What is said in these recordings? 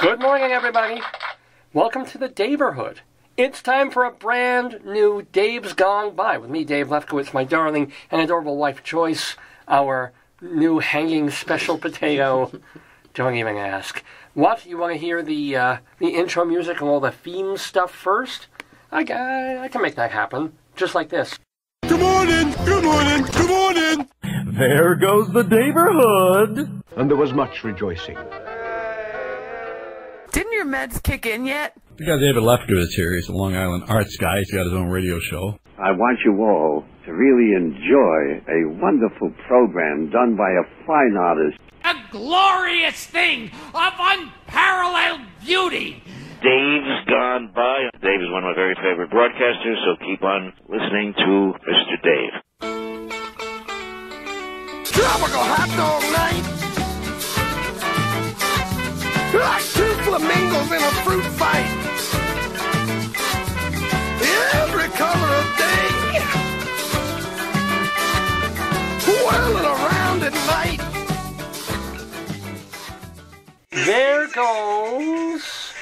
Good morning, everybody. Welcome to the Daverhood. It's time for a brand new Dave's Gone By with me, Dave Lefkowitz, my darling and adorable wife, Joyce, our new hanging special potato. Don't even ask. What? You want to hear the intro music and all the theme stuff first? I can make that happen, just like this. Good morning, good morning, good morning. There goes the Daverhood. And there was much rejoicing. Didn't your meds kick in yet? We got David Lefkowitz here. He's a Long Island arts guy. He's got his own radio show. I want you all to really enjoy a wonderful program done by a fine artist. A glorious thing of unparalleled beauty. Dave's Gone By. Dave is one of my very favorite broadcasters, so keep on listening to Mr. Dave. Tropical hot dog night. Like two flamingos in a fruit fight. Every color of day. Whirling around at night. There goes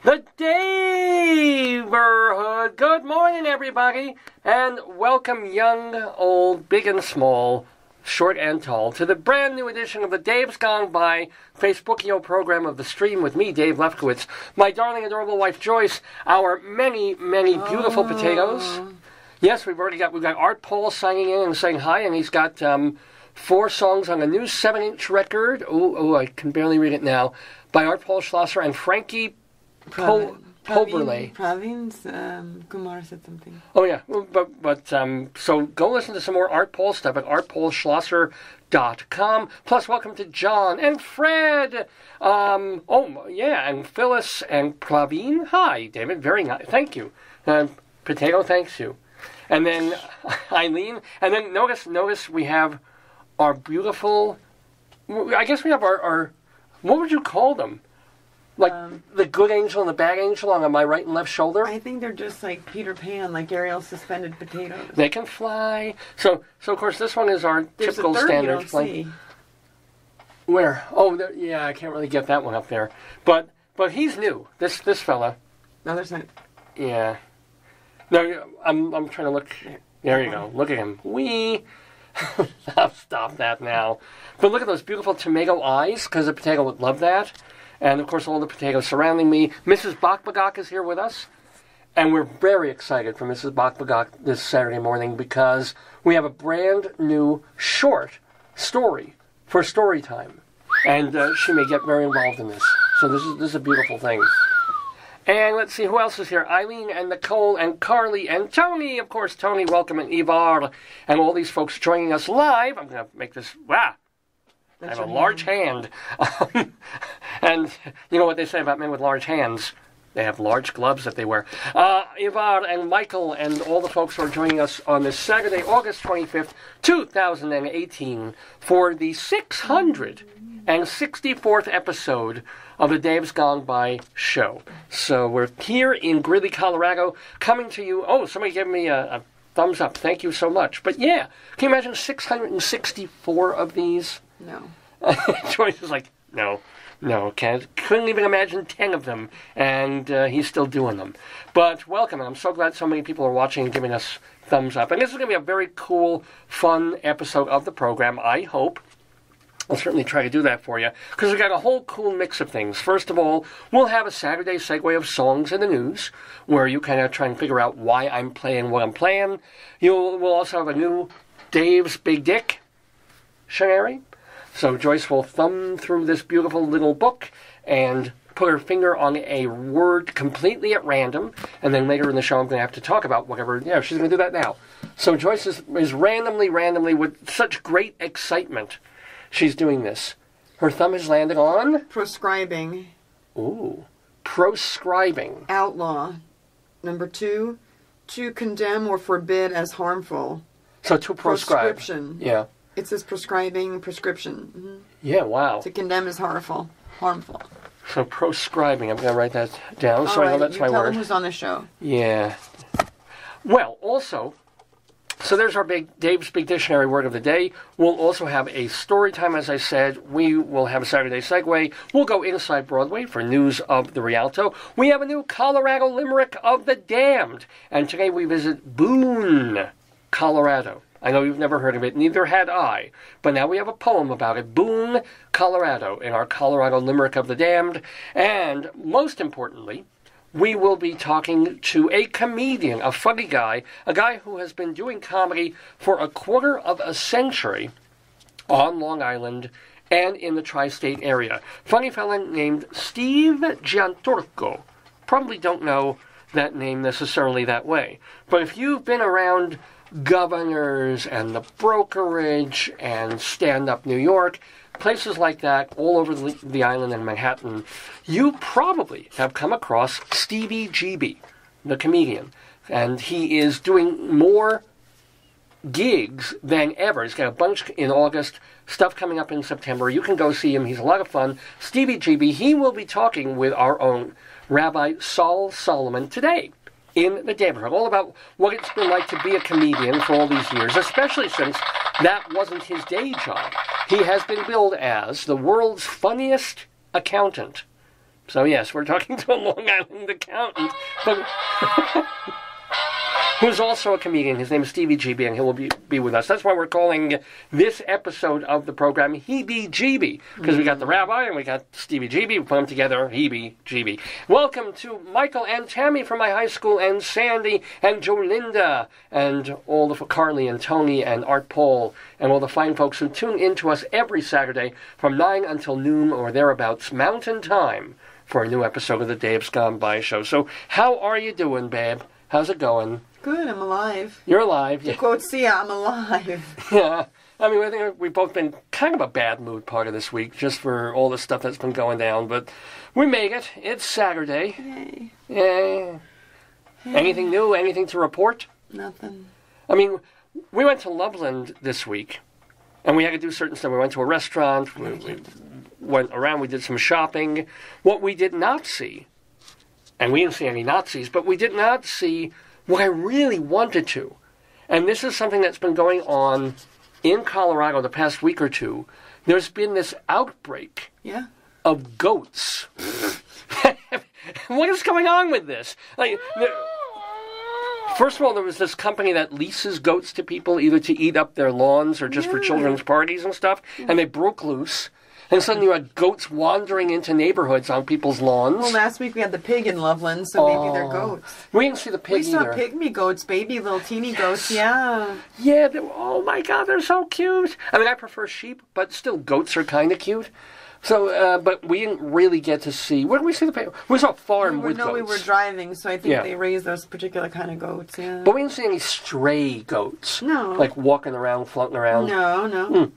the Daverhood. Good morning, everybody, and welcome young, old, big and small, short and tall, to the brand new edition of the Dave's Gone By Facebookio program of the stream with me, Dave Lefkowitz, my darling, adorable wife, Joyce, our many, many beautiful potatoes. Yes, we've got Art Paul signing in and saying hi, and he's got 4 songs on a new 7-inch record. Oh, I can barely read it now. By Art Paul Schlosser and Frankie Poberle. Province, Kumar said something. Oh, yeah. So go listen to some more Art Paul stuff at artpaulschlosser.com. Plus, welcome to John and Fred. And Phyllis and Praveen. Hi, David. Very nice. Thank you. Potato, thanks you. And then Eileen. And then notice we have our beautiful, I guess we have our what would you call them? Like the good angel and the bad angel on my right and left shoulder? I think they're just like Peter Pan, like Ariel's suspended potatoes. They can fly. So of course, this one is our typical standard. You don't see. Where? Oh, yeah, I can't really get that one up there. But he's new. This fella. No, there's not. Yeah. No, I'm trying to look. There you go. Look at him. Stop that now. But look at those beautiful tomato eyes, because a potato would love that. And, of course, all the potatoes surrounding me. Mrs. Bakbagak is here with us. And we're very excited for Mrs. Bakbagak this Saturday morning because we have a brand new short story for StoryTime. And she may get very involved in this. So this is a beautiful thing. And let's see, who else is here? Eileen and Nicole and Carly and Tony. Of course, Tony, welcome, and Ivar. And all these folks joining us live. I'm going to make this... Wow. I have a large hand. And you know what they say about men with large hands? They have large gloves that they wear. Ivar and Michael and all the folks who are joining us on this Saturday, August 25th, 2018, for the 664th episode of the Dave's Gone By show. So we're here in Greeley, Colorado, coming to you. Oh, somebody gave me a thumbs up. Thank you so much. But yeah, can you imagine 664 of these? No. Joyce is like, no, couldn't even imagine 10 of them, and he's still doing them. But welcome, and I'm so glad so many people are watching and giving us thumbs up. And this is going to be a very cool, fun episode of the program, I hope. I'll certainly try to do that for you, because we've got a whole cool mix of things. First of all, we'll have a Saturday segue of songs in the news, where you kind of try and figure out why I'm playing what I'm playing. We'll also have a new Dave's Big Dick Shanary. So Joyce will thumb through this beautiful little book and put her finger on a word completely at random, and then later in the show I'm going to have to talk about whatever. Yeah, she's going to do that now. So Joyce is randomly, with such great excitement, she's doing this. Her thumb has landed on... Proscribing. Ooh. Proscribing. Outlaw. Number 2, to condemn or forbid as harmful. So to proscribe. Prescription. Yeah. It says prescribing, prescription. Mm-hmm. Yeah, wow. To condemn is harmful. So proscribing, I'm going to write that down so I know that's my word. Tell them who's on the show. Yeah. Well, also, So there's our Dave's Big Dictionary word of the day. We'll also have a story time, as I said. We will have a Saturday Segue. We'll go inside Broadway for news of the Rialto. We have a new Colorado limerick of the damned. And today we visit Boone, Colorado. I know you've never heard of it, neither had I. But now we have a poem about it. Boone, Colorado, in our Colorado limerick of the damned. And most importantly, we will be talking to a comedian, a funny guy, a guy who has been doing comedy for a quarter of a century on Long Island and in the tri-state area. Funny fella named Steve Gianturco. Probably don't know that name necessarily that way. But if you've been around Governors and the Brokerage and Stand Up New York, places like that all over the island in Manhattan, you probably have come across Stevie GB, the comedian. And he is doing more gigs than ever. He's got a bunch in August, stuff coming up in September. You can go see him. He's a lot of fun. Stevie GB, he will be talking with our own Rabbi Saul Solomon today in the neighborhood, all about what it's been like to be a comedian for all these years, especially since that wasn't his day job. He has been billed as the world's funniest accountant. So yes, we're talking to a Long Island accountant, but who's also a comedian. His name is Stevie GB, and he will be with us. That's why we're calling this episode of the program HEEBIE GB, because we got the Rabbi and we got Stevie GB. We put them together, HEEBIE GB. Welcome to Michael and Tammy from my high school, and Sandy and Jolinda, and all the Carly and Tony and Art Paul, and all the fine folks who tune in to us every Saturday from 9 until noon or thereabouts Mountain Time for a new episode of the Dave's Gone By show. So how are you doing, babe? How's it going? Good, I'm alive. You're alive. To quote Sia, I'm alive. Yeah. I mean, I think we've both been kind of a bad mood part of this week, just for all the stuff that's been going down, but we made it. It's Saturday. Yay. Yeah. Hey. Anything new? Anything to report? Nothing. I mean, we went to Loveland this week, and we had to do certain stuff. We went to a restaurant, we went around, we did some shopping. What we did not see, and we didn't see any Nazis, but we did not see what I really wanted to. And this is something that's been going on in Colorado the past week or two. There's been this outbreak of goats. What is going on with this? First of all, there was this company that leases goats to people, either to eat up their lawns or just for children's parties and stuff, and they broke loose. And suddenly you had goats wandering into neighborhoods on people's lawns. Well, last week we had the pig in Loveland, so maybe they're goats. We didn't see the pig either. We saw pygmy goats, baby little teeny goats, yeah. Yeah, oh my God, they're so cute. I mean, I prefer sheep, but still goats are kind of cute. So, but we didn't really get to see. Where did we see the pig? We saw a farm with goats. No, we were driving, so I think they raised those particular kind of goats, yeah. But we didn't see any stray goats. No. Like walking around, floating around. No.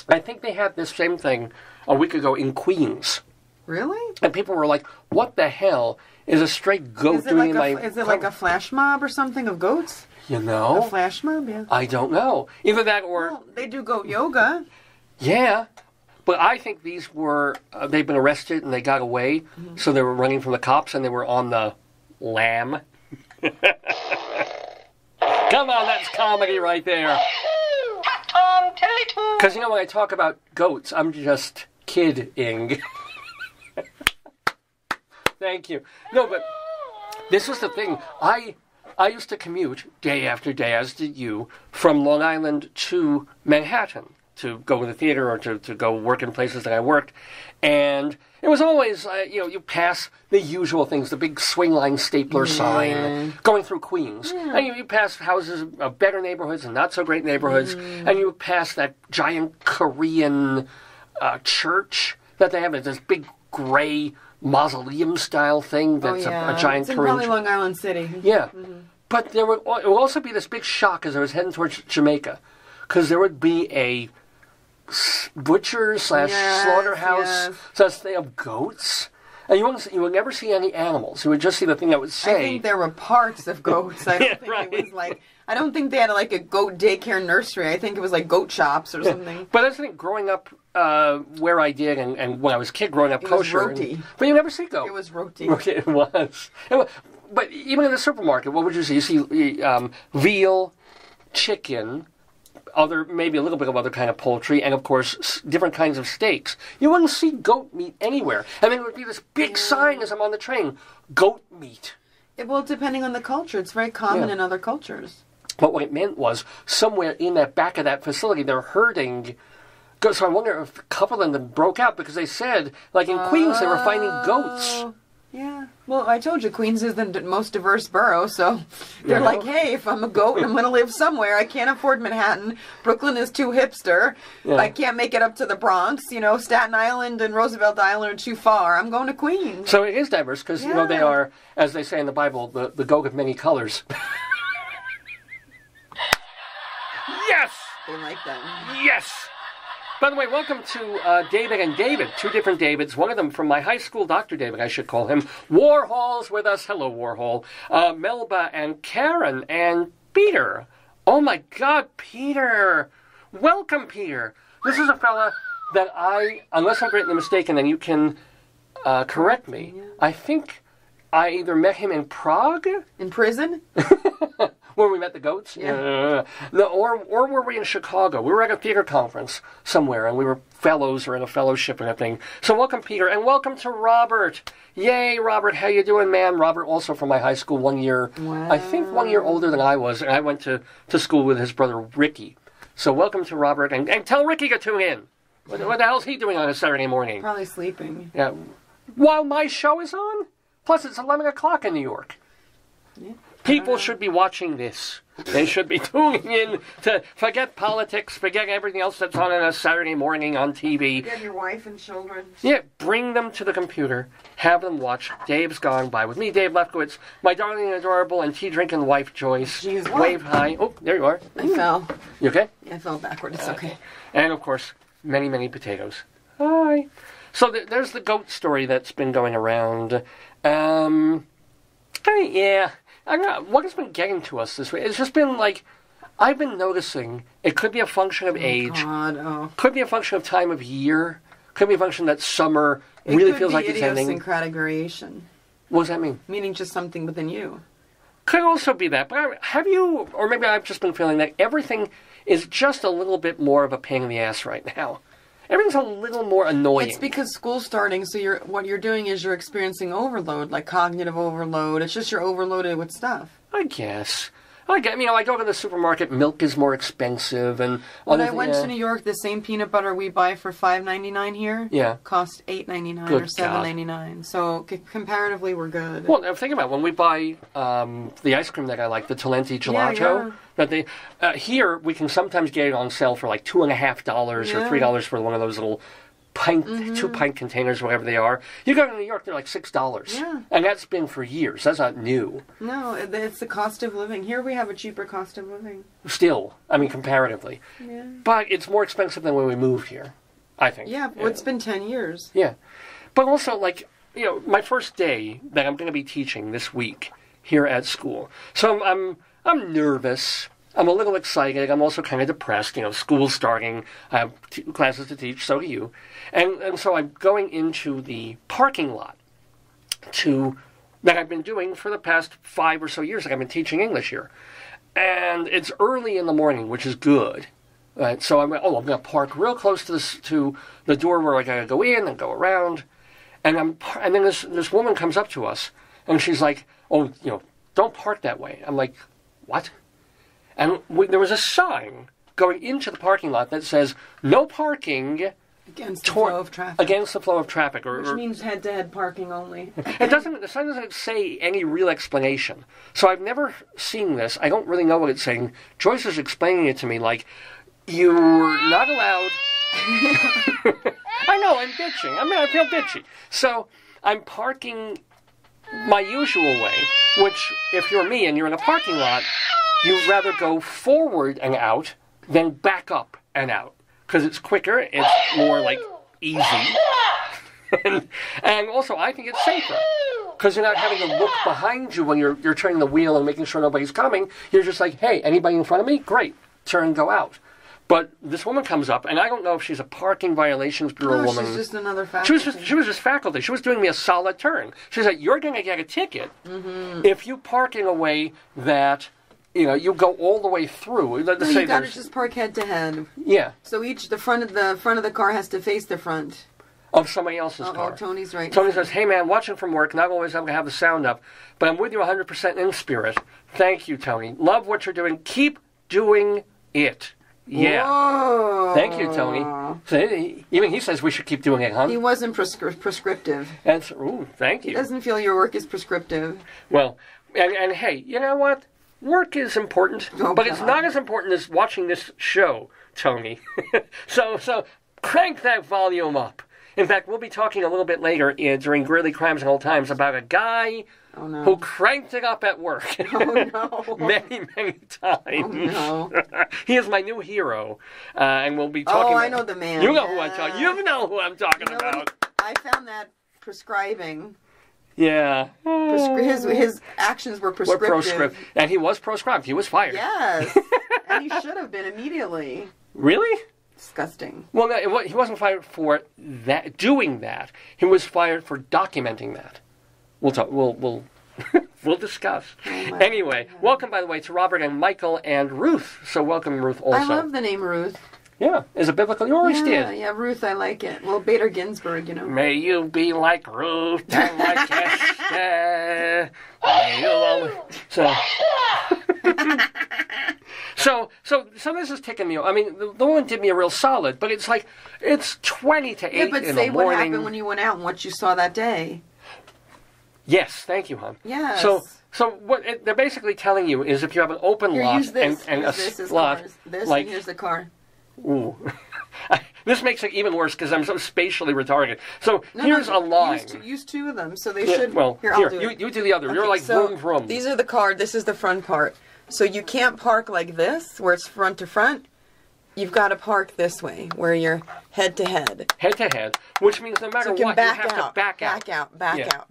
I think they had this same thing a week ago in Queens. Really? And people were like, what the hell is a stray goat doing in my... Is it like a flash mob or something of goats? You know? A flash mob, yeah. I don't know. Either that or... Well, they do goat yoga. Yeah. But I think these were... they've been arrested and they got away. Mm-hmm. So they were running from the cops and they were on the lamb. Come on, that's comedy right there. Because, you know, when I talk about goats, I'm just kidding. Thank you. No, but this was the thing. I used to commute day after day, as did you, from Long Island to Manhattan to go to the theater or to go work in places that I worked. And it was always, you pass the usual things, the big swing line stapler sign, going through Queens. Yeah. And you pass houses of better neighborhoods and not so great neighborhoods. And you pass that giant Korean church that they have. It's this big gray mausoleum-style thing that's a giant it's Korean... It's in probably Long Island City. Yeah. Mm-hmm. But it would also be this big shock as I was heading towards Jamaica. Because there would be a butcher / slaughterhouse thing of goats, and you would never see any animals. You would just see the thing that would say. I think there were parts of goats. I don't think it was like. I don't think they had like a goat daycare nursery. I think it was like goat shops or something. But I think growing up where I did, and when I was a kid growing up kosher, roti. But you never see goat. It was roti. It was. But even in the supermarket, what would you see? You see veal. chicken, maybe a little bit of other kind of poultry, and of course different kinds of steaks. You wouldn't see goat meat anywhere. And then it would be this big sign as I'm on the train, goat meat. Well, depending on the culture, it's very common in other cultures. But what it meant was somewhere in that back of that facility, they're herding goats. So I wonder if a couple of them broke out because they said, like in Queens, they were finding goats. Yeah. Well, I told you, Queens is the most diverse borough, so they're like, hey, if I'm a goat and I'm going to live somewhere, I can't afford Manhattan. Brooklyn is too hipster. Yeah. I can't make it up to the Bronx. You know, Staten Island and Roosevelt Island are too far. I'm going to Queens. So it is diverse because, you know, they are, as they say in the Bible, the goat of many colors. Yes! They like them. Yes! By the way, welcome to David and David, two different Davids. One of them from my high school, Dr. David, I should call him. Warhol's with us. Hello, Warhol. Melba and Karen and Peter. Oh, my God, Peter. Welcome, Peter. This is a fella that unless I've written a mistake, and then you can correct me, I think I either met him in Prague. In prison? Where we met the goats? Yeah. No, or were we in Chicago? We were at a theater conference somewhere, and we were fellows or in a fellowship and a thing. So welcome, Peter, and welcome to Robert. Yay, Robert, how you doing, man? Robert, also from my high school, 1 year, I think 1 year older than I was, and I went to school with his brother, Ricky. So welcome to Robert, and tell Ricky to tune in. What the hell's he doing on a Saturday morning? Probably sleeping. Yeah. While my show is on? Plus, it's 11 o'clock in New York. Yeah. People should be watching this. They should be tuning in to forget politics, forget everything else that's on a Saturday morning on TV. Get your wife and children. Yeah, bring them to the computer. Have them watch Dave's Gone By with me, Dave Lefkowitz, my darling and adorable and tea-drinking wife, Joyce. Jeez, wave hi. Oh, there you are. I fell. You okay? Yeah, I fell backward. It's okay. And, of course, many, many potatoes. Hi. So there's the goat story that's been going around. Yeah. I don't know, what has been getting to us this week? It's just been like, I've been noticing it could be a function of age. Could be a function of time of year. Could be a function that summer really feels like it's ending. Idiosyncratic variation. What does that mean? Meaning just something within you. Could also be that. But have you, or maybe I've just been feeling that everything is just a little bit more of a pain in the ass right now. Everything's a little more annoying. It's because school's starting, so what you're doing is you're experiencing overload, like cognitive overload. It's just you're overloaded with stuff. I guess. I go to the supermarket, milk is more expensive, and when I went to New York, the same peanut butter we buy for $5.99 here cost $8.99 or $7.99. So comparatively, we're good. Well, now think about it. When we buy the ice cream that I like, the Talenti Gelato, that they here we can sometimes get it on sale for like $2.50 or $3 for one of those little pint, 2-pint containers, whatever they are. You go to New York, they're like $6. Yeah. And that's been for years. That's not new. No, it's the cost of living. Here we have a cheaper cost of living. Still, I mean, comparatively. Yeah. But it's more expensive than when we moved here, I think. Yeah, well, it's been 10 years. Yeah. But also, like, you know, my first day that I'm going to be teaching this week here at school. So I'm nervous. I'm a little excited. I'm also kind of depressed. You know, school's starting. I have classes to teach. So do you. And so I'm going into the parking lot that I've been doing for the past 5 or so years. Like I've been teaching English here. And it's early in the morning, which is good. Right? So I'm going to park real close to the door where I got to go in and go around. And then this woman comes up to us. And she's like, don't park that way. I'm like, what? And there was a sign going into the parking lot that says, no parking against the flow of traffic. Against the flow of traffic. Which means head-to-head parking only. The sign doesn't say any real explanation. So I've never seen this. I don't really know what it's saying. Joyce is explaining it to me like, you're not allowed... I know, I'm bitching. I feel bitchy. So I'm parking my usual way, which, if you're me and you're in a parking lot, you'd rather go forward and out than back up and out. Because it's quicker, it's more, like, easy. and also, I think it's safer. Because you're not having to look behind you when you're turning the wheel and making sure nobody's coming. You're just like, hey, anybody in front of me? Great. Turn and go out. But this woman comes up, and I don't know if she's a parking violations bureau woman. She's just another faculty. She was just faculty. She was doing me a solid turn. She's like, you're going to get a ticket if you park in a way that you go all the way through. No, you got to just park head to head. Yeah. So the front of the car has to face the front. Of somebody else's car. Oh, Tony's right. Tony says, "Hey man, watching from work, not always able to have the sound up, but I'm with you 100% in spirit. Thank you, Tony. Love what you're doing. Keep doing it." Yeah. Whoa. Thank you, Tony. So even he says we should keep doing it, huh? He wasn't prescriptive. Thank you. He doesn't feel your work is prescriptive. Well, and hey, you know what? Work is important, but it's not as important as watching this show, Tony. So crank that volume up. In fact, we'll be talking a little bit later during Greeley Crimes and Old Times about a guy who cranked it up at work. Oh, no. many, many times. Oh, no. He is my new hero, and we'll be talking I know the man. You know who I'm talking You know who I'm talking about. I found that prescribing. Yeah. His actions were prescriptive. And he was proscribed. He was fired. Yes. And he should have been immediately. Really? Disgusting. Well, no, he wasn't fired for doing that. He was fired for documenting that. We'll talk. We'll discuss. Anyway, welcome, by the way, to Robert and Michael and Ruth. So welcome, Ruth, also. I love the name Ruth. Yeah, is it biblical? You always did. Yeah, Ruth, I like it. Well, Bader Ginsburg, May you be like Ruth and like Esther. May you always... So this is taking me... I mean, the woman did me a real solid, but it's like, it's 20 to 8 in the morning. Yeah, but say what happened when you went out and what you saw that day. Yes, thank you, hon. Yes. So what they're basically telling you is if you have an open lot and a slot... And here's the car. Ooh. This makes it even worse because I'm so spatially retarded. So here's a line. Use two of them, so they should... Well, I'll do it. You do the other. Okay, you're like vroom, vroom. These are the car. This is the front part. So you can't park like this, where it's front to front. You've got to park this way, where you're head to head. Head to head, which means no matter what, you have to back out. Back out.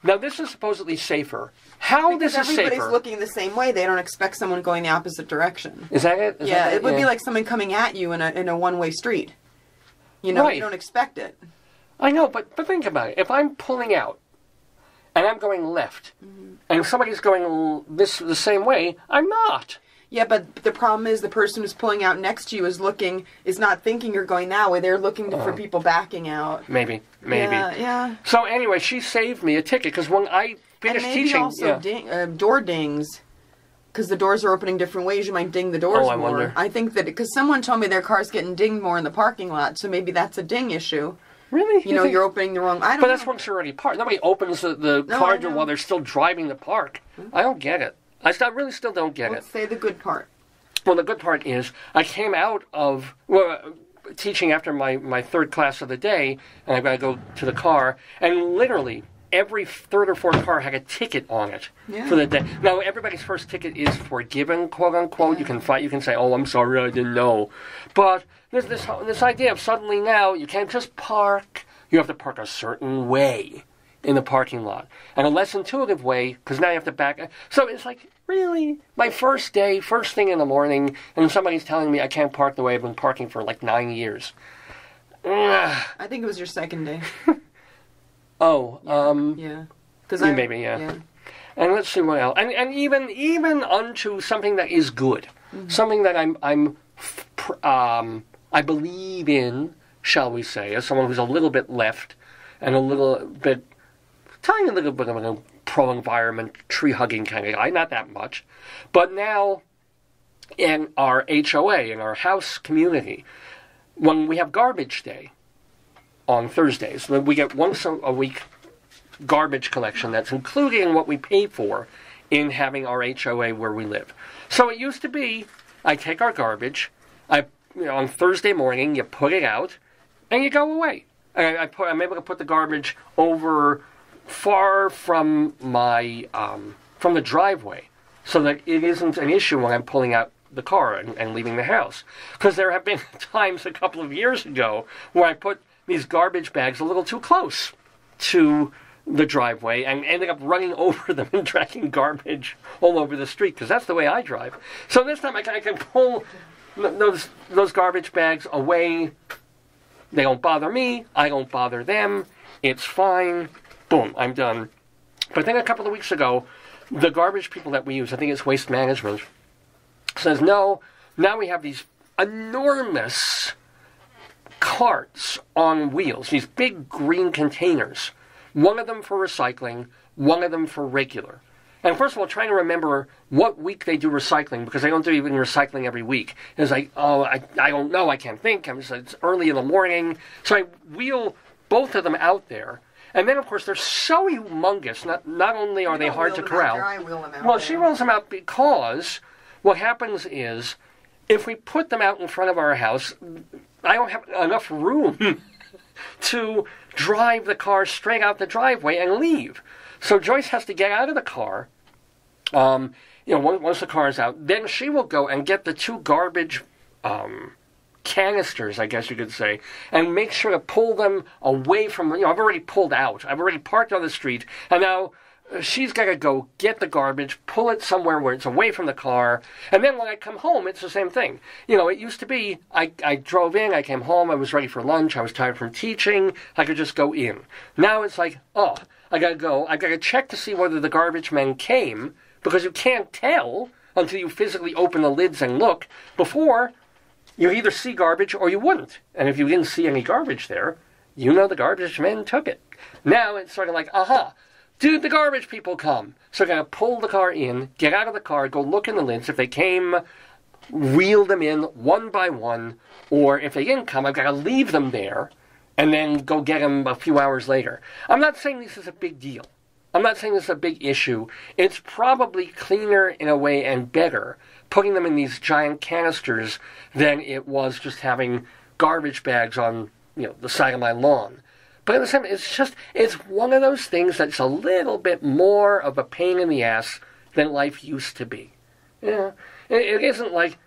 Now, this is supposedly safer. How this is safer? Everybody's looking the same way. They don't expect someone going the opposite direction. Is that it? It would be like someone coming at you in a one-way street. You don't expect it. I know, but think about it. If I'm pulling out, and I'm going left, and somebody's going the same way, I'm not. Yeah, but the problem is the person who's pulling out next to you is not thinking you're going that way. They're looking for people backing out. Maybe. Yeah. So anyway, she saved me a ticket because when I finished teaching... also door dings. Because the doors are opening different ways, you might ding the doors more. I wonder. I think that... Because someone told me their car's getting dinged more in the parking lot, so maybe that's a ding issue. Really? You're opening the wrong... But that's once you're already parked. Nobody opens the car door while they're still driving the park. I don't get it. I really still don't get it. Let's say the good part. Well, the good part is I came out of teaching after my third class of the day, and I've got to go to the car, and literally every third or fourth car had a ticket on it for the day. Now, everybody's first ticket is forgiven, quote unquote. You can fight. You can say, "Oh, I'm sorry, I didn't know." But there's this idea of suddenly now you can't just park. You have to park a certain way in the parking lot, and a less intuitive way because now you have to back. So it's like, really, my first day, first thing in the morning, and somebody's telling me I can't park the way I've been parking for like 9 years. I think it was your second day. Yeah. Maybe. And let's see what else. And even unto something that is good, something that I believe in, shall we say, as someone who's a little bit left and a little bit. Tiny little bit of a pro-environment, tree-hugging kind of guy, not that much. But now, in our HOA, in our house community, when we have garbage day on Thursdays, we get once a week garbage collection that's included in what we pay for in having our HOA where we live. So it used to be, I take our garbage, on Thursday morning, you put it out, and you go away. And I'm able to put the garbage over... far from my from the driveway, so that it isn't an issue when I'm pulling out the car and leaving the house. Because there have been times a couple of years ago where I put these garbage bags a little too close to the driveway and ended up running over them and dragging garbage all over the street, because that's the way I drive. So this time I can pull those garbage bags away. They don't bother me. I don't bother them. It's fine. Boom, I'm done. But then a couple of weeks ago, the garbage people that we use, I think it's Waste Management, says, no, now we have these enormous carts on wheels, these big green containers, one of them for recycling, one of them for regular. And first of all, trying to remember what week they do recycling, because they don't do even recycling every week. It's like, oh, I don't know, I can't think. It's early in the morning. So I wheel both of them out there. And then, of course, they're so humongous. Not only are they hard to corral. I wheel them out well, there. she rolls them out because what happens is, if we put them out in front of our house, I don't have enough room to drive the car straight out the driveway and leave. So Joyce has to get out of the car. Once the car is out, then she will go and get the 2 garbage canisters, I guess you could say, and make sure to pull them away from, I've already pulled out. I've already parked on the street, and now she's got to go get the garbage, pull it somewhere where it's away from the car, and then when I come home, it's the same thing. It used to be, I drove in, I came home, I was ready for lunch, I was tired from teaching, I could just go in. Now it's like, oh, I got to go, I got to check to see whether the garbage men came, because you can't tell until you physically open the lids and look. Before, you either see garbage or you wouldn't. And if you didn't see any garbage there, the garbage men took it. Now it's sort of like, aha, did the garbage people come? So I got to pull the car in, get out of the car, go look in the lids. If they came, wheel them in one by one. Or if they didn't come, I've got to leave them there and then go get them a few hours later. I'm not saying this is a big deal. I'm not saying this is a big issue. It's probably cleaner in a way and better putting them in these giant canisters than it was just having garbage bags on, the side of my lawn. But at the same time, it's one of those things that's a little bit more of a pain in the ass than life used to be. It isn't like,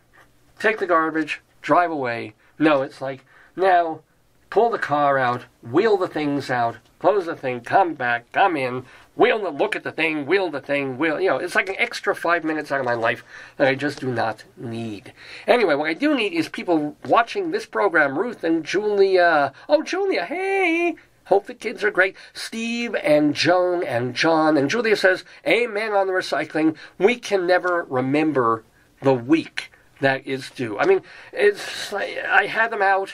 take the garbage, drive away. No, it's like, now, pull the car out, wheel the things out, close the thing, come back, come in, look at the thing, wheel the thing, it's like an extra 5 minutes out of my life that I just do not need. Anyway, what I do need is people watching this program, Ruth and Julia. Oh, Julia, hey! Hope the kids are great. Steve and Joan and John. And Julia says, amen on the recycling. We can never remember the week that is due. I mean, it's like, I had them out.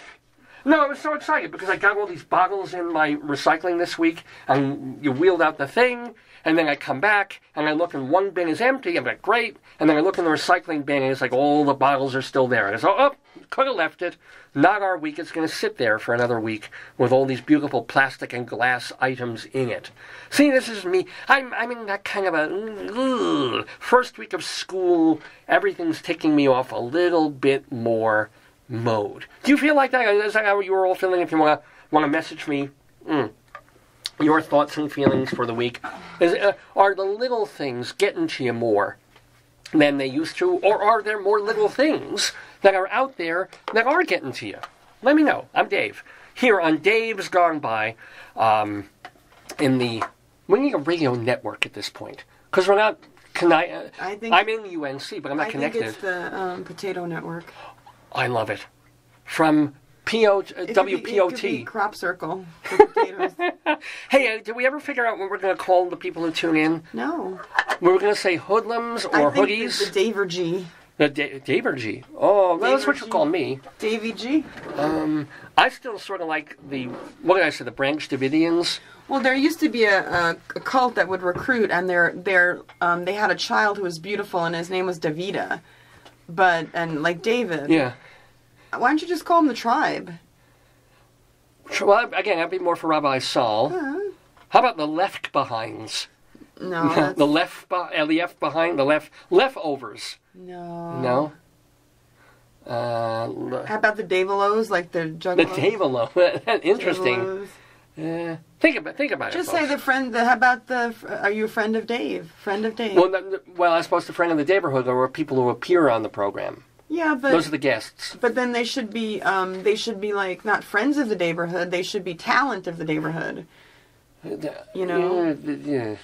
No, I was so excited because I got all these bottles in my recycling this week, and you wheeled out the thing, and then I come back, and I look and one bin is empty, I'm like, great, and then I look in the recycling bin, and it's like all the bottles are still there. And I go, oh, could have left it. Not our week, it's going to sit there for another week with all these beautiful plastic and glass items in it. See, this is me. I'm in that kind of a first week of school, everything's ticking me off a little bit more mode. Do you feel like that? Is that how you were all feeling? If you want to message me your thoughts and feelings for the week, are the little things getting to you more than they used to, or are there more little things that are out there that are getting to you? Let me know. I'm Dave, here on Dave's Gone By. We need a radio network at this point because we're not. I'm in UNC, but I'm not connected. I think it's the Potato Network. I love it. From WPOT. It could be Crop Circle for potatoes. Hey, did we ever figure out what we're going to call the people who tune in? No. We were going to say hoodlums or hoodies? The Daver G. The Daver G. Oh, well, that's what you call me. Davy G. I still sort of like the Branch Davidians. Well, there used to be a cult that would recruit, and they had a child who was beautiful, and his name was Davida. And like David. Yeah. Why don't you just call him the Tribe? Well, again, that'd be more for Rabbi Saul. How about the Lefkbehinds? No. The leftovers. No. No? How about the Davelos, like the Juggalos? The Davelo. Interesting. Davelos. Yeah. Think about it. Just say the friend. How about are you a friend of Dave? Friend of Dave. Well, I suppose the friend of the neighborhood are people who appear on the program. Yeah, but those are the guests. But then they should be like not friends of the neighborhood. They should be talent of the neighborhood. You know. Yeah.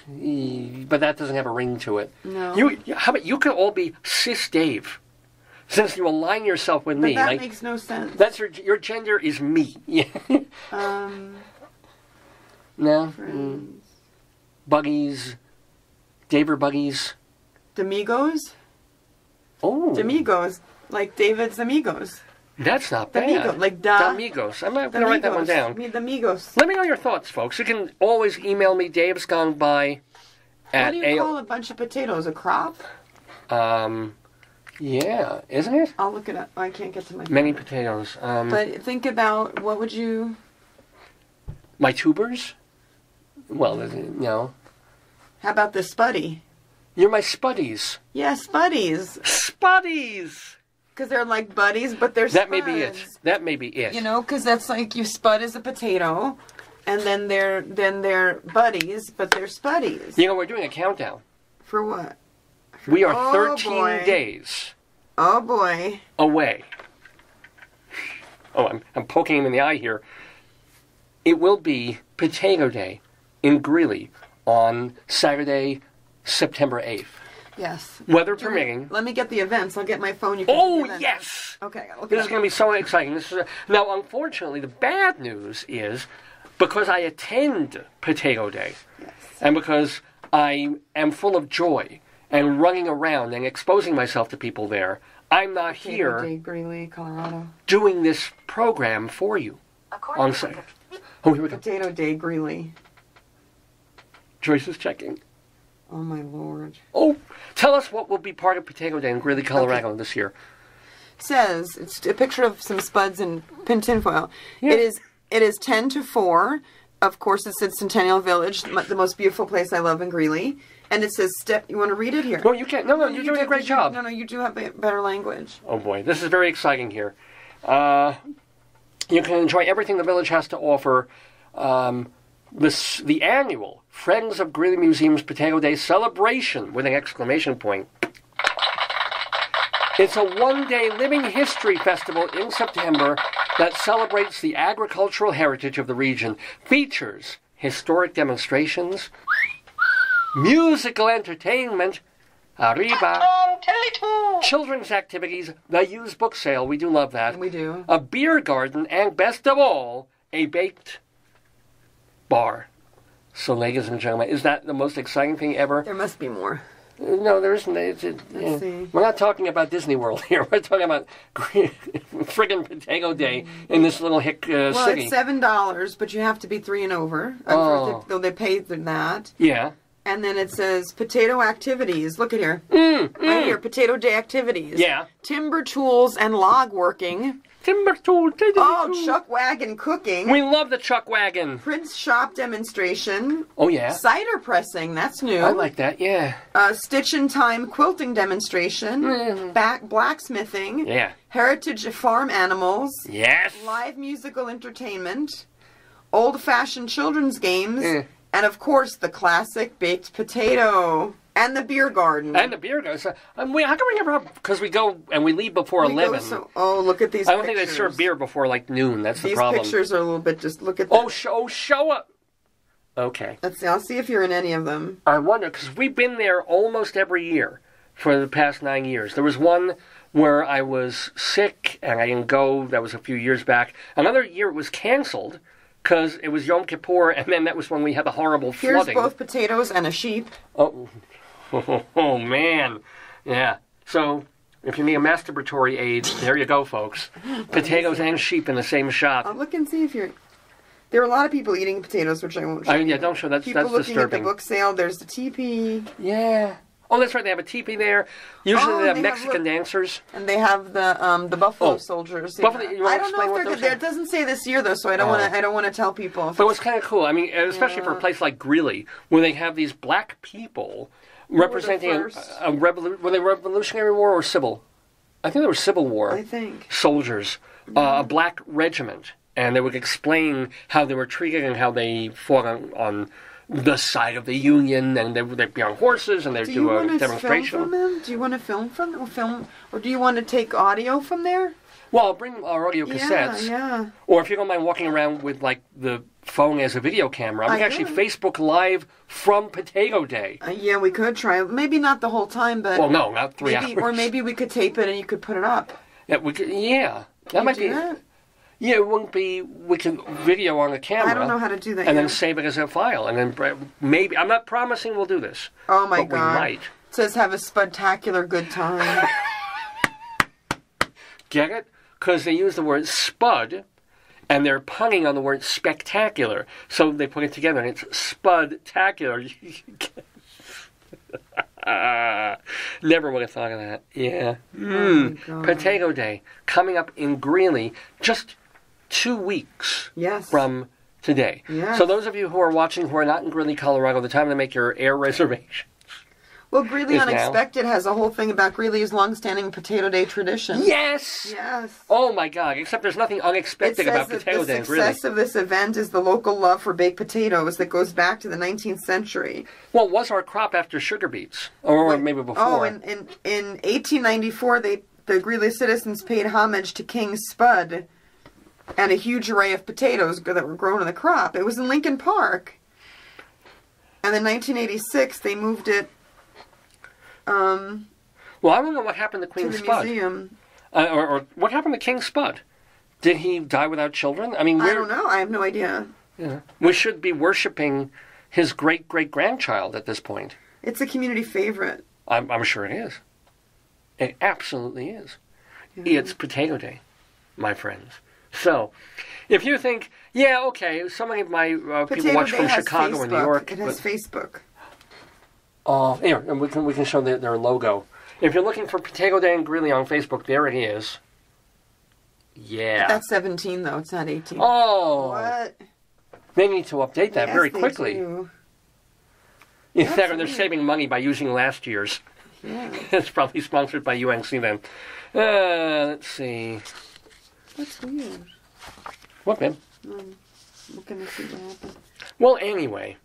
But that doesn't have a ring to it. No. How about you could all be Sis Dave? Since you align yourself with me. That makes no sense. That's your gender is me. No? Friends. Buggies, Daver Buggies. Damigos? Oh. Damigos. Like David's Amigos. That's not bad. Damigo, like Damigos. I'm going to write that one down. Damigos. Let me know your thoughts, folks. You can always email me, davesgoneby What do you call a bunch of potatoes? A crop? Yeah, isn't it? I'll look it up. I can't get to my phone. Many potatoes. But think about, what would you... My tubers? Well, no. How about the spuddy? You're my spuddies. Yeah, spuddies. Spuddies! Because they're like buddies, but they're That spuds. may be it. That may be it. You know, because that's like you spud as a potato, and then they're buddies, but they're spuddies. You know, we're doing a countdown. For what? We are 13 boy. days Oh boy. away. Oh, I'm poking him in the eye here. It will be Potato Day in Greeley on Saturday, September 8th. Yes. Weather permitting. Let me get the events. I'll get my phone. You can Oh, do the events. yes! Okay, look This at is going to be so exciting. Now, unfortunately, the bad news is because I attend Potato Day, and because I am full of joy and running around and exposing myself to people there, I'm not here Day, Greeley, Colorado. doing this program for you on Saturday. Oh, here we go. Potato Day, Greeley. Joyce is checking. Oh my lord. Oh, tell us what will be part of Potato Day in Greeley, Colorado this year. Says it's a picture of some spuds and pin tinfoil. Yeah. It is 10 to 4. Of course, it's at Centennial Village, the most beautiful place I love in Greeley. And it says step. You want to read it here? No, you can't. No, you're doing a great job. No, you do have better language. Oh boy, this is very exciting here. You can enjoy everything the village has to offer. The annual Friends of Greeley Museum's Potato Day celebration with an exclamation point. It's a one-day living history festival in September that celebrates the agricultural heritage of the region, features historic demonstrations, musical entertainment, arriba, children's activities, the used book sale, we do love that, We do. a beer garden, and best of all, a baked bar. So, ladies and gentlemen, is that the most exciting thing ever? There must be more. No, there isn't. Let's see. We're not talking about Disney World here. We're talking about friggin' Potato Day in this little hick Well, city. it's $7, but you have to be 3 and over. Though they pay that. Yeah. And then it says potato activities. Look at here. Right here, Potato Day activities. Yeah. Timber tools and log working. Timber tool. Oh, chuck wagon cooking. We love the chuck wagon. Prince shop demonstration. Oh, yeah. Cider pressing. That's new. I like that, yeah. Stitch in time quilting demonstration. Blacksmithing. Yeah. Heritage farm animals. Yes. Live musical entertainment. Old-fashioned children's games. And, of course, the classic baked potato. And the beer garden. And the beer goes. How come we never have... Because we go and we leave before 11. Oh, look at these I don't pictures. think they serve beer before, like, noon. That's the problem. These pictures are a little bit... Just look at Oh, them. show up. Okay. Let's see. I'll see if you're in any of them. I wonder, because we've been there almost every year for the past 9 years. There was one where I was sick and I didn't go. That was a few years back. Another year it was canceled because it was Yom Kippur, and then that was when we had the horrible flooding. Here's both potatoes and a sheep. Oh, man. Yeah. So, if you need a masturbatory aid, there you go, folks. Potatoes and sheep in the same shot. I'll look and see if you're... There are a lot of people eating potatoes, which I won't show you. Yeah, don't show. That's people looking disturbing. at the book sale. There's the teepee. Yeah. Oh, that's right. They have a teepee there. Usually they have Mexican dancers. And they have the buffalo soldiers. Buffalo, you I want to don't explain know what if they're those good. are? It doesn't say this year though, so I don't want to tell people. But it was kind of cool. I mean, especially for a place like Greeley, where they have these black people representing a revolution. Were they Revolutionary War or Civil? I think they were Civil War. I think soldiers, a black regiment, and they would explain how they were treated and how they fought on the side of the Union, and they'd be on horses and they'd do a demonstration. Film from them? Do you want to film, or do you want to take audio from there? Well, I'll bring our audio cassettes. Yeah. Or if you don't mind walking around with, like, the phone as a video camera, we can actually Facebook Live from Potato Day. Yeah, we could try. Maybe not the whole time, but... Well, no, not 3 hours. Or maybe we could tape it and you could put it up. Yeah, that might be... That? Yeah, it wouldn't be. We can video on a camera. I don't know how to do that. And yet. then save it as a file, and then maybe. I'm not promising we'll do this. Oh my but God! We might. It says have a spudtacular good time. Get it? Because they use the word spud, and they're punning on the word spectacular. So they put it together, and it's spudtacular. Never would have thought of that. Yeah. Potato Day coming up in Greeley, just 2 weeks from today. Yes. So those of you who are watching who are not in Greeley, Colorado, the time to make your air reservation. Well, Greeley Is Unexpected has a whole thing about Greeley's long-standing Potato Day tradition. Yes! Yes. Oh my God, except there's nothing unexpected about Potato Day in Greeley. The success of this event is the local love for baked potatoes that goes back to the 19th century. Well, it was our crop after sugar beets? Or maybe before? Oh, in 1894, the Greeley citizens paid homage to King Spud and a huge array of potatoes that were grown in the crop. It was in Lincoln Park. And in 1986, they moved it... well, I don't know what happened to Queen Spud. Museum. Or what happened to King Spud? Did he die without children? I mean, I don't know. I have no idea. Yeah. We should be worshiping his great-great-grandchild at this point. It's a community favorite. I'm sure it is. It absolutely is. Yeah. It's Potato Day, my friends. So, if you think, yeah, okay, so many of my people watch from Chicago Facebook. and New York. It has Facebook. Here, and we can show their logo. If you're looking for Potato Day in Greeley on Facebook, there it is. Yeah. That's 17, though. It's not 18. Oh. What? They need to update that very Yes, they quickly. do. In fact, they're saving money by using last year's. Yeah. It's probably sponsored by UNC then. Let's see. That's weird. What, babe? Looking to see what happened. Well, anyway.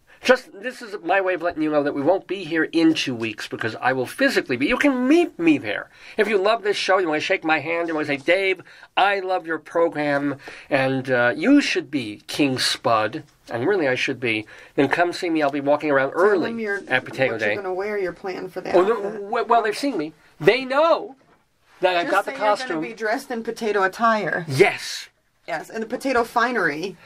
This is my way of letting you know that we won't be here in 2 weeks because I will physically be. You can meet me there. If you love this show, you want to shake my hand, you want to say, Dave, I love your program, and you should be King Spud, and really I should be, then come see me. I'll be walking around early at Potato Day. What you're going to wear, your plan for that. Oh, no, well, they've seen me. They know that I've got the costume. You're going to be dressed in potato attire. Yes. Yes, and the potato finery.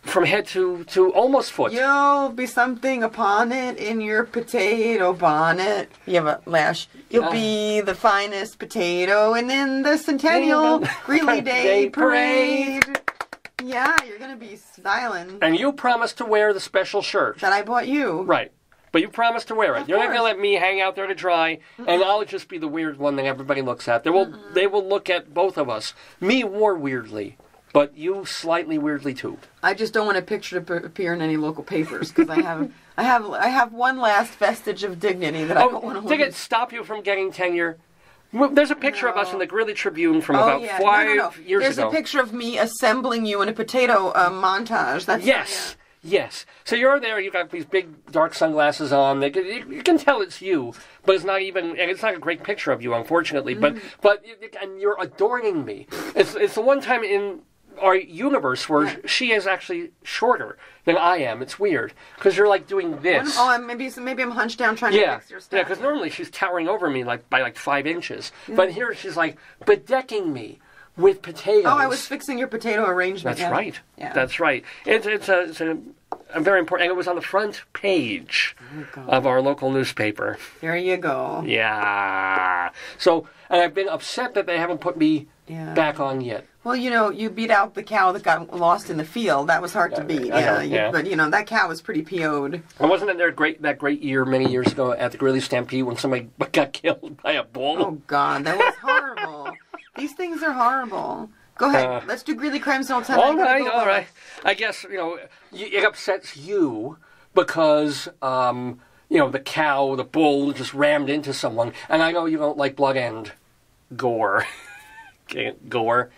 From head to almost foot. You'll be something upon it in your potato bonnet. You have a lash. You'll be the finest potato and in the Centennial Greeley Day Parade. Yeah, you're going to be styling. And you promised to wear the special shirt. That I bought you. Right. But you promised to wear it. Of You're not going to course. let me hang out there to dry, and I'll just be the weird one that everybody looks at. They will look at both of us. Me more weirdly. But you slightly weirdly too. I just don't want a picture to appear in any local papers because I have one last vestige of dignity that I don't want to Did lose. it stop you from getting tenure? Well, there's a picture of us in the Greeley Tribune from about yeah. 5 years There's ago. a picture of me assembling you in a potato montage. That's Yes. Yes. So you're there, you've got these big dark sunglasses on. You can tell it's you, but it's not even, and it's not a great picture of you, unfortunately, but and you're adorning me. It's the one time in our universe where she is actually shorter than I am. It's weird because you're like doing this. Maybe I'm hunched down trying to fix your stuff. Yeah, because normally she's towering over me by 5 inches, but here she's like bedecking me with potatoes. Oh, I was fixing your potato arrangement. That's right. Yeah. That's right. It's a very important, and it was on the front page of our local newspaper. There you go. Yeah. So, and I've been upset that they haven't put me back on yet. Well, you beat out the cow that got lost in the field. That was hard to beat. But that cow was pretty PO'd. And wasn't it that great year many years ago at the Greeley Stampede when somebody got killed by a bull? Oh God, that was horrible. These things are horrible. Go ahead. Let's do Greeley Crimes and Old Time. All right. I guess it upsets you because the cow, the bull, just rammed into someone, and I know you don't like blood and gore. Gore.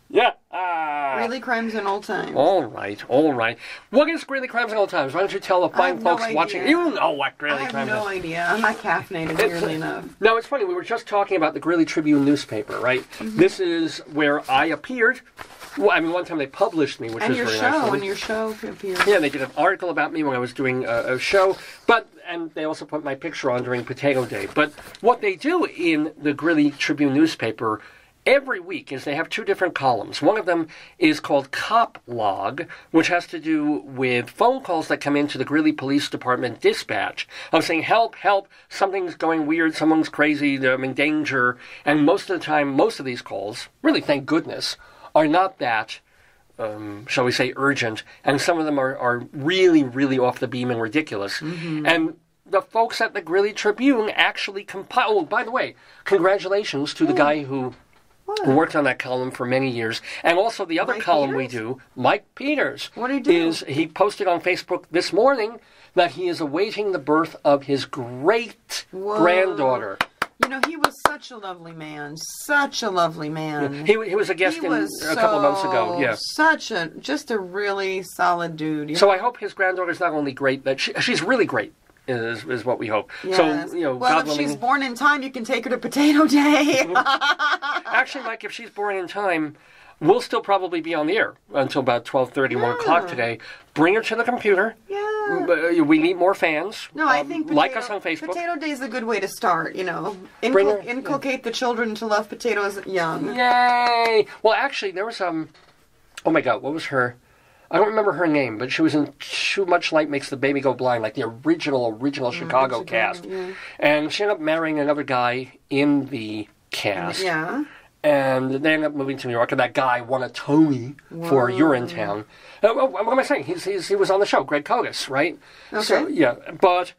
Yeah. Greeley Crimes and Old Times. All right. What is Greeley Crimes and Old Times? Why don't you tell the fine folks watching? You know what Greeley Crimes is. I have no idea. I'm not caffeinated nearly enough. No, it's funny. We were just talking about the Greeley Tribune newspaper, right? Mm-hmm. This is where I appeared Well, I mean, one time they published me, which was very nice. And your show appeared. Yeah, they did an article about me when I was doing a show, and they also put my picture on during Potato Day. But what they do in the Greeley Tribune newspaper every week is they have two different columns. One of them is called Cop Log, which has to do with phone calls that come into the Greeley Police Department dispatch of saying, help, help, something's going weird, someone's crazy, I'm in danger. And most of the time, most of these calls, really thank goodness, are not that, shall we say, urgent. And some of them are really, really off the beam and ridiculous. Mm-hmm. And the folks at the Greeley Tribune actually compile... Oh, by the way, congratulations to the guy who worked on that column for many years. And also the other column we do, Mike Peters. What did he do? He posted on Facebook this morning that he is awaiting the birth of his great-granddaughter. You know, he was such a lovely man. Such a lovely man. Yeah. He was a guest a couple of months ago. Yeah. Just a really solid dude. So I hope his granddaughter's not only great, but she's really great. Is what we hope. Yes. So, well, God if willing, she's born in time, you can take her to Potato Day. Actually, Mike, if she's born in time, we'll still probably be on the air until about 12:30, 1 o'clock today. Bring her to the computer. Yeah. We need more fans. No, I think like us on Facebook. Potato Day is a good way to start, Inculcate the children to love potatoes young. Yay! Well, actually, there was, oh my God, what was her... I don't remember her name, but she was in Too Much Light Makes the Baby Go Blind, like the original Chicago cast. Yeah. And she ended up marrying another guy in the cast. Yeah. And they ended up moving to New York, and that guy won a Tony for Urinetown. What am I saying? He was on the show, Greg Kogas, right? Okay. So, yeah, but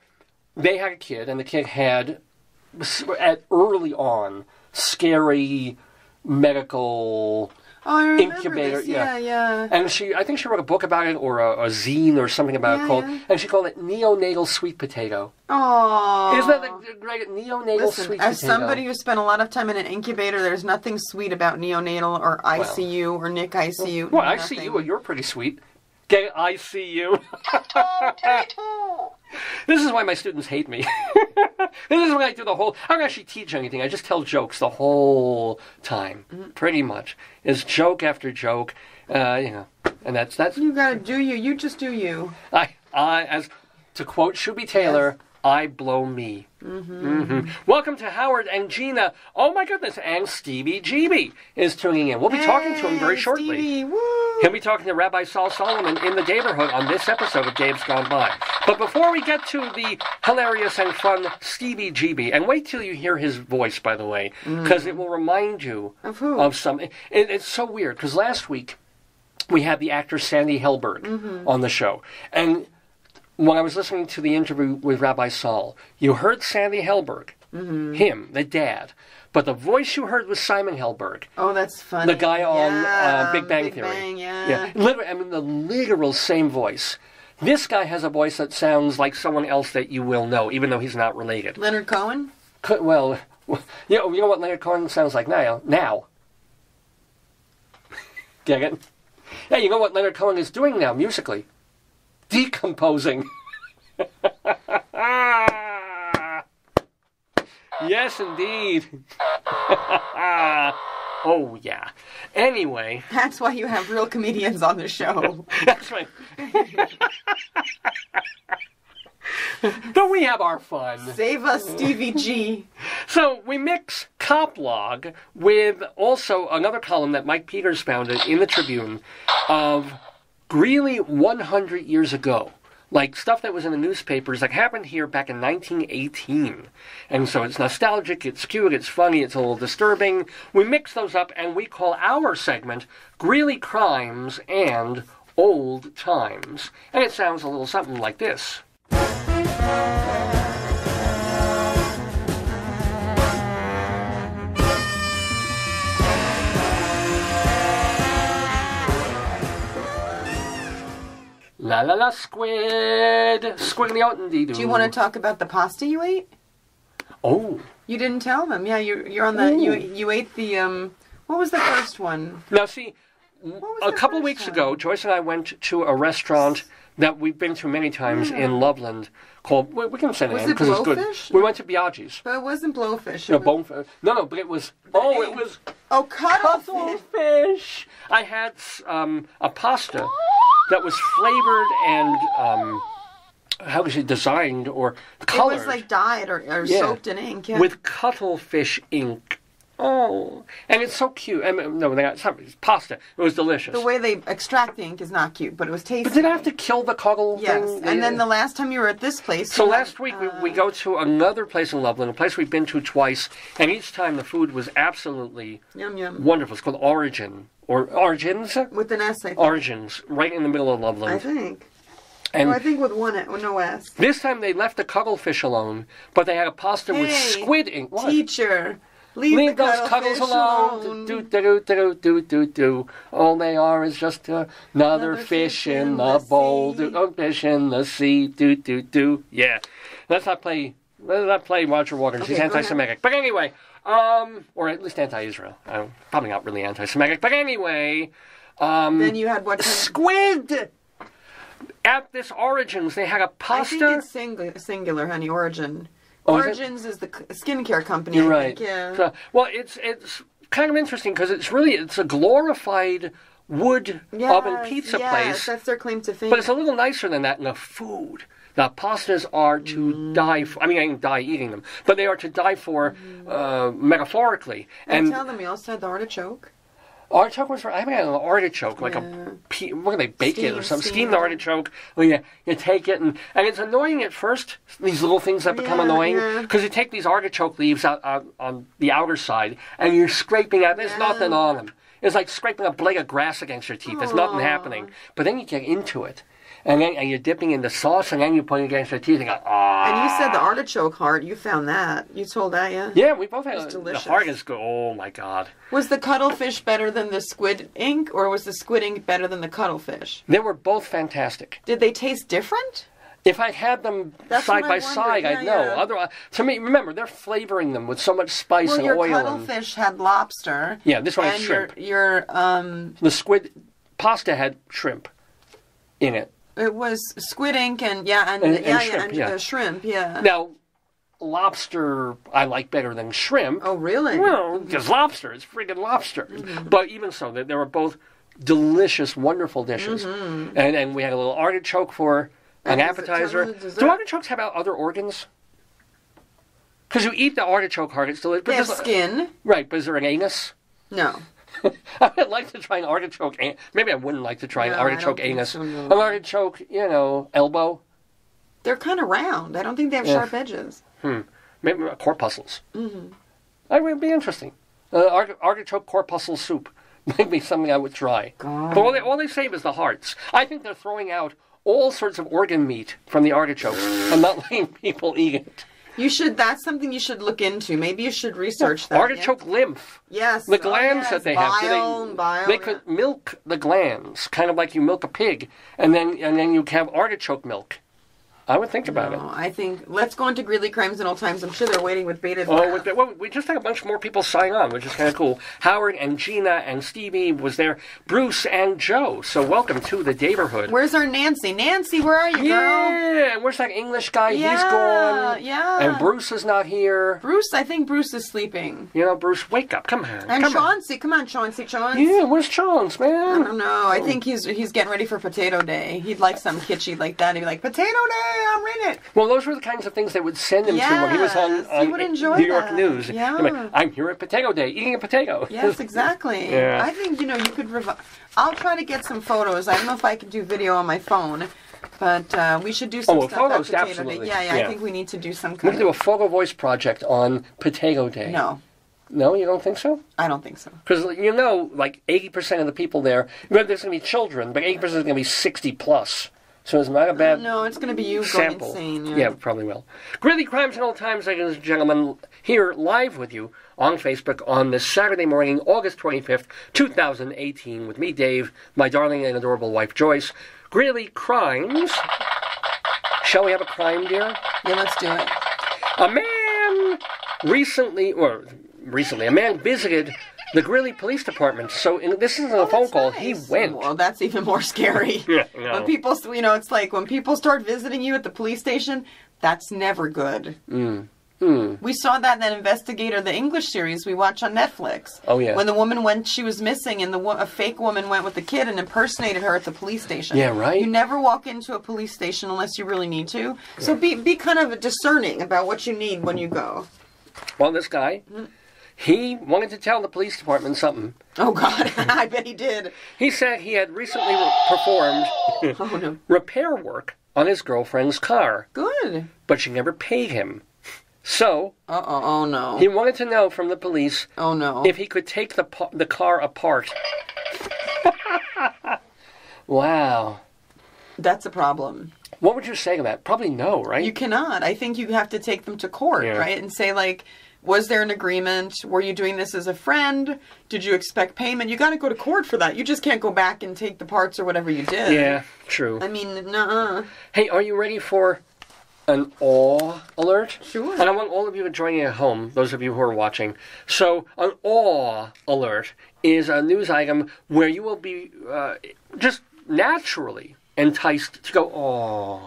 they had a kid, and the kid had, early on, scary medical... Oh, I remember incubator, this. Yeah. And I think she wrote a book about it, or a zine, or something about it and she called it Neonatal Sweet Potato. Oh, isn't that the great neonatal sweet potato? As somebody who spent a lot of time in an incubator, there's nothing sweet about neonatal or ICU or Nick ICU. Well, ICU, well, you're pretty sweet. Get ICU. This is why my students hate me. This is why I do the whole... I don't actually teach anything. I just tell jokes the whole time. Pretty much. It's joke after joke. And that's... You gotta do you. You just do you. As to quote Shuby Taylor... Yes. I blow me. Welcome to Howard and Gina. Oh my goodness, and Stevie GB is tuning in. We'll be talking to him very shortly. Stevie, woo. He'll be talking to Rabbi Saul Solomon in the neighborhood on this episode of Dave's Gone By. But before we get to the hilarious and fun Stevie GB, and wait till you hear his voice, by the way, because it will remind you of something. It's so weird, because last week we had the actor Sandy Helberg on the show, and when I was listening to the interview with Rabbi Saul, you heard Sandy Helberg, him, the dad, but the voice you heard was Simon Helberg. Oh, that's funny. The guy on Big Bang Theory. Bang, yeah. Literally, I mean, the literal same voice. This guy has a voice that sounds like someone else that you will know, even though he's not related. Leonard Cohen? Well, you know what Leonard Cohen sounds like now? Get it? Yeah, you know what Leonard Cohen is doing now, musically? Decomposing. Yes, indeed. Oh, yeah. Anyway. That's why you have real comedians on the show. That's right. Don't we have our fun? Save us, Stevie G. So we mix Cop Log with also another column that Mike Peters founded in the Tribune of Greeley 100 years ago. Like stuff that was in the newspapers that happened here back in 1918. And so it's nostalgic, it's cute, it's funny, it's a little disturbing. We mix those up and we call our segment Greeley Crimes and Old Times. And it sounds a little something like this. La la la squid, squiggly out and dee-doo. Do you want to talk about the pasta you ate? Oh. You didn't tell them. Yeah, you're on the, you ate the, what was the first one? Now see, a couple of weeks ago, Joyce and I went to a restaurant that we've been to many times in Loveland called, we can say the name because it's good. We went to Biaggi's. But it wasn't blowfish. No, bonefish. No, but it was, cuttlefish. I had a pasta that was flavored and, how was it designed or colored? It was like dyed or soaked in ink. Yeah. With cuttlefish ink. Oh, and it's so cute. I mean, no, it's pasta. It was delicious. The way they extract the ink is not cute, but it was tasty. But did I have to kill the cuttle yes. thing? And then the last time you were at this place... So last week we go to another place in Loveland, a place we've been to twice, and each time the food was absolutely wonderful. It's called Origin. Or Origins? With an S, I think. Origins, right in the middle of Loveland. I think. And I think with no S. This time they left the cuttlefish alone, but they had a pasta with squid ink. What? Teacher... Leave those cuttles alone. Do. All they are is just another fish in the bowl. Fish in the sea. Do. Yeah. Let's not play Roger Waters. Okay, he's anti-Semitic. But anyway, or at least anti-Israel. Probably not really anti-Semitic. But anyway, then you had what? Squid. At this Origins, they had a pasta. I think it's singular, honey. Origin. Origins is the skincare company. You're right. Think, yeah. So, well, it's kind of interesting because it's a glorified wood oven pizza place. That's their claim to fame. But it's a little nicer than that in the food. Now, pastas are to die for. I mean, I didn't die eating them, but they are to die for metaphorically. And tell them you also had the artichoke. Artichoke was. I haven't had an artichoke, like what do they bake it or something? Steamed artichoke. Well, you take it and it's annoying at first. These little things that become annoying because you take these artichoke leaves out on the outer side and you're scraping out. There's nothing on them. It's like scraping a blade of grass against your teeth. There's nothing happening. But then you get into it. And you're dipping in the sauce, and then you put it against your teeth and go, And you said the artichoke heart. You found that. You told that, yeah? Yeah, we both had delicious. The heart is good. Oh, my God. Was the cuttlefish better than the squid ink, or was the squid ink better than the cuttlefish? They were both fantastic. Did they taste different? If I had them side by side, I'd know. Otherwise, to me, remember, they're flavoring them with so much spice and oil. Well, your cuttlefish had lobster. Yeah, this one had shrimp. The squid pasta had shrimp in it. It was squid ink and shrimp. Yeah. Now, lobster I like better than shrimp. Oh, really? Well, because lobster is friggin' lobster. Mm-hmm. But even so, they were both delicious, wonderful dishes. Mm-hmm. And we had a little artichoke for an appetizer. Do artichokes have other organs? Because you eat the artichoke heart, it's delicious. They have skin. Right, but is there an anus? No. I would like to try an artichoke. Maybe I wouldn't like to try an artichoke anus. So, no. An artichoke, elbow. They're kind of round. I don't think they have sharp edges. Maybe corpuscles. Mm-hmm. That would be interesting. Artichoke corpuscle soup might be something I would try. God. But all they save is the hearts. I think they're throwing out all sorts of organ meat from the artichoke and not letting people eat it. You should. That's something you should look into. Maybe you should research that. Artichoke lymph. Yes. The glands that they have. They could milk the glands, kind of like you milk a pig, and then you have artichoke milk. I would think about it. I think, let's go into Greeley Crimes and Old Times. I'm sure they're waiting with bated breath. Well, we just had a bunch more people sign on, which is kind of cool. Howard and Gina and Stevie was there. Bruce and Joe. So welcome to the neighborhood. Where's our Nancy? Nancy, where are you, girl? Yeah, and where's that English guy? Yeah, he's gone. Yeah. And Bruce is not here. I think Bruce is sleeping. Bruce, wake up. Come on. And Chauncey. Come on, Chauncey. Yeah, where's Chauncey, man? I don't know. I think he's getting ready for Potato Day. He'd like some kitschy like that. He'd be like, Potato Day, I'm in it. Well, those were the kinds of things they would send him to when he was on New York News. Yeah. Like, I'm here at Potato Day, eating a potato. Yes, exactly. Yeah. I think, you could I'll try to get some photos. I don't know if I can do video on my phone, but we should do some stuff photos, at Potato absolutely. Day. Yeah, I think we need to do some We kind can do a photo voice project on Potato Day. No. No, you don't think so? I don't think so. Because, like 80% of the people there, there's going to be children, but 80% is going to be 60 plus. So it's not a bad No, it's going to be you sample. Going insane. Yeah, probably will. Greeley Crimes and Old Times, ladies and gentlemen, here live with you on Facebook on this Saturday morning, August 25th, 2018, with me, Dave, my darling and adorable wife, Joyce. Greeley Crimes. Shall we have a crime, dear? Yeah, let's do it. A man recently, a man visited the Greeley Police Department. So this isn't a phone call. Nice. He went. Well, that's even more scary. Yeah, no. When people, it's like when people start visiting you at the police station, that's never good. We saw that in that Investigator, the English series we watch on Netflix. Oh, yeah. When the woman went, she was missing, and a fake woman went with the kid and impersonated her at the police station. Yeah, right. You never walk into a police station unless you really need to. So be kind of discerning about what you need when you go. Well, this guy, he wanted to tell the police department something. Oh, God. I bet he did. He said he had recently performed repair work on his girlfriend's car. Good. But she never paid him. So, oh no. He wanted to know from the police if he could take the car apart. Wow. That's a problem. What would you say to that? Probably no, right? You cannot. I think you have to take them to court, right? And say, like, was there an agreement? Were you doing this as a friend? Did you expect payment? You got to go to court for that. You just can't go back and take the parts or whatever you did. Yeah, true. I mean, nuh-uh. Hey, are you ready for an awe alert? Sure. And I want all of you to join in at home, those of you who are watching. So, an awe alert is a news item where you will be just naturally enticed to go, aw.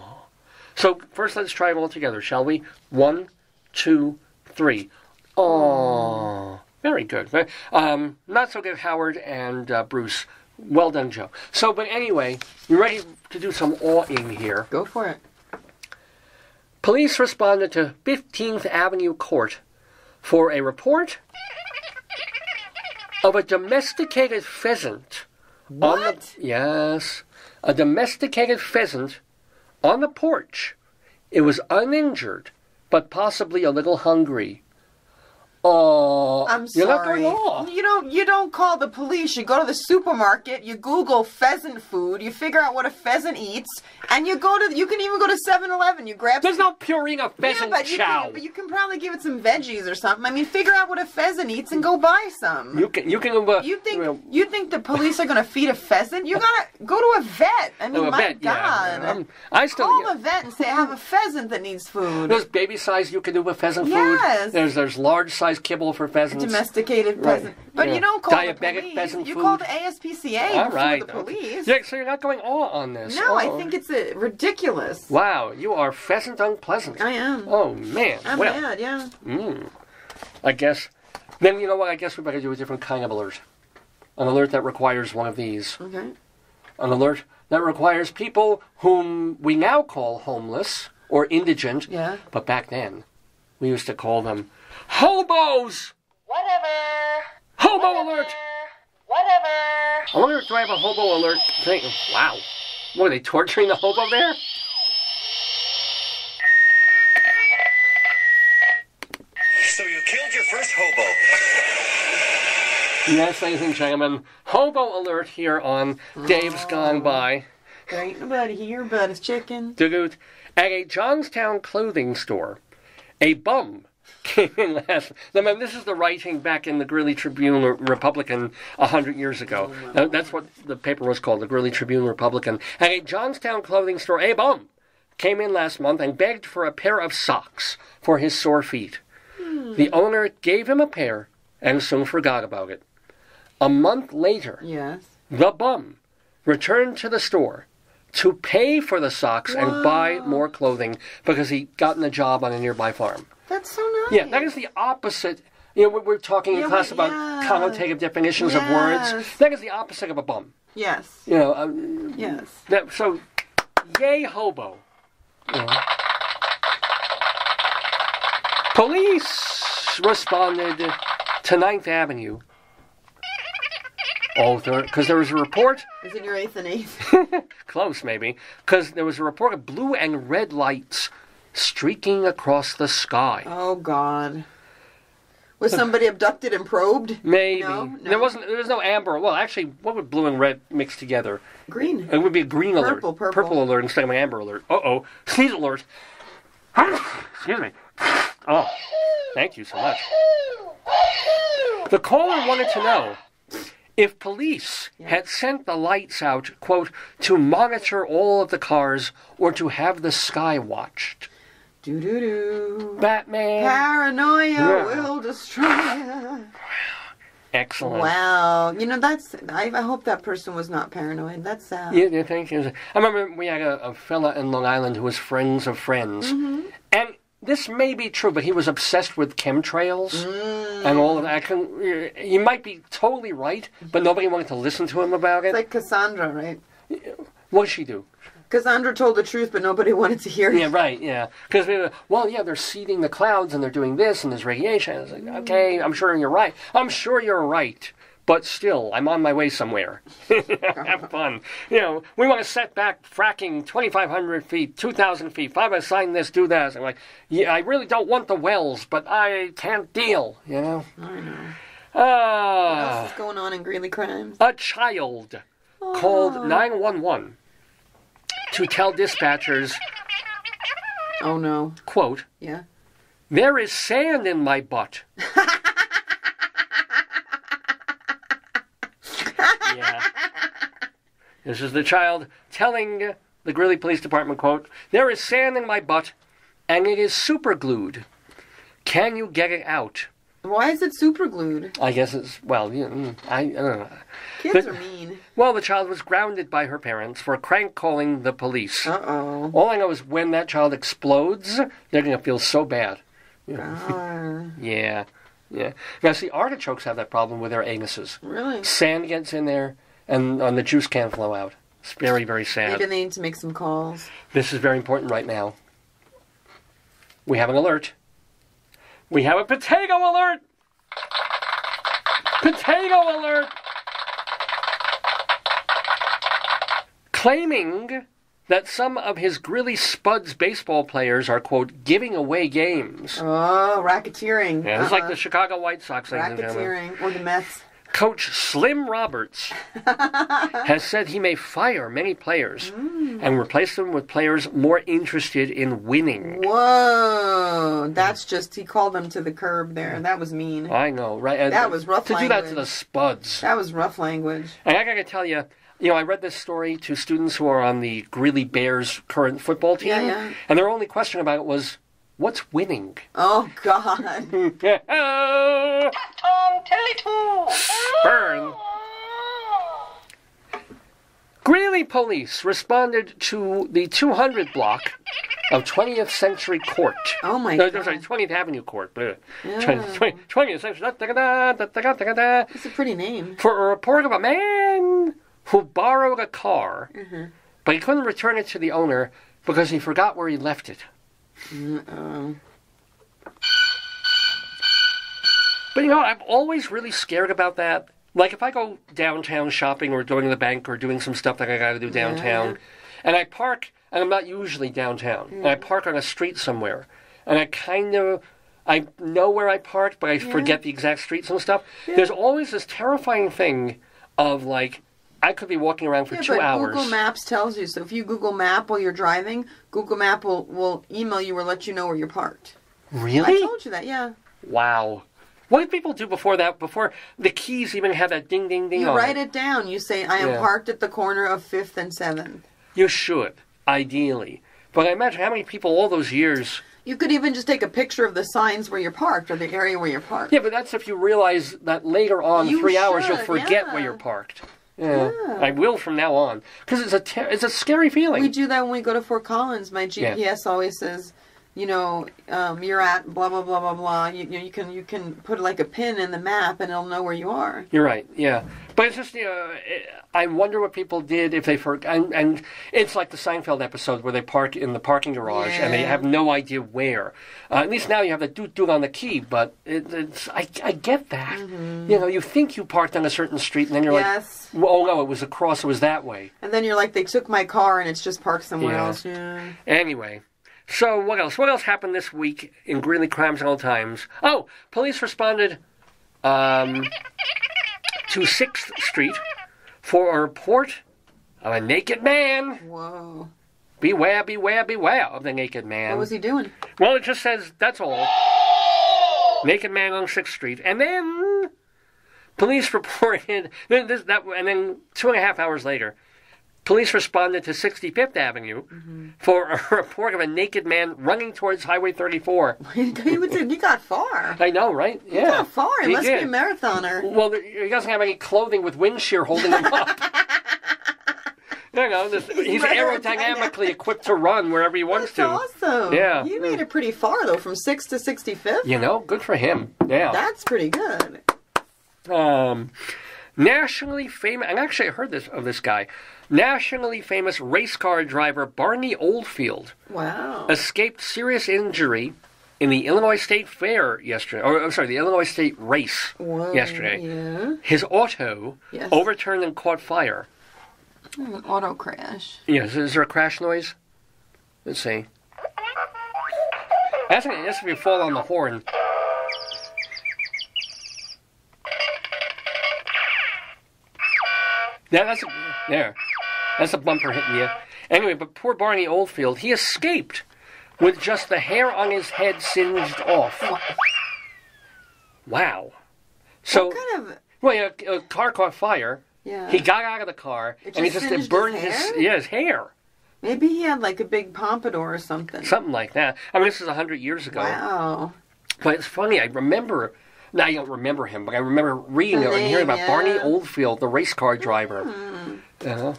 So, first let's try it all together, shall we? 1, 2, 3. Aw. Very good. Not so good, Howard and Bruce. Well done, Joe. So, but anyway, you ready to do some awing here? Go for it. Police responded to 15th Avenue Court for a report of a domesticated pheasant. What? Yes. A domesticated pheasant on the porch. It was uninjured, but possibly a little hungry. Oh, I'm you're sorry. not going off. You don't call the police. You go to the supermarket, you Google pheasant food, you figure out what a pheasant eats, and you can even go to 7-Eleven. You grab There's no Purina pheasant chow. But you can probably give it some veggies or something. I mean, figure out what a pheasant eats and go buy some. You can you think the police are going to feed a pheasant? You gotta go to a vet. I mean, my God. Yeah. I still call the vet and say I have a pheasant that needs food. There's baby size you can do with pheasant Yes. food. There's large size kibble for pheasants. Domesticated pheasant. But you don't call the police. Pheasant you food. call the ASPCA All before right. the police. Yeah, so you're not going on this. No, I think it's ridiculous. Wow, you are pheasant unpleasant. I am. Oh, man. I'm mad, yeah. I guess. Then, you know what? I guess we better do a different kind of alert. An alert that requires one of these. Okay. An alert that requires people whom we now call homeless or indigent. Yeah. But back then, we used to call them hobos! Whatever. Hobo alert! Whatever. I wonder, do I have a hobo alert thing? Wow. What, are they torturing the hobo there? So you killed your first hobo. Yes, ladies and gentlemen, hobo alert here on Dave's Gone By. There ain't nobody here but his chicken. Dude, at a Johnstown clothing store, a bum came in last... Now, this is the writing back in the Greeley Tribune Republican 100 years ago. That's what the paper was called, the Greeley Tribune Republican. At a Johnstown clothing store, a bum came in last month and begged for a pair of socks for his sore feet. The owner gave him a pair and soon forgot about it. A month later, the bum returned to the store to pay for the socks and buy more clothing because he'd gotten a job on a nearby farm. That's so nice. Yeah, that is the opposite. You know, we're talking in class about connotative definitions of words. That is the opposite of a bum. Yes. You know, yes. So, yay hobo. You know. Police responded to 9th Avenue. Oh, because there was a report. Is it your 8th and 8th? Close, maybe. Because there was a report of blue and red lights streaking across the sky. Oh, God. Was somebody abducted and probed? Maybe. No? There was no amber. Well, actually, what would blue and red mix together? Green. It would be a green alert. Purple alert instead of an amber alert. Uh-oh. Sneeze alert. Excuse me. Oh, thank you so much. The caller wanted to know if police had sent the lights out, quote, to monitor all of the cars or to have the sky watched. Do-do-do. Batman. Paranoia will destroy you. Excellent. Wow. You know, that's... I hope that person was not paranoid. That's sad. Yeah, you think? I remember we had a fella in Long Island who was friends of friends. Mm-hmm. And this may be true, but he was obsessed with chemtrails and all of that. He might be totally right, but nobody wanted to listen to him about it. It's like Cassandra, right? What did she do? Cassandra told the truth, but nobody wanted to hear it. Yeah, right, yeah. Because, they're seeding the clouds and they're doing this and there's radiation. I was like, okay, I'm sure you're right. I'm sure you're right. But still, I'm on my way somewhere. Have fun. We want to set back fracking 2,500 feet, 2,000 feet. If I sign this, do that. I'm like, yeah, I really don't want the wells, but I can't deal, I know. What else is going on in Greeley crimes? A child called 911 to tell dispatchers, oh no, quote, yeah, there is sand in my butt. Yeah. This is the child telling the Greeley Police Department, quote, there is sand in my butt and it is super glued. Can you get it out? Why is it super glued? I guess it's, I don't know. Kids are mean. Well, the child was grounded by her parents for crank calling the police. Uh-oh. All I know is when that child explodes, they're going to feel so bad. Yeah. Now, see, artichokes have that problem with their anuses. Really? Sand gets in there, and the juice can't flow out. It's very, very sad. Maybe they need to make some calls. This is very important right now. We have an alert. We have a potato alert! Potato alert! Claiming that some of his Greeley Spuds baseball players are, quote, giving away games. Oh, racketeering. Yeah, it's like the Chicago White Sox, ladies and gentlemen. Racketeering, or the Mets. Coach Slim Roberts has said he may fire many players and replace them with players more interested in winning. Whoa. That's just, he called them to the curb there. That was mean. I know, right? That was rough language. To do that to the Spuds. That was rough language. And I gotta tell you, I read this story to students who are on the Greeley Bears current football team. Yeah. And their only question about it was, what's winning? Oh, God. Burn. Greeley police responded to the 200 block of 20th Century Court. Oh, my God. Sorry, 20th Avenue Court. Yeah. 20th Century. That's a pretty name. For a report of a man who borrowed a car, but he couldn't return it to the owner because he forgot where he left it. Uh-oh. But I'm always really scared about that. Like if I go downtown shopping or going to the bank or doing some stuff that I got to do downtown, and I park, and I'm not usually downtown, and I park on a street somewhere, and I know where I parked, but I forget the exact streets and stuff. There's always this terrifying thing of like, I could be walking around for 2 hours. Google Maps tells you. So if you Google Map while you're driving, Google Map will email you or let you know where you're parked. Really? I told you that, yeah. Wow. What did people do before that? Before the keys even had that ding, ding, ding You on write it down. You say, I am parked at the corner of 5th and 7th. You should, ideally. But I imagine how many people all those years... You could even just take a picture of the signs where you're parked or the area where you're parked. Yeah, but that's if you realize that later on, 3 hours, you'll forget where you're parked. Yeah. I will from now on. Because it's a scary feeling. We do that when we go to Fort Collins. My GPS always says, you're at blah, blah, blah, blah, blah. You can put like a pin in the map and it'll know where you are. You're right, yeah. But it's just, I wonder what people did if they forgot. And it's like the Seinfeld episode where they park in the parking garage and they have no idea where. At least now you have the doot on the key, but I get that. Mm-hmm. You think you parked on a certain street and then you're like, oh no, it was across, it was that way. And then you're like, they took my car and it's just parked somewhere else. Yeah. Anyway. So, what else? What else happened this week in Greeley Crimes and Old Times? Oh, police responded to 6th Street for a report of a naked man. Whoa. Beware, beware, beware of the naked man. What was he doing? Well, it just says, that's all. Naked man on 6th Street. And then police reported, and then 2.5 hours later, police responded to 65th Avenue for a report of a naked man running towards Highway 34. He got far. I know, right? Yeah. He got far. He must did. be a marathoner. Well, he doesn't have any clothing with wind shear holding him up. He's aerodynamically equipped to run wherever he wants to. That's awesome. Yeah. He made it pretty far, though, from 6th to 65th. Good for him. Yeah. That's pretty good. Nationally famous, and actually I heard of this guy, nationally famous race car driver Barney Oldfield. Wow. Escaped serious injury in the Illinois State Fair yesterday. The Illinois State Race yesterday. Yeah. His auto overturned and caught fire. An auto crash. Yes, is there a crash noise? Let's see. That's if you fall on the horn. Yeah, that's a bumper hitting you. Anyway, but poor Barney Oldfield, he escaped with just the hair on his head singed off. Wow. So, what kind of... Well, a car caught fire. Yeah. He got out of the car, and it burned his hair. Maybe he had like a big pompadour or something. Something like that. I mean, this is 100 years ago. Wow. But it's funny, I remember... Now, I don't remember him, but I remember reading and hearing about Barney Oldfield, the race car driver. I don't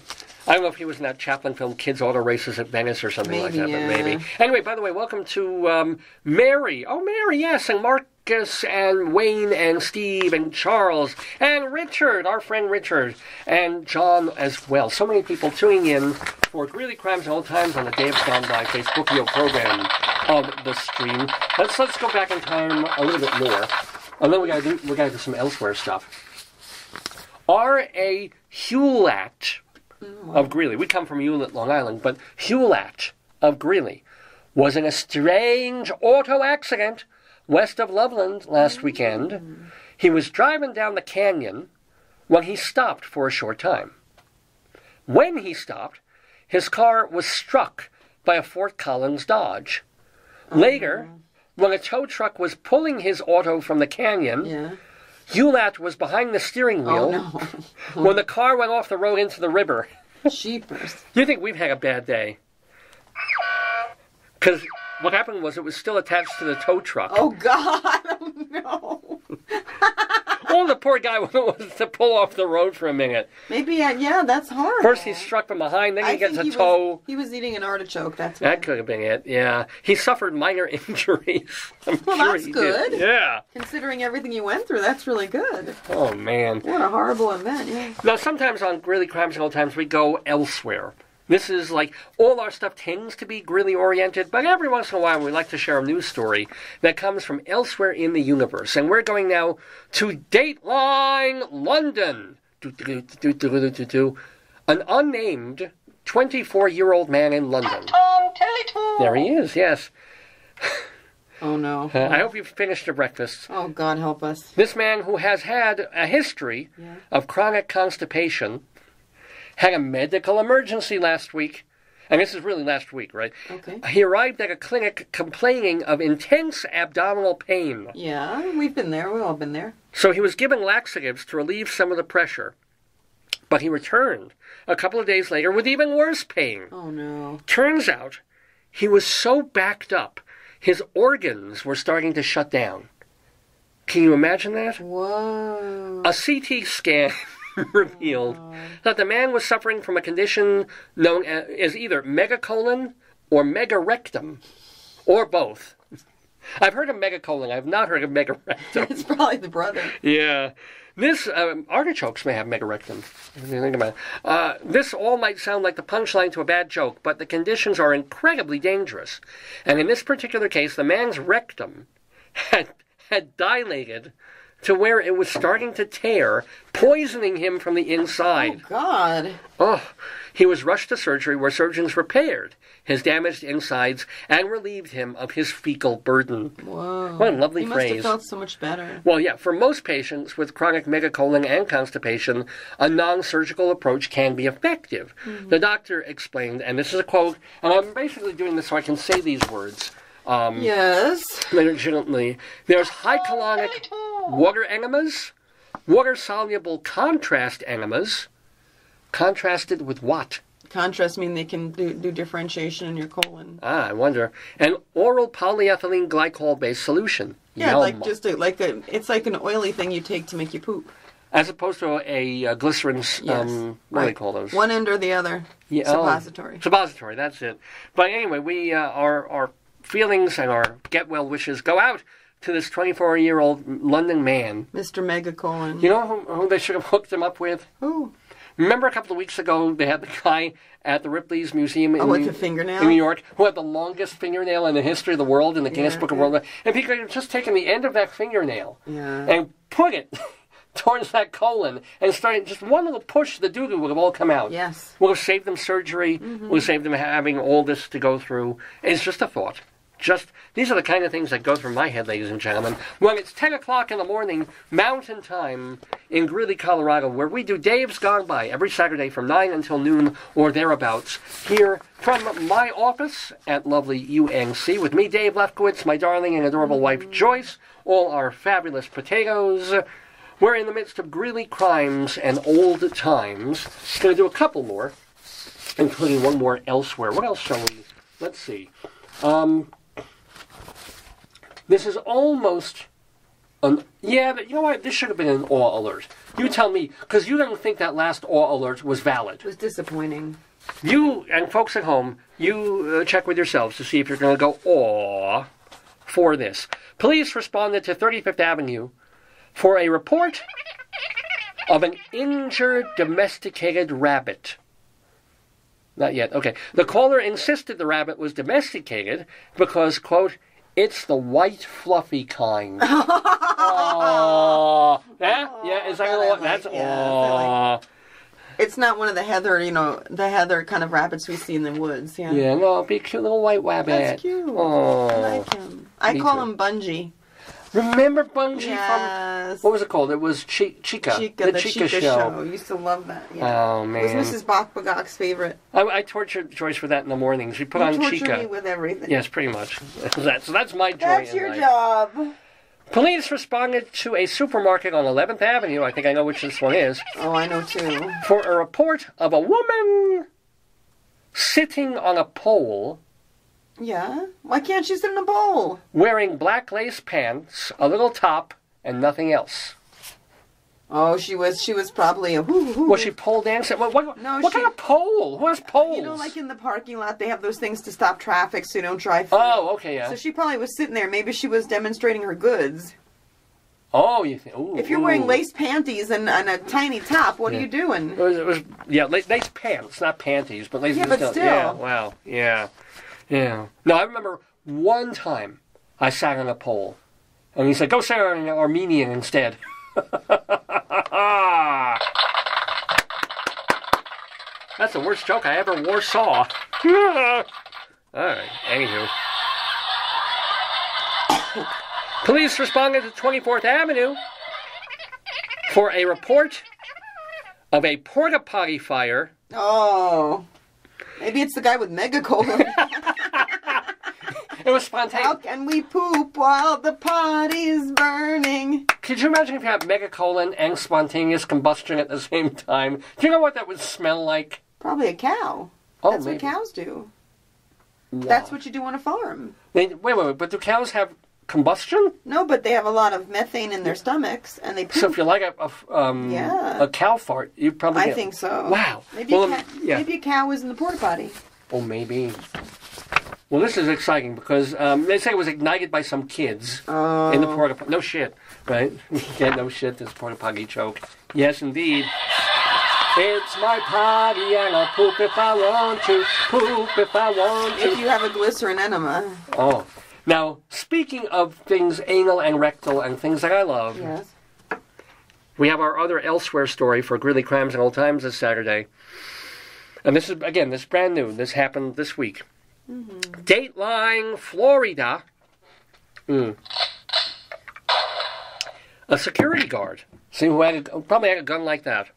know if he was in that Chaplin film, Kids Auto Races at Venice or something like that, but maybe. Anyway, by the way, welcome to Mary. Oh, Mary, yes, and Marcus and Wayne and Steve and Charles and Richard, our friend Richard, and John as well. So many people tuning in for Greeley Crimes and Old Times on the Day of Gone By Facebook program of the stream. Let's go back in time a little bit more. And then we gotta do some elsewhere stuff. R.A. Hewlett of Greeley. We come from Hewlett, Long Island, but Hewlett of Greeley was in a strange auto accident west of Loveland last weekend. He was driving down the canyon when he stopped for a short time. When he stopped, his car was struck by a Fort Collins Dodge. Later, when a tow truck was pulling his auto from the canyon, Hewlett was behind the steering wheel when the car went off the road into the river. Jeepers. You think we've had a bad day? Because what happened was it was still attached to the tow truck. Oh, God. Oh, no. All the poor guy was to pull off the road for a minute. Maybe, that's horrible. First he's struck from behind, then he gets a tow. He was eating an artichoke, that's That could have been it, yeah. He suffered minor injuries. That's good. Yeah. Considering everything you went through, that's really good. Oh, man. What a horrible event, yeah. Now, sometimes on Greeley Crimes and Old Times, we go elsewhere. This is like, all our stuff tends to be Greeley-oriented, but every once in a while we like to share a news story that comes from elsewhere in the universe. And we're going now to Dateline London. An unnamed 24-year-old man in London. There he is, yes. Oh, no. I hope you've finished your breakfast. Oh, God help us. This man, who has had a history of chronic constipation, had a medical emergency last week. And this is really last week, right? Okay. He arrived at a clinic complaining of intense abdominal pain. Yeah, we've been there. We've all been there. So he was given laxatives to relieve some of the pressure. But he returned a couple of days later with even worse pain. Oh, no. Turns out he was so backed up, his organs were starting to shut down. Can you imagine that? Whoa. A CT scan revealed that the man was suffering from a condition known as either megacolon or megarectum, or both. I've heard of megacolon. I've not heard of megarectum. It's probably the brother. Yeah. This, artichokes may have megarectum. If you think about it. This all might sound like the punchline to a bad joke, but the conditions are incredibly dangerous. And in this particular case, the man's rectum had dilated to where it was starting to tear, poisoning him from the inside. Oh, God. Oh, he was rushed to surgery where surgeons repaired his damaged insides and relieved him of his fecal burden. Whoa. What a lovely he phrase. He must have felt so much better. Well, yeah, for most patients with chronic megacolon and constipation, a non-surgical approach can be effective. Mm-hmm. The doctor explained, and this is a quote, and I'm basically doing this so I can say these words. Yes. Legitimately. There's high colonic water enemas, water-soluble contrast enemas. Contrasted with what? contrast mean they can do differentiation in your colon. Ah, I wonder. An oral polyethylene glycol-based solution. Yeah, Yum. like just it's like an oily thing you take to make you poop. As opposed to a glycerin, Yes, what do they call those? One end or the other. Yeah, suppository. Suppository, that's it. But anyway, we our feelings and our get well wishes go out to this 24-year-old London man. Mr. Megacolon. You know who they should have hooked him up with? Who? Remember a couple of weeks ago, they had the guy at the Ripley's Museum with the fingernail? in New York who had the longest fingernail in the history of the world in the Guinness Book of World Records. And people had just taken the end of that fingernail and put it towards that colon and started just one little push, the doo-doo would have all come out. Yes. Would have saved them surgery, would have saved them having all this to go through. It's just a thought. These are the kind of things that go through my head, ladies and gentlemen. When it's 10 o'clock in the morning, Mountain Time in Greeley, Colorado, where we do Dave's Gone By every Saturday from 9 until noon or thereabouts, here from my office at lovely UNC, with me, Dave Lefkowitz, my darling and adorable wife, Joyce, all our fabulous potatoes. We're in the midst of Greeley crimes and old times. Going to do a couple more, including one more elsewhere. What else shall we? Let's see. This is almost yeah, but you know what? This should have been an awe alert. You tell me, because you don't think that last awe alert was valid. It was disappointing. You and folks at home, you check with yourselves to see if you're going to go awe for this. Police responded to 35th Avenue for a report of an injured domesticated rabbit. Not yet. Okay. The caller insisted the rabbit was domesticated because, quote, it's the white fluffy kind. Oh, yeah, is that what that's? Oh, it's not one of the heather, the heather kind of rabbits we see in the woods. Yeah. Yeah, no, be a cute little white rabbit. That's cute. Oh, I like him. I call him Bungie. Remember Bungie from, what was it called? It was Chica. The Chica show. Used to love that. Yeah. Oh, man. It was Mrs. Bachbagach's favorite. I tortured Joyce with that in the mornings. We put on Chica. You torture me with everything. Yes, pretty much. So that's my joy. That's your job. Police responded to a supermarket on 11th Avenue. I think I know which this one is. Oh, I know too. For a report of a woman sitting on a pole. Yeah? Why can't she sit in a bowl? Wearing black lace pants, a little top, and nothing else. Oh, she was probably a hoo-hoo. Was she pole dancing? What kind of pole? Who has poles? You know, like in the parking lot, they have those things to stop traffic so you don't drive through. Oh, okay, yeah. So she probably was sitting there. Maybe she was demonstrating her goods. Oh, you think? Ooh, if you're wearing lace panties and a tiny top, what are you doing? It was lace pants, not panties, but lace. Yeah, but still. Yeah, wow, yeah. Yeah. No, I remember one time I sat on a pole, and he said, "Go sit on an Armenian instead." That's the worst joke I ever saw. All right. Anywho, police responded to 24th Avenue for a report of a porta potty fire. Oh. Maybe it's the guy with megacolon. It was spontaneous. How can we poop while the potty's burning? Could you imagine if you had megacolon and spontaneous combustion at the same time? Do you know what that would smell like? Probably a cow. Oh, That's maybe. what cows do. Wow. That's what you do on a farm. Wait, but do cows have combustion? No, but they have a lot of methane in their stomachs, and they poop. So if you like a cow fart, you probably I think so. Wow. Maybe, maybe a cow was in the porta potty. Oh, maybe. Well, this is exciting because they say it was ignited by some kids in the porta potty. No shit, right? Yeah, no shit, this porta potty joke. Yes, indeed. It's my potty and I'll poop if I want to. Poop if I want to. If you have a glycerin enema. Oh. Now, speaking of things anal and rectal and things that I love, yes. We have our other elsewhere story for Greeley Crimes and Old Times this Saturday. And this is, again, this is brand new. This happened this week. Mm-hmm. Dateline, Florida. A security guard. See who probably had a gun like that.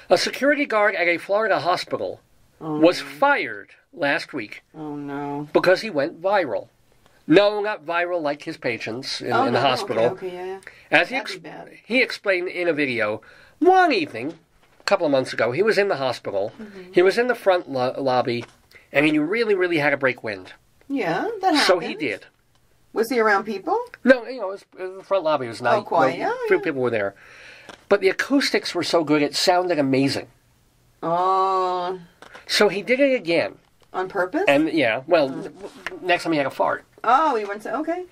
A security guard at a Florida hospital was fired last week. Oh, no. Because he went viral. No, not viral like his patients in the hospital. Okay, yeah. As he explained in a video, one evening, a couple of months ago. He was in the hospital. Mm-hmm. He was in the front lobby, and he really, really had to break wind. Yeah, that happened. So he did. Was he around people? No, it was the front lobby. It was night. Oh, quiet. Few people were there. But the acoustics were so good, it sounded amazing. Oh. So he did it again. On purpose? And, next time he had a fart. Oh, he went to, okay.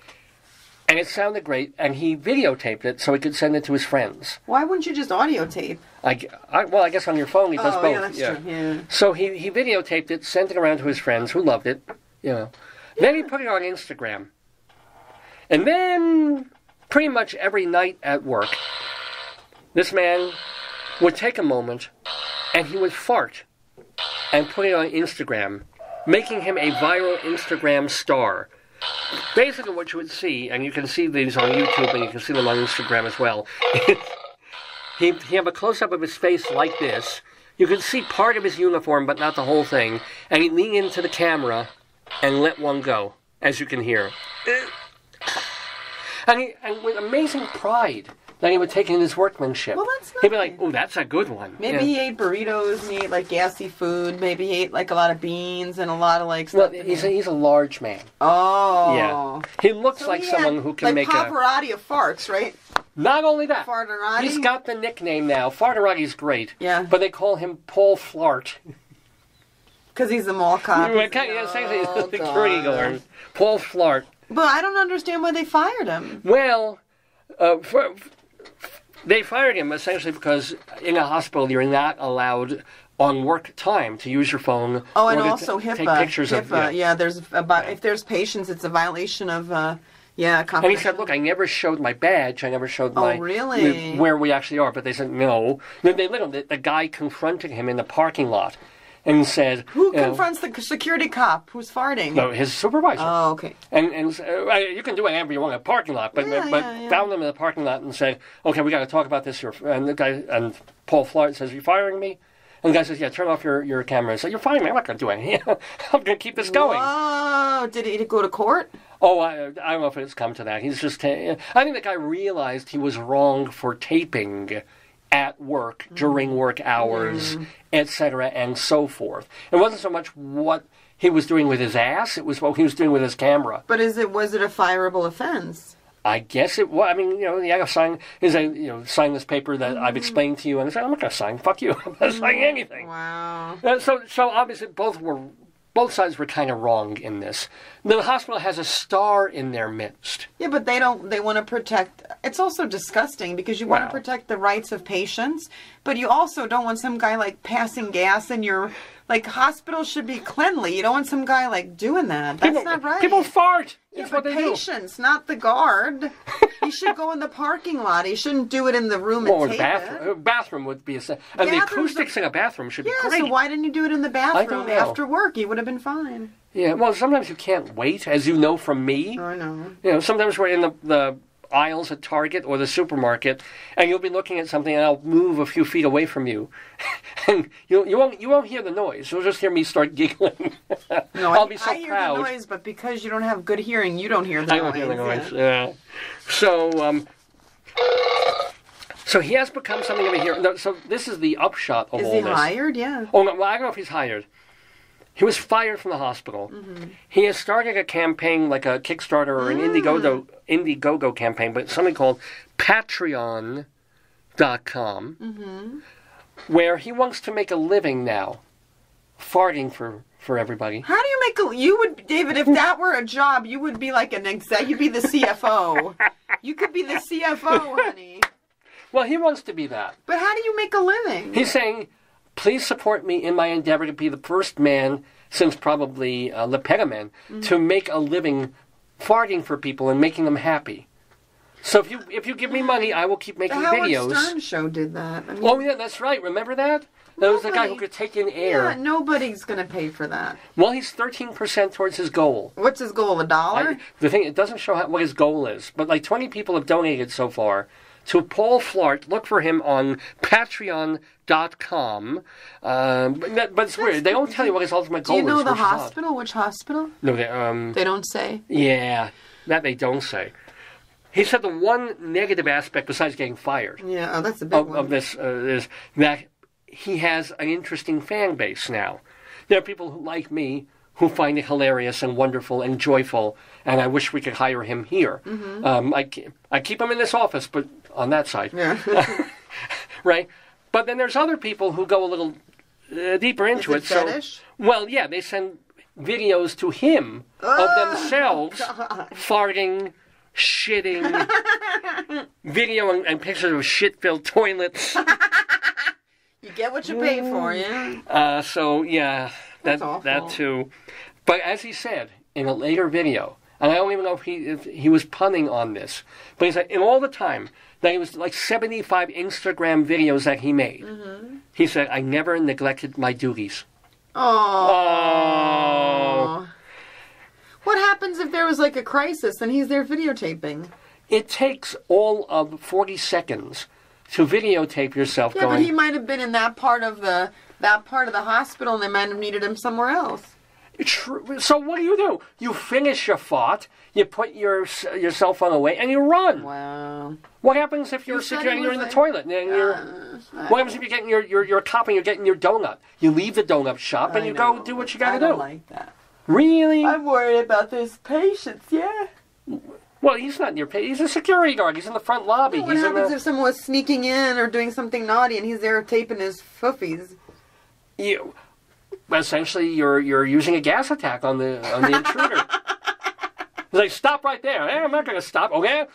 And it sounded great, and he videotaped it so he could send it to his friends. Why wouldn't you just audio tape? I guess on your phone he does both. Yeah, that's true. Yeah. So he videotaped it, sent it around to his friends who loved it. Then he put it on Instagram. And then, pretty much every night at work, this man would take a moment and he would fart and put it on Instagram, making him a viral Instagram star. Basically what you would see, and you can see these on YouTube and you can see them on Instagram as well, he'd have a close-up of his face like this. You could see part of his uniform, but not the whole thing. And he'd lean into the camera and let one go, as you can hear. And with amazing pride that he would take in his workmanship. Well, that's nice. He'd be like, "Oh, that's a good one." Maybe he ate burritos and he ate like gassy food. Maybe he ate like a lot of beans and a lot of like stuff. Well, he's a large man. Oh. Yeah. He looks like someone who can like make Pavarotti of farts, right? Not only that. Farterati? He's got the nickname now. Farterati's great. Yeah. But they call him Paul Flart. Because he's a mall cop. He's the security guard. Paul Flart. But I don't understand why they fired him. Well, they fired him essentially because in a hospital you're not allowed on work time to use your phone. Oh, and also HIPAA. Take pictures of. Yeah, if there's patients, it's a violation of. And he said, "Look, I never showed my badge. I never showed really? where we actually are." But they said no. Then they let him. The guy confronted him in the parking lot. And said... Who confronts the security cop who's farting? No, his supervisor. Oh, okay. And you can do whatever you want in a parking lot, but found him in the parking lot and said, "Okay, we got to talk about this here." And the guy, and Paul Flart says, "Are you firing me?" And the guy says, "Yeah, turn off your camera." So "You're firing me. I'm not going to do anything. I'm going to keep this going." Oh, did he go to court? Oh, I don't know if it's come to that. He's just... I think the guy realized he was wrong for taping at work, during work hours, etc., and so forth. It wasn't so much what he was doing with his ass, it was what he was doing with his camera. But was it a fireable offense? I guess it was. I mean, you got to sign, sign this paper that I've explained to you, and I said, "I'm not going to sign, fuck you, I'm not signing anything." Wow. So obviously both sides were kind of wrong in this. The hospital has a star in their midst. Yeah, but they want to protect... It's also disgusting because you want to protect the rights of patients, but you also don't want some guy, like, passing gas in your... Like, hospitals should be cleanly. You don't want some guy, like, doing that. That's not right. People fart. Yeah, It's what they patients, not the guard. He should go in the parking lot. He shouldn't do it in the room and tape it. Bathroom would be and the acoustics in a bathroom should be great. So why didn't you do it in the bathroom I don't know. after work? You would have been fine. Yeah, well, sometimes you can't wait, as you know from me. I know. Sometimes we're in the aisles at Target or the supermarket, and you'll be looking at something, and I'll move a few feet away from you, and you won't hear the noise. You'll just hear me start giggling. No, I'll be so I proud. hear the noise, but because you don't have good hearing, you don't hear the noise. I don't hear the noise. Yeah. So he has become something of a hero. No, so this is the upshot of all this. Is he hired? Yeah. Oh no, well, I don't know if he's hired. He was fired from the hospital. Mm-hmm. He has started a campaign, like a Kickstarter or an Indiegogo campaign, but something called Patreon.com, where he wants to make a living now, farting for everybody. How do you make David, if that were a job, you would be like an exec, you'd be the CFO. You could be the CFO, honey. Well, he wants to be that. But how do you make a living? He's saying, "Please support me in my endeavor to be the first man since probably Lefkowitz to make a living farting for people and making them happy. So if you give me money, I will keep making videos." The Howard Stern show did that. I mean, oh yeah, that's right. Remember that? That was the guy who could take in air. Yeah, nobody's going to pay for that. Well, he's 13% towards his goal. What's his goal? $1? The thing, it doesn't show what his goal is, but like 20 people have donated so far to Paul Flart. Look for him on Patreon.com. But it's weird. They don't tell you what his ultimate goal is. Do you know the hospital? Which hospital? No, they don't say? Yeah, that they don't say. He said the one negative aspect, besides getting fired, that's a big one, of this is that he has an interesting fan base now. There are people who, like me, who find it hilarious and wonderful and joyful, and I wish we could hire him here. I keep him in this office, but on that side. Yeah. Right? But then there's other people who go a little deeper into it. Fetish? Well, yeah, they send videos to him of themselves farting, shitting, video and pictures of shit-filled toilets. You get what you pay for, yeah? So, yeah, that too. But as he said in a later video, and I don't even know if he was punning on this, but he said in all the time that it was like 75 Instagram videos that he made, he said, I never neglected my duties. Oh. What happens if there was like a crisis and he's there videotaping? It takes all of 40 seconds to videotape yourself Yeah, going... but he might have been in that part of the hospital and they might have needed him somewhere else. True. So what do? You finish your fart, you put your cell phone away, and you run. Wow. What happens if you're in the toilet and you're... What happens if you're getting your cup and you're getting your donut? You leave the donut shop and you go do what you got to do. I don't like that. Really? I'm worried about this patient, yeah. Well, he's not in your patient. He's a security guard. He's in the front lobby. What happens if someone was sneaking in or doing something naughty and he's there taping his foofies? Essentially, you're using a gas attack on the intruder. He's like, stop right there. Hey, I'm not going to stop. Okay?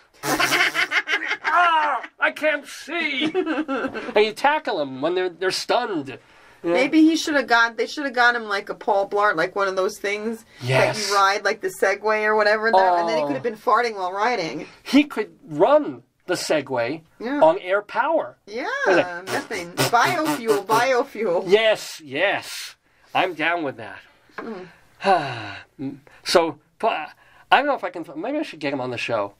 I can't see. And you tackle them when they're stunned. You know? Maybe they should have got him like a Paul Blart, like one of those things that you ride, like the Segue or whatever, and then he could have been farting while riding. He could run the Segue on air power. Yeah, methane. Biofuel. Yes. I'm down with that. So, I don't know if I can... Maybe I should get him on the show.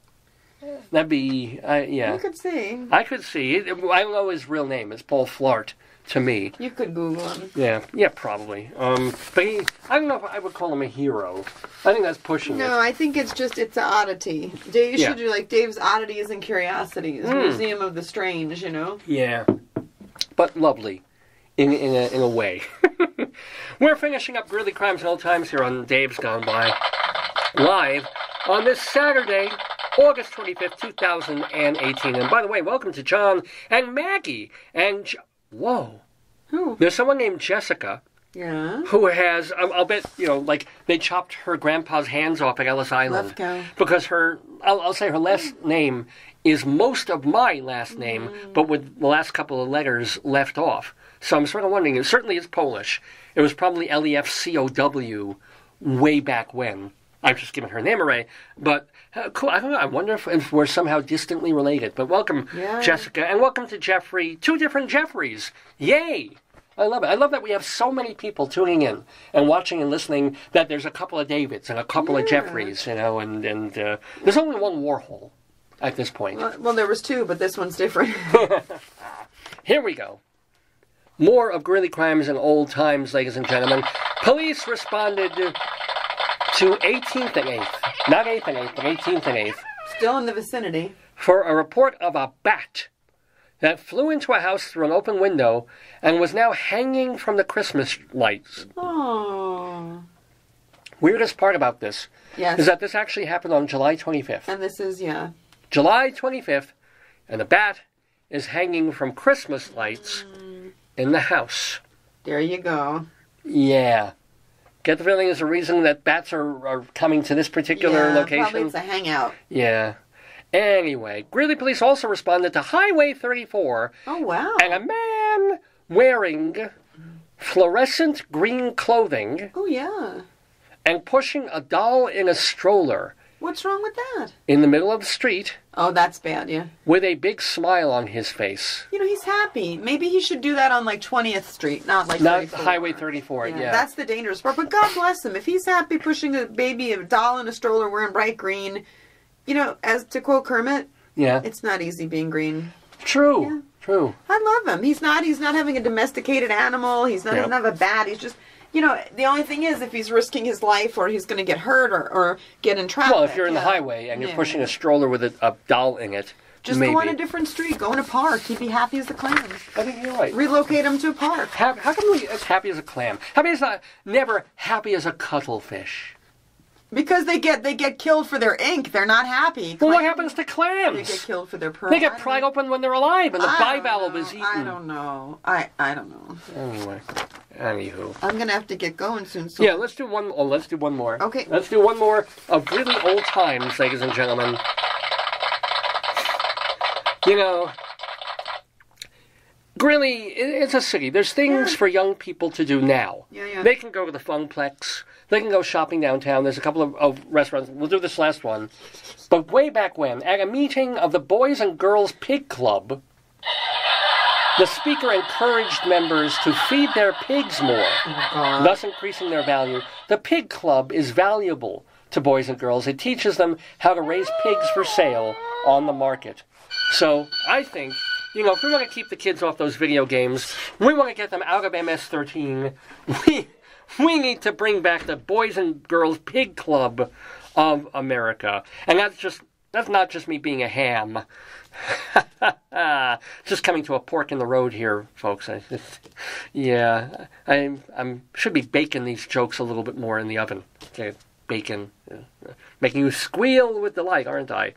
That'd be... yeah. You could see. I could see. I don't know his real name. It's Paul Flart to me. You could Google him. Yeah, probably. But I don't know if I would call him a hero. I think that's pushing it. No, I think it's an oddity. You should do like Dave's Oddities and Curiosities, Museum of the Strange, you know? Yeah. But lovely. In a way. We're finishing up Greeley Crimes and Old Times here on Dave's Gone By, live on this Saturday, August 25th, 2018. And by the way, welcome to John and Maggie. And, whoa. Who? There's someone named Jessica. Yeah. Who has, I'll bet, like they chopped her grandpa's hands off at Ellis Island. Lefko. Because I'll say her last name is most of my last name, but with the last couple of letters left off. So I'm sort of wondering, it certainly is Polish. It was probably Lefkow way back when. I've just given her name array. But, cool, I don't know, I wonder if we're somehow distantly related. But welcome, Jessica, and welcome to Jeffrey. 2 different Jeffreys. Yay! I love it. I love that we have so many people tuning in and watching and listening that there's a couple of Davids and a couple of Jeffreys, and there's only one Warhol at this point. Well, there was 2, but this one's different. Here we go. More of Greeley Crimes and Old Times, ladies and gentlemen. Police responded to 18th and 8th. Not 8th and 8th, but 18th and 8th. Still in the vicinity. For a report of a bat that flew into a house through an open window and was now hanging from the Christmas lights. Oh. Weirdest part about this is that this actually happened on July 25th. And this is, July 25th, and the bat is hanging from Christmas lights in the house. There you go. Yeah. Get the feeling there's a reason that bats are coming to this particular location? Probably it's a hangout. Yeah. Anyway, Greeley police also responded to Highway 34. Oh, wow. And a man wearing fluorescent green clothing. Oh, yeah. And pushing a doll in a stroller. What's wrong with that? In the middle of the street. Oh, that's bad, yeah. With a big smile on his face. He's happy. Maybe he should do that on, 20th Street, not 34. Highway 34, yeah. That's the dangerous part. But God bless him. If he's happy pushing a doll in a stroller wearing bright green, as to quote Kermit, it's not easy being green. True. Yeah. True. I love him. He's not having a domesticated animal. He doesn't have a bat. He's just... the only thing is if he's risking his life or he's going to get hurt or get in traffic. Well, if you're in the highway and you're pushing a stroller with a doll in it, Just go on a different street. Go in a park. He'd be happy as a clam. I think you're right. Relocate him to a park. How come we as happy as a clam? How come he's not never happy as a cuttlefish? Because they get killed for their ink. They're not happy. Well, what happens to clams? They get killed for their pearl. They get pried open when they're alive, and the bivalve is eaten. I don't know. I don't know. Anyway, anywho. I'm gonna have to get going soon. So. Yeah, let's do one. Oh, let's do one more. Okay. Let's do one more of really old times, ladies and gentlemen. You know, Greeley, it's a city. There's things for young people to do now. Yeah. They can go to the Funplex. They can go shopping downtown. There's a couple of restaurants. We'll do this last one. But way back when, at a meeting of the Boys and Girls Pig Club, the speaker encouraged members to feed their pigs more, thus increasing their value. The pig club is valuable to boys and girls. It teaches them how to raise pigs for sale on the market. So I think, you know, if we want to keep the kids off those video games, we want to get them out of MS-13, we need to bring back the Boys and Girls Pig Club of America. And that's not just me being a ham. Just coming to a fork in the road here, folks. I should be baking these jokes a little bit more in the oven. Okay, bacon. Making you squeal with delight, aren't I?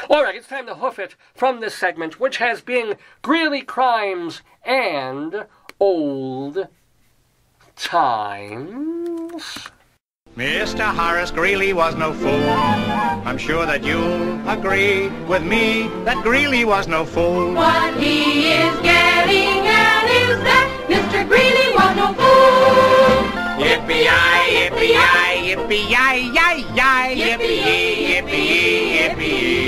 All right, it's time to hoof it from this segment, which has been Greeley Crimes and Old Times. Mr. Horace Greeley was no fool. I'm sure that you'll agree with me that Greeley was no fool. What he is getting at is that Mr. Greeley was no fool. Yippee-yi, yippee-yi, yippee-yi-yi-yi, yippee-yi, yippee-yi, yippee-yi.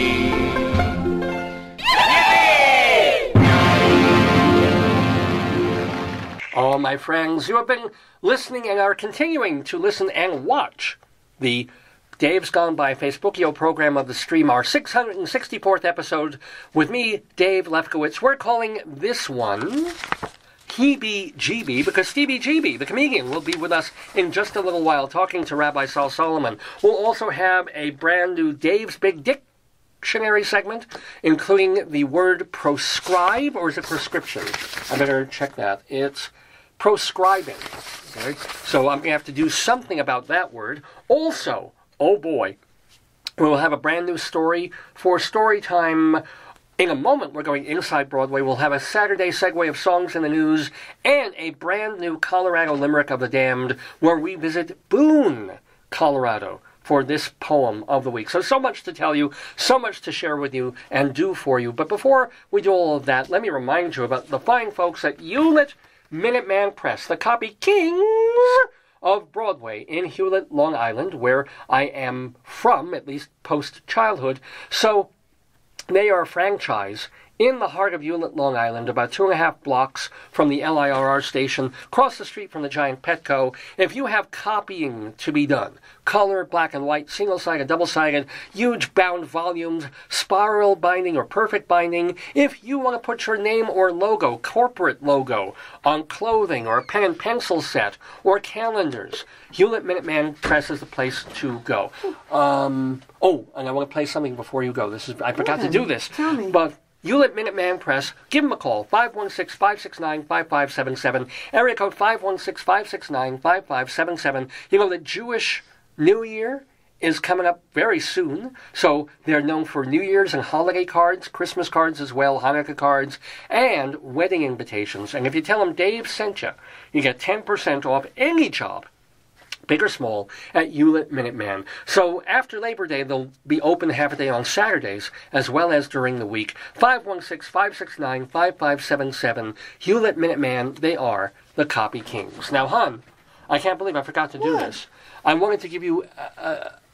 Oh, my friends, you have been listening and are continuing to listen and watch the Dave's Gone By Facebookio program of the stream, our 664th episode with me, Dave Lefkowitz. We're calling this one HEEBIE GB because Stevie GB, the comedian, will be with us in just a little while talking to Rabbi Saul Solomon. We'll also have a brand new Dave's Big Dictionary segment, including the word proscribe, or is it prescription? I better check that. It's proscribing. Okay? So I'm going to have to do something about that word. Also, oh boy, we'll have a brand new story for StoryTime. In a moment, we're going inside Broadway. We'll have a Saturday segue of songs in the news and a brand new Colorado Limerick of the Damned where we visit Boone, Colorado, for this poem of the week. So much to tell you, so much to share with you and do for you. But before we do all of that, let me remind you about the fine folks at Hewlett Minuteman Press, the copy kings of Broadway in Hewlett, Long Island, where I am from, at least post-childhood. So they are a franchise in the heart of Hewlett, Long Island, about 2.5 blocks from the LIRR station, across the street from the giant Petco. If you have copying to be done, color, black and white, single-sided, double-sided, huge bound volumes, spiral binding or perfect binding, if you want to put your name or logo, corporate logo, on clothing or a pen and pencil set or calendars, Hewlett Minuteman Press is the place to go. Oh, and I want to play something before you go. I forgot to do this. Tell me. But Hewlett Minuteman Press, give them a call, 516-569-5577, area code 516-569-5577. You know, the Jewish New Year is coming up very soon, so they're known for New Year's and holiday cards, Christmas cards as well, Hanukkah cards, and wedding invitations. And if you tell them Dave sent you, you get 10% off any job, big or small, at Hewlett Minuteman. So after Labor Day, they'll be open half a day on Saturdays, as well as during the week. 516-569-5577. Hewlett Minuteman, they are the copy kings. Now, hon, I can't believe I forgot to do this. I wanted to give you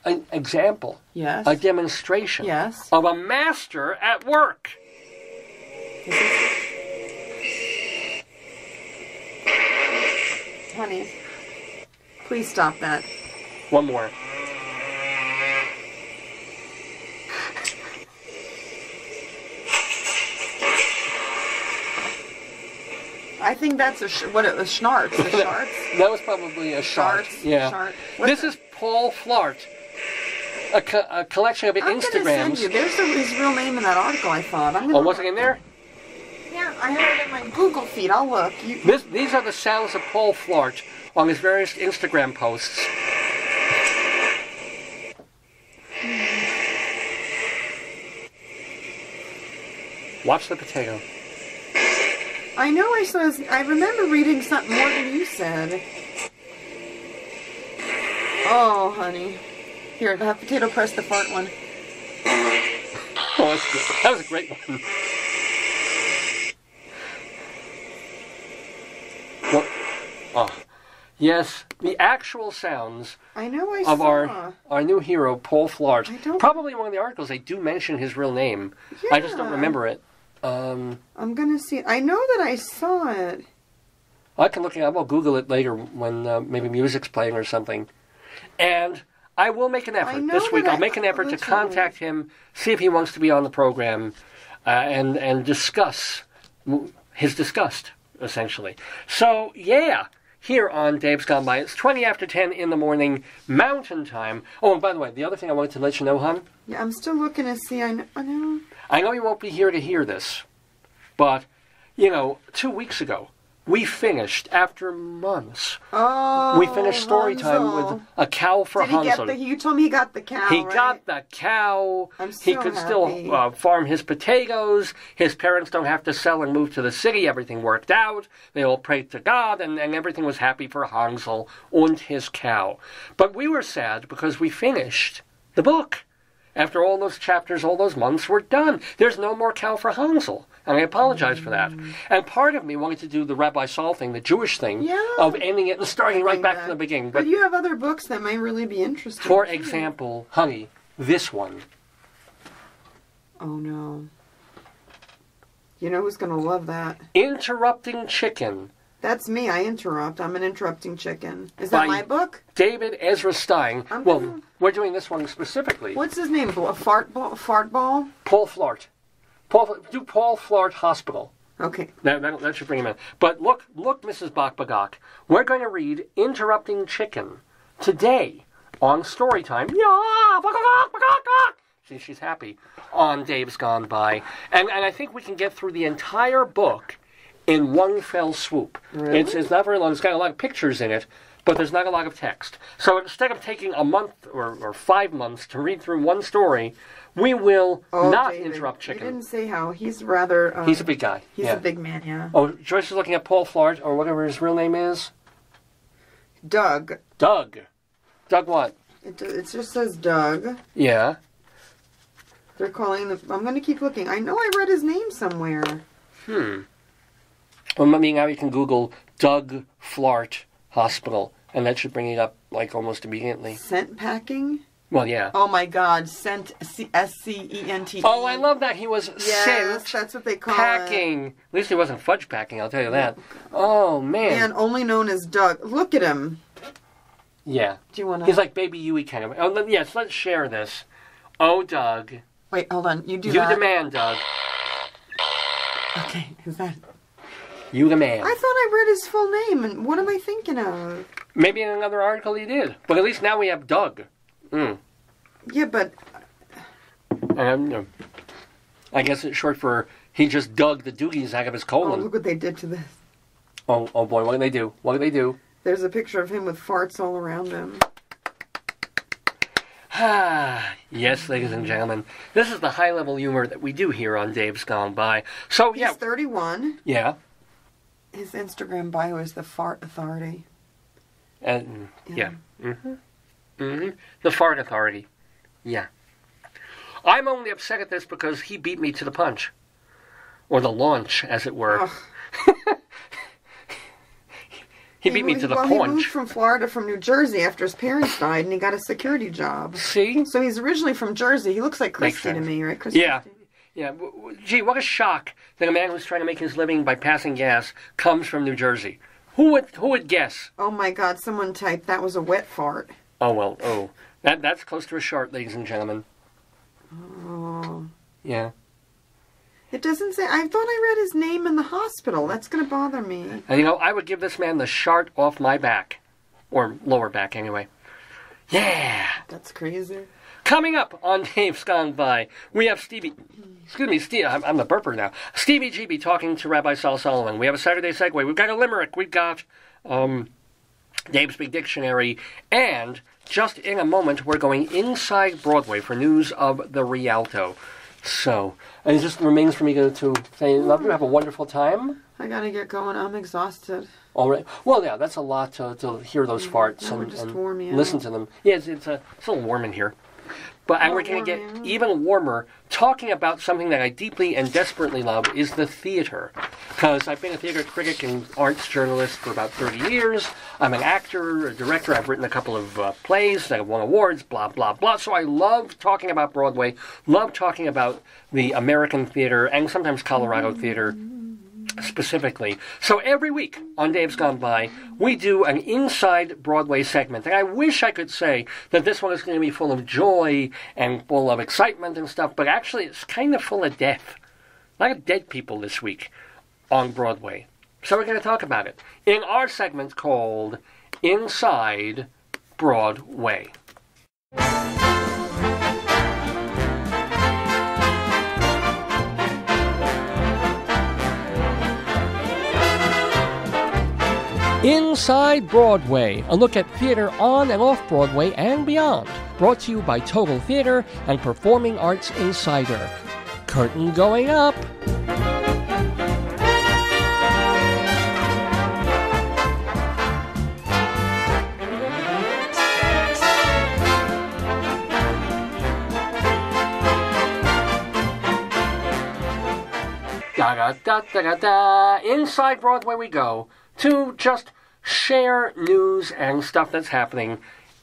an example, yes, a demonstration, yes, of a master at work. Honey, please stop that. One more. I think that's a schnartz. A schnartz? That was probably a shart. Schartz. Yeah. Shart. This is Paul Flart. a collection of I'm Instagrams. Send you. There's his real name in that article I thought. Oh, was it in there? Yeah, I have it in my Google feed. I'll look. These are the sounds of Paul Flart on his various Instagram posts. Watch the potato. I know I remember reading something more than you said. Oh, honey. Here, have potato press the fart one. Oh, that's good. That was a great one. What? Oh, yes, the actual sounds of our new hero, Paul Flart. Probably one of the articles they do mention his real name. Yeah. I just don't remember it. I'm gonna see it. I know that I saw it. I can look it up. I'll Google it later when maybe music's playing or something. And I will make an effort this week. I'll make an effort to contact him, see if he wants to be on the program, and discuss his disgust, essentially. So, yeah, here on Dave's Gone By, it's 20 after 10 in the morning, Mountain Time. Oh, and by the way, the other thing I wanted to let you know, hon. Yeah, I'm still looking to see. I know. I know you won't be here to hear this, but, 2 weeks ago, we finished, after months, we finished StoryTime with a cow for Hansel. You told me he got the cow, He got the cow. He could still farm his potatoes. His parents don't have to sell and move to the city. Everything worked out. They all prayed to God, and everything was happy for Hansel and his cow. But we were sad because we finished the book. After all those chapters, all those months were done. There's no more cow for Hansel. And I apologize for that. And part of me wanted to do the Rabbi Saul thing, the Jewish thing, of ending it and starting right back from the beginning. But you have other books that might really be interesting. For example, honey, this one. Oh, no. You know who's going to love that? Interrupting Chicken. That's me. I interrupt. I'm an interrupting chicken. Is that my book? David Ezra Stein. We're doing this one specifically. What's his name? Fart Ball? Paul Flart. Do Paul Flart Hospital. Okay. That should bring him in. But look, Mrs. Bakbagak. We're going to read Interrupting Chicken today on Storytime. See, she's happy on Dave's Gone By. And I think we can get through the entire book in one fell swoop. Really? It's not very long. It's got a lot of pictures in it, but there's not a lot of text. So instead of taking a month or 5 months to read through one story, we will not interrupt Chicken. You didn't say how. He's rather... he's a big guy. He's a big man, yeah. Oh, Joyce is looking at Paul Flart, or whatever his real name is. Doug. Doug what? It just says Doug. Yeah. They're calling the... I'm going to keep looking. I know I read his name somewhere. Well, I mean, now you can Google Doug Flart Hospital, and that should bring it up, like, almost immediately. Scent packing? Well, yeah. Oh, my God. Scent, S-C-E-N-T-E. Oh, I love that. He was scent that's what they call packing. it. At least he wasn't fudge packing, I'll tell you that. Oh, man. Man, only known as Doug. Look at him. Yeah. Do you want to... He's like Baby Huey kind of... Oh, yes, let's share this. Oh, Doug. Wait, hold on. You that. You the man, Doug. Okay, is that... You the man. I thought I read his full name, and what am I thinking of? Maybe in another article he did. But at least now we have Doug. Yeah, but... I guess it's short for he just dug the doogies out of his colon. Oh, look what they did to this. Oh boy, what did they do? What did they do? There's a picture of him with farts all around him. Yes, ladies and gentlemen. This is the high-level humor that we do here on Dave's Gone By. So, He's 31. Yeah. His Instagram bio is the Fart Authority. Yeah. The Fart Authority. Yeah. I'm only upset at this because he beat me to the punch. Or the launch, as it were. He beat me to the punch. He moved from Florida from New Jersey after his parents died, and he got a security job. See? So he's originally from Jersey. He looks like Christy to me, right? Christy? Yeah. Yeah. Gee, what a shock that a man who's trying to make his living by passing gas comes from New Jersey. Who would guess? Oh, my God. Someone typed that was a wet fart. Oh, well. Oh. That's close to a shart, ladies and gentlemen. Oh. Yeah. It doesn't say... I thought I read his name in the hospital. That's going to bother me. And, I would give this man the shart off my back. Or lower back, anyway. Yeah! That's crazy. Coming up on Dave's Gone By, we have Stevie... Excuse me, Steve, I'm the burper now. Stevie GB talking to Rabbi Sal Solomon. We have a Saturday Segue. We've got a limerick. We've got Dave's Big Dictionary. And just in a moment, we're going inside Broadway for news of the Rialto. So, it just remains for me to say, love you, have a wonderful time. I gotta get going. I'm exhausted. All right. Well, yeah, that's a lot to hear those farts and listen to them. Yeah, it's a little warm in here. But we're going to get even warmer. Talking about something that I deeply and desperately love is the theater. Because I've been a theater critic and arts journalist for about 30 years. I'm an actor, a director. I've written a couple of plays that have won awards, blah, blah, blah. So I love talking about Broadway, love talking about the American theater and sometimes Colorado theater specifically. So every week on Dave's Gone By, we do an Inside Broadway segment. And I wish I could say that this one is going to be full of joy and full of excitement and stuff, but actually it's kind of full of death. A lot of dead people this week on Broadway. So we're going to talk about it in our segment called Inside Broadway. Inside Broadway, a look at theater on and off Broadway and beyond. Brought to you by Total Theater and Performing Arts Insider. Curtain going up. Da-da-da-da-da-da. Inside Broadway we go to just share news and stuff that's happening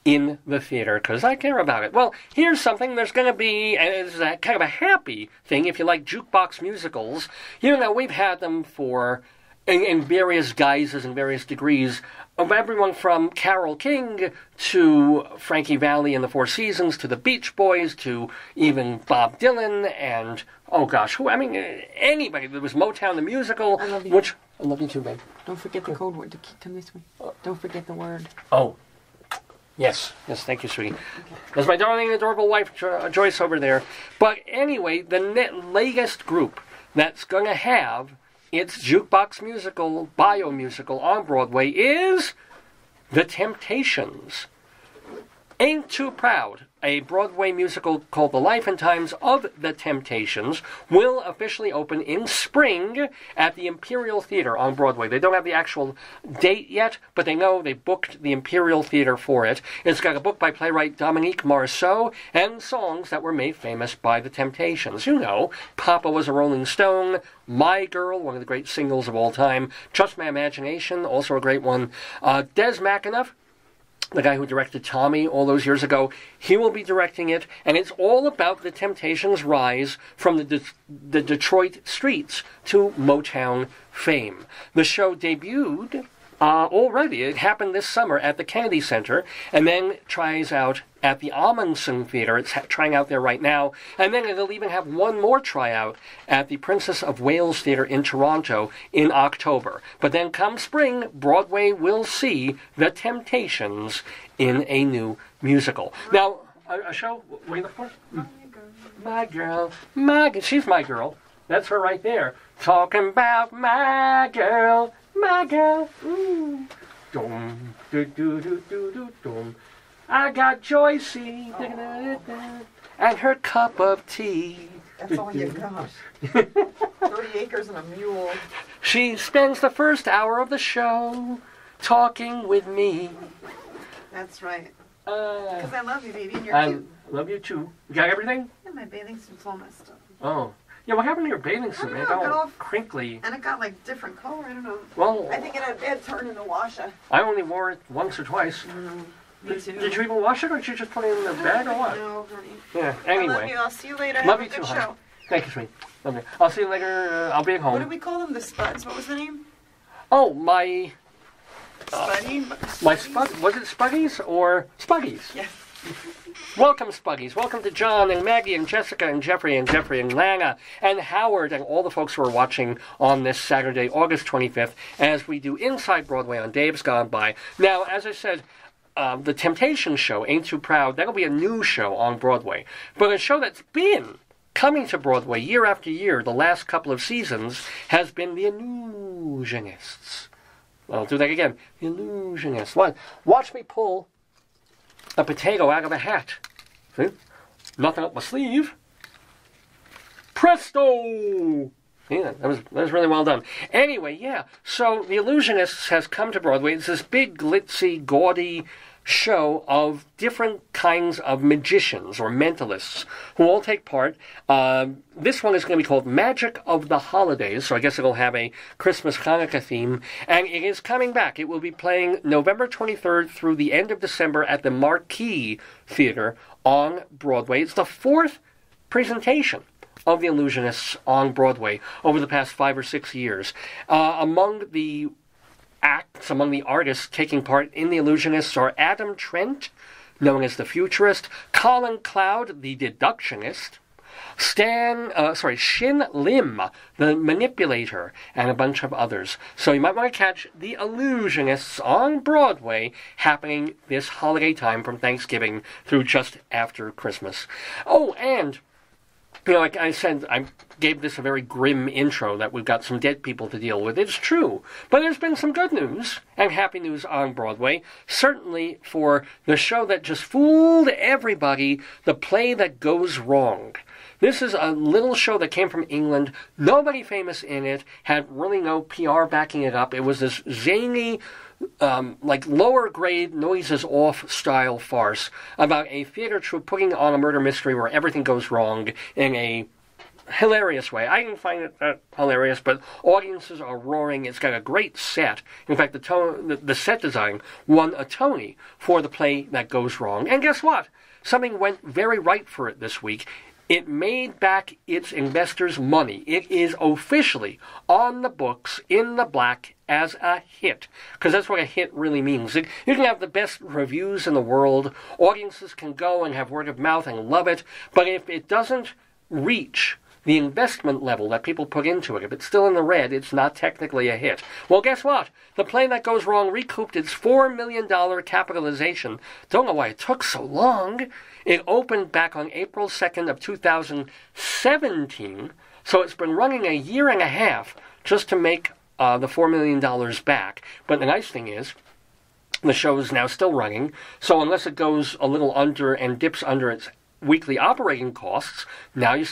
in the theater, because I care about it. Well, here's something. There's going to be, and it's kind of a happy thing if you like jukebox musicals. You know, we've had them for, in various guises and various degrees, of everyone from Carole King to Frankie Valli and the Four Seasons to the Beach Boys to even Bob Dylan and, oh gosh, anybody. There was Motown the Musical, I love you. Which... I love you too, babe. Don't forget the code word. Come this way. Don't forget the word. Oh. Yes, thank you, sweetie. Okay. There's my darling, adorable wife, Joyce, over there. But anyway, the latest group that's going to have its jukebox musical, bio musical on Broadway is The Temptations. Ain't Too Proud, a Broadway musical called The Life and Times of the Temptations, will officially open in spring at the Imperial Theater on Broadway. They don't have the actual date yet, but they know they booked the Imperial Theater for it. It's got a book by playwright Dominique Marceau and songs that were made famous by the Temptations. You know, Papa Was a Rolling Stone, My Girl, one of the great singles of all time, Trust My Imagination, also a great one, Des McAnuff, the guy who directed Tommy all those years ago, he will be directing it, and it's all about the Temptations' rise from the Detroit streets to Motown fame. The show debuted already. It happened this summer at the Kennedy Center, and then tries out at the Amundsen Theater. It's trying out there right now, and then it'll even have one more tryout at the Princess of Wales Theater in Toronto in October. But then come spring, Broadway will see The Temptations in a new musical. Now, a show, what are you looking for? My girl, she's my girl. That's her right there. Talking about my girl. My girl, dum, do, do, do, do, do, dum. I got Joyce and her cup of tea. That's all you got. 30 acres and a mule. She spends the first hour of the show talking with me. That's right. Because I love you, baby, and you're cute. I love you too. You got everything? Yeah, my bathing suit's all messed up. Oh. Yeah, what happened to your bathing suit? It got all crinkly. And it got like different color, I don't know. Well, I think it had a bad turn in the washer. I only wore it once or twice. Me too. Did you even wash it, or did you just put it in the bag, or what? No, honey. Yeah, anyway. I love you. I'll see you later. Love Have you a good too, show. honey. Thank you, sweet. Love you. I'll see you later. I'll be at home. What did we call them? The Spuds? What was the name? Oh, my... Spuddy? My Spud... Was it Spuddies or Spuggies? Yes. Welcome, Spuggies. Welcome to John and Maggie and Jessica and Jeffrey and Lana and Howard and all the folks who are watching on this Saturday, August 25th, as we do Inside Broadway on Dave's Gone By. Now, as I said, the Temptation show, Ain't Too Proud, that'll be a new show on Broadway. But a show that's been coming to Broadway year after year, the last couple of seasons, has been The Illusionists. I'll do that again. The Illusionists. Watch me pull a potato out of a hat. See? Nothing up my sleeve. Presto! Yeah, that was really well done. Anyway, yeah, so The Illusionists has come to Broadway. It's this big, glitzy, gaudy show of different kinds of magicians or mentalists who all take part. This one is going to be called Magic of the Holidays, so I guess it'll have a Christmas Hanukkah theme, and it is coming back. It will be playing November 23rd through the end of December at the Marquee Theater on Broadway. It's the 4th presentation of The Illusionists on Broadway over the past 5 or 6 years. Among the artists taking part in The Illusionists are Adam Trent, known as the Futurist, Colin Cloud, the Deductionist, Shin Lim, the Manipulator, and a bunch of others. So you might want to catch The Illusionists on Broadway happening this holiday time from Thanksgiving through just after Christmas. Oh, and you know, like I said, I gave this a very grim intro that we've got some dead people to deal with. It's true. But there's been some good news and happy news on Broadway. Certainly for the show that just fooled everybody, The Play That Goes Wrong. This is a little show that came from England. Nobody famous in it. Had really no PR backing it up. It was this zany, lower grade noises off style farce about a theater troupe putting on a murder mystery where everything goes wrong in a hilarious way. I didn't find it that hilarious, but audiences are roaring. It's got a great set. In fact, the set design won a Tony for The Play That Goes Wrong. And guess what? Something went very right for it this week. It made back its investors' money. It is officially on the books in the black as a hit, because that's what a hit really means. You can have the best reviews in the world, audiences can go and have word of mouth and love it, but if it doesn't reach the investment level that people put into it, if it's still in the red, it's not technically a hit. Well, guess what? The Play That Goes Wrong recouped its $4 million capitalization. Don't know why it took so long. It opened back on April 2nd of 2017, so it's been running a year and a half just to make the $4 million back. But the nice thing is, the show is now still running, so unless it goes a little under and dips under its weekly operating costs, now you're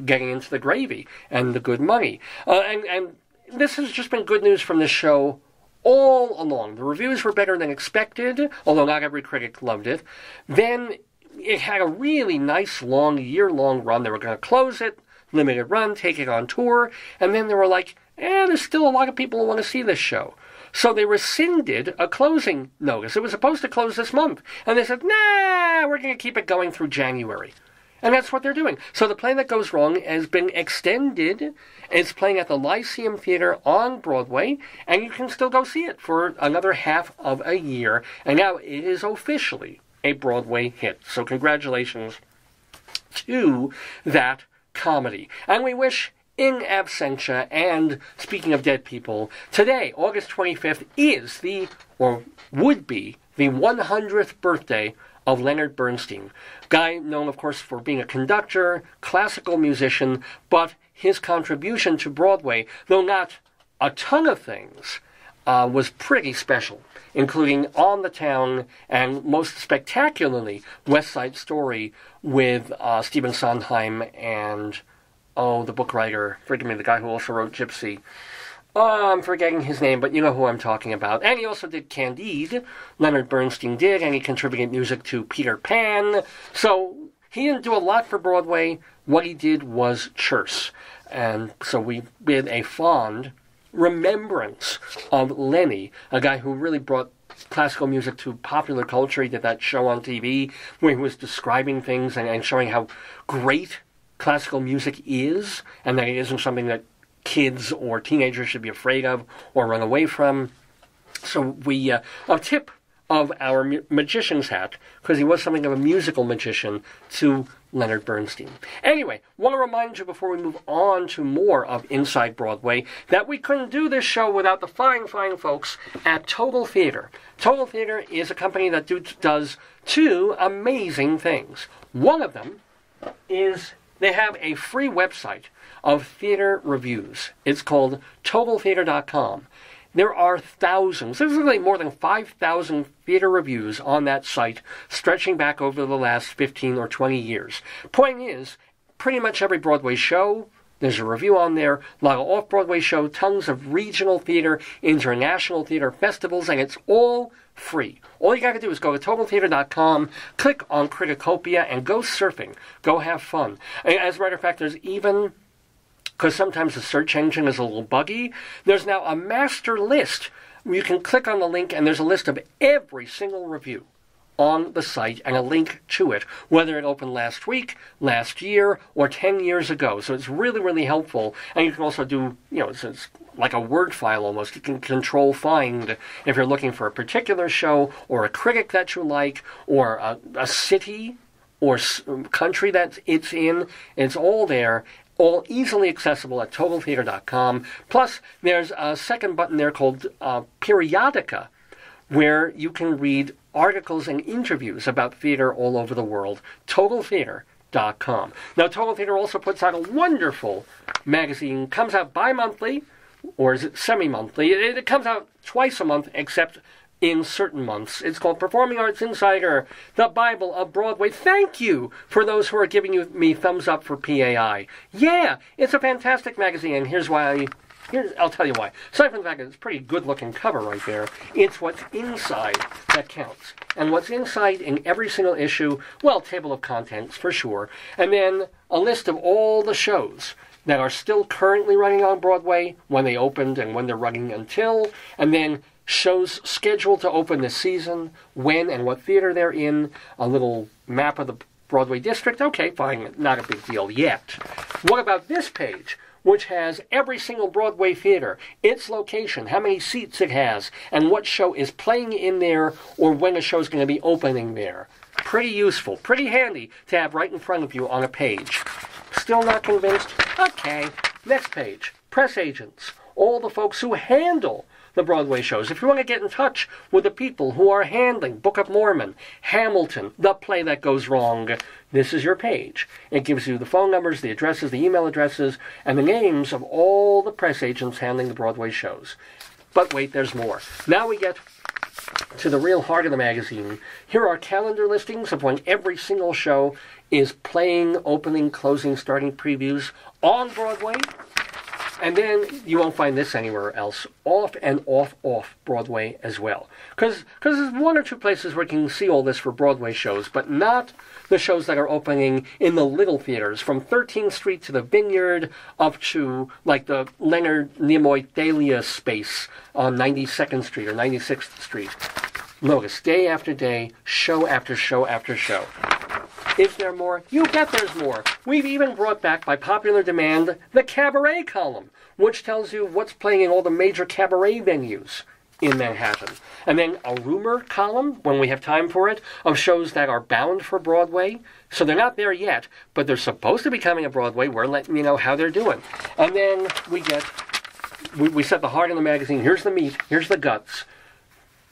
getting into the gravy and the good money. And this has just been good news from this show all along. The reviews were better than expected, although not every critic loved it. Then it had a really nice, long, year-long run. They were going to close it, limited run, take it on tour, and then they were like, there's still a lot of people who want to see this show. So they rescinded a closing notice. It was supposed to close this month. And they said, nah, we're going to keep it going through January. And that's what they're doing. So The Play That Goes Wrong has been extended. It's playing at the Lyceum Theater on Broadway, and you can still go see it for another half of a year. And now it is officially a Broadway hit. So congratulations to that comedy. And we wish in absentia, and speaking of dead people, today, August 25th, is would be the 100th birthday of Leonard Bernstein. Guy known, of course, for being a conductor, classical musician, but his contribution to Broadway, though not a ton of things, was pretty special, including On the Town and most spectacularly West Side Story with Stephen Sondheim and the book writer, forgive me, the guy who also wrote Gypsy. I'm forgetting his name, but you know who I'm talking about. And he also did Candide, Leonard Bernstein did, and he contributed music to Peter Pan. So he didn't do a lot for Broadway. What he did was Church. And so we bid a fond remembrance of Lenny, a guy who really brought classical music to popular culture. He did that show on TV where he was describing things and showing how great classical music is, and that it isn't something that kids or teenagers should be afraid of or run away from. So a tip of our magician's hat, because he was something of a musical magician to Leonard Bernstein. Anyway, want to remind you before we move on to more of Inside Broadway that we couldn't do this show without the fine, fine folks at Total Theater. Total Theater is a company that does two amazing things. One of them is they have a free website of theater reviews. It's called TotalTheater.com. There are thousands, there's really more than 5,000 theater reviews on that site, stretching back over the last 15 or 20 years. Point is, pretty much every Broadway show, there's a review on there, a lot of off-Broadway show, tons of regional theater, international theater, festivals, and it's all free. All you got to do is go to TotalTheater.com, click on Criticopia, and go surfing. Go have fun. As a matter of fact, there's even, because sometimes the search engine is a little buggy, there's now a master list. You can click on the link, and there's a list of every single review on the site and a link to it, whether it opened last week, last year, or 10 years ago. So it's really, really helpful. And you can also do, it's like a Word file almost. You can control find if you're looking for a particular show or a critic that you like or a city or country that it's in. It's all there. All easily accessible at TotalTheater.com. Plus, there's a second button there called Periodica, where you can read articles and interviews about theater all over the world. TotalTheater.com. Now, Total Theater also puts out a wonderful magazine. Comes out bi-monthly, or is it semi-monthly? It comes out twice a month, except in certain months. It's called Performing Arts Insider, the Bible of Broadway. Thank you for those who are giving me thumbs up for PAI. Yeah, it's a fantastic magazine, and here's why. I'll tell you why. Aside from the fact that it's a pretty good-looking cover right there, it's what's inside that counts. And what's inside in every single issue, well, table of contents for sure, and then a list of all the shows that are still currently running on Broadway, when they opened and when they're running until, and then shows scheduled to open this season, when and what theater they're in, a little map of the Broadway district. Okay, fine, not a big deal yet. What about this page, which has every single Broadway theater, its location, how many seats it has, and what show is playing in there, or when a show is going to be opening there? Pretty useful, pretty handy to have right in front of you on a page. Still not convinced? Okay, next page. Press agents. All the folks who handle the Broadway shows. If you want to get in touch with the people who are handling Book of Mormon, Hamilton, The Play That Goes Wrong, this is your page. It gives you the phone numbers, the addresses, the email addresses, and the names of all the press agents handling the Broadway shows. But wait, there's more. Now we get to the real heart of the magazine. Here are calendar listings of when every single show is playing, opening, closing, starting previews on Broadway. And then you won't find this anywhere else. Off and off Broadway as well. Because there's one or two places where you can see all this for Broadway shows, but not the shows that are opening in the little theaters, from 13th Street to the Vineyard, up to like the Leonard Nimoy Thalia space on 92nd Street or 96th Street. Notice, day after day, show after show after show. Is there more? You bet there's more. We've even brought back, by popular demand, the cabaret column, which tells you what's playing in all the major cabaret venues in Manhattan. And then a rumor column, when we have time for it, of shows that are bound for Broadway. So they're not there yet, but they're supposed to be coming to Broadway. We're letting you know how they're doing. And then we set the heart in the magazine. Here's the meat. Here's the guts.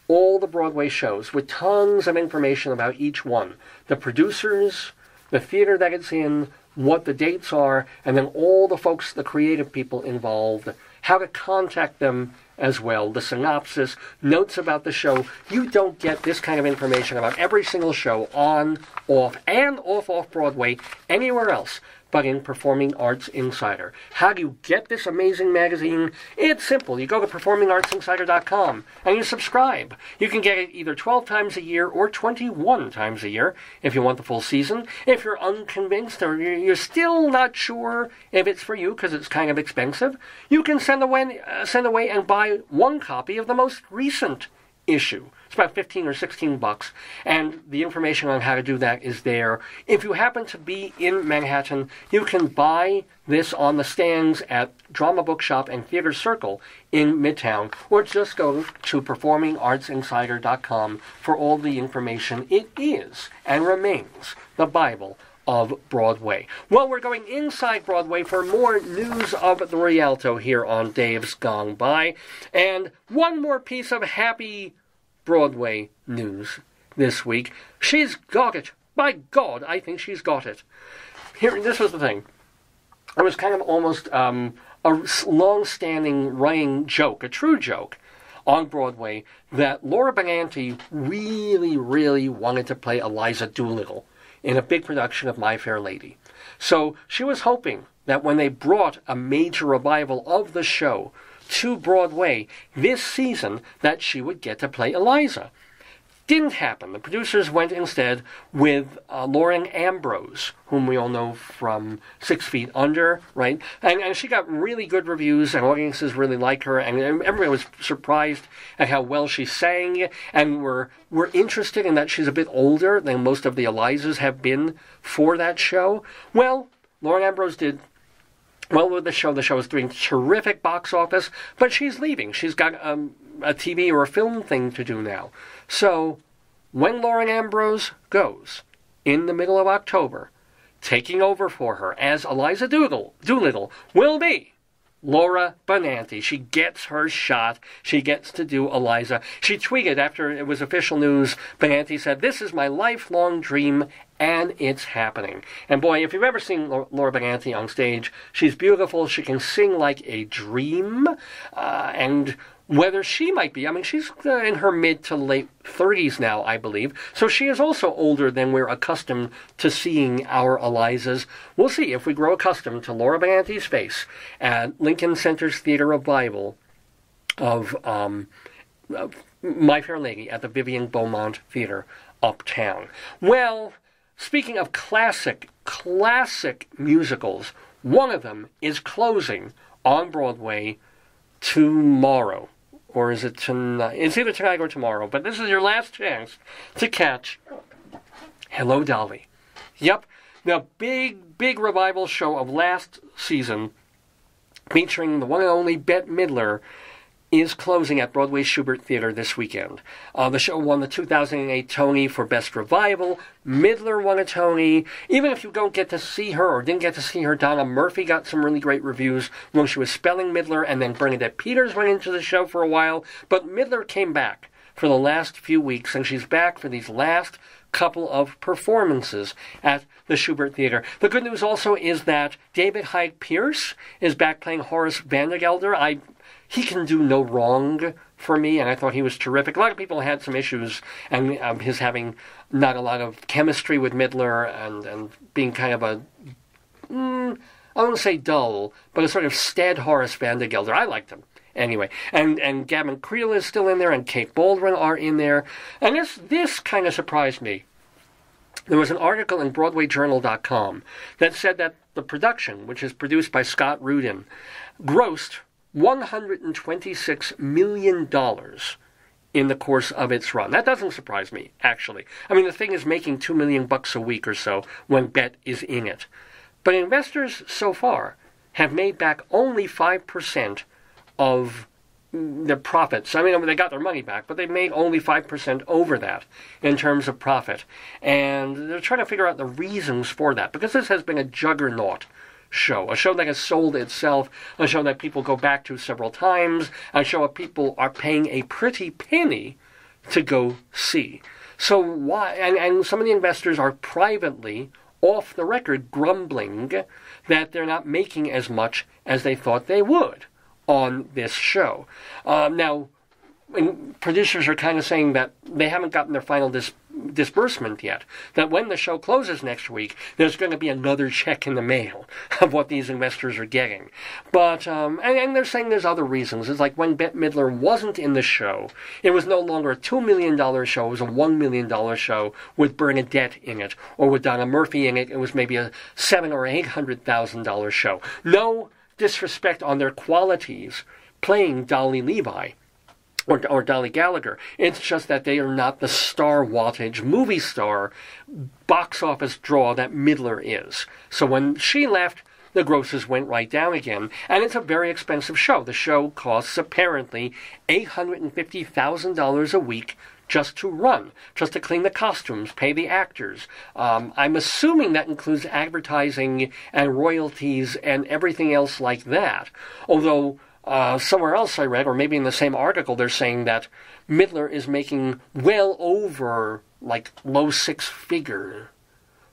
All the Broadway shows with tons of information about each one. The producers, the theater that it's in, what the dates are, and then all the folks, the creative people involved, how to contact them as well, the synopsis, notes about the show. You don't get this kind of information about every single show on, off, and off Broadway anywhere else but in Performing Arts Insider. How do you get this amazing magazine? It's simple. You go to performingartsinsider.com and you subscribe. You can get it either 12 times a year or 21 times a year if you want the full season. If you're unconvinced or you're still not sure if it's for you because it's kind of expensive, you can send away and buy one copy of the most recent issue. It's about 15 or 16 bucks, and the information on how to do that is there. If you happen to be in Manhattan, you can buy this on the stands at Drama Bookshop and Theater Circle in Midtown, or just go to performingartsinsider.com for all the information. It is and remains the Bible of Broadway. Well, we're going inside Broadway for more news of the Rialto here on Dave's Gone By, and one more piece of happy Broadway news this week. She's got it. By God, I think she's got it. Here, this was the thing. It was kind of almost a long-standing running joke, a true joke, on Broadway, that Laura Benanti really, really wanted to play Eliza Doolittle in a big production of My Fair Lady. So she was hoping that when they brought a major revival of the show to Broadway this season, that she would get to play Eliza. Didn't happen. The producers went instead with Lauren Ambrose, whom we all know from 6 Feet Under, right? And she got really good reviews, and audiences really liked her, and everybody was surprised at how well she sang, and were interested in that she's a bit older than most of the Elizas have been for that show. Well, Lauren Ambrose did well with the show. The show is doing terrific box office, but she's leaving. She's got a TV or a film thing to do now. So, when Lauren Ambrose goes, in the middle of October, taking over for her as Eliza Doolittle will be Laura Benanti. She gets her shot. She gets to do Eliza. She tweeted after it was official news. Benanti said, "This is my lifelong dream, and it's happening." And boy, if you've ever seen Laura Benanti on stage, she's beautiful. She can sing like a dream. And whether she might be, I mean, she's in her mid to late 30s now, I believe. So she is also older than we're accustomed to seeing our Elizas. We'll see if we grow accustomed to Laura Benanti's face at Lincoln Center's Theater Revival of My Fair Lady at the Vivian Beaumont Theater uptown. Well, speaking of classic musicals, one of them is closing on Broadway tomorrow. Or is it tonight? It's either tonight or tomorrow. But this is your last chance to catch Hello, Dolly. Yep, the big revival show of last season, featuring the one and only Bette Midler, is closing at Broadway's Shubert Theater this weekend. The show won the 2008 Tony for Best Revival. Midler won a Tony. Even if you don't get to see her or didn't get to see her, Donna Murphy got some really great reviews when she was spelling Midler, and then Bernadette Peters went into the show for a while. But Midler came back for the last few weeks, and she's back for these last couple of performances at the Shubert Theater. The good news also is that David Hyde Pierce is back playing Horace Vandergelder. He can do no wrong for me, and I thought he was terrific. A lot of people had some issues, and his having not a lot of chemistry with Midler, and being kind of a, I won't say dull, but a sort of stead Horace Vandergelder. I liked him. Anyway, and Gavin Creel is still in there, and Kate Baldwin are in there, and this kind of surprised me. There was an article in BroadwayJournal.com that said that the production, which is produced by Scott Rudin, grossed $126 million in the course of its run. That doesn't surprise me, actually. I mean, the thing is making $2 million a week or so when Bette is in it. But investors so far have made back only 5% of the profits. I mean, they got their money back, but they made only 5% over that in terms of profit. And they're trying to figure out the reasons for that, because this has been a juggernaut show, a show that has sold itself, a show that people go back to several times, a show that people are paying a pretty penny to go see. So why, and some of the investors are privately, off the record, grumbling that they're not making as much as they thought they would on this show. Now, producers are kind of saying that they haven't gotten their final disbursement yet, that when the show closes next week, there's going to be another check in the mail of what these investors are getting. But, and they're saying there's other reasons. It's like when Bette Midler wasn't in the show, it was no longer a $2 million show, it was a $1 million show with Bernadette in it, or with Donna Murphy in it. It was maybe a $700,000 or $800,000 show. No disrespect on their qualities playing Dolly Levi. or Dolly Gallagher. It's just that they are not the star wattage movie star box office draw that Midler is. So when she left, the grosses went right down again, and it's a very expensive show. The show costs apparently $850,000 a week just to run, just to clean the costumes, pay the actors. I'm assuming that includes advertising and royalties and everything else like that. Although somewhere else I read, or maybe in the same article, they're saying that Midler is making well over, like, low six-figure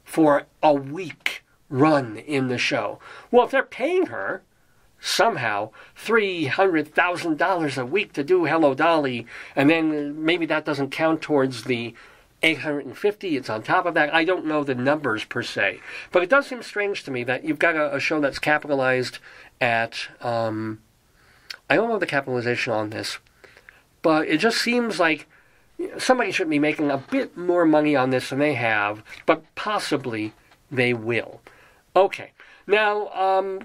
for a week run in the show. Well, if they're paying her somehow $300,000 a week to do Hello Dolly, and then maybe that doesn't count towards the 850, it's on top of that. I don't know the numbers per se, but it does seem strange to me that you've got a show that's capitalized at I don't know the capitalization on this, but it just seems like somebody should be making a bit more money on this than they have, but possibly they will. Okay, now,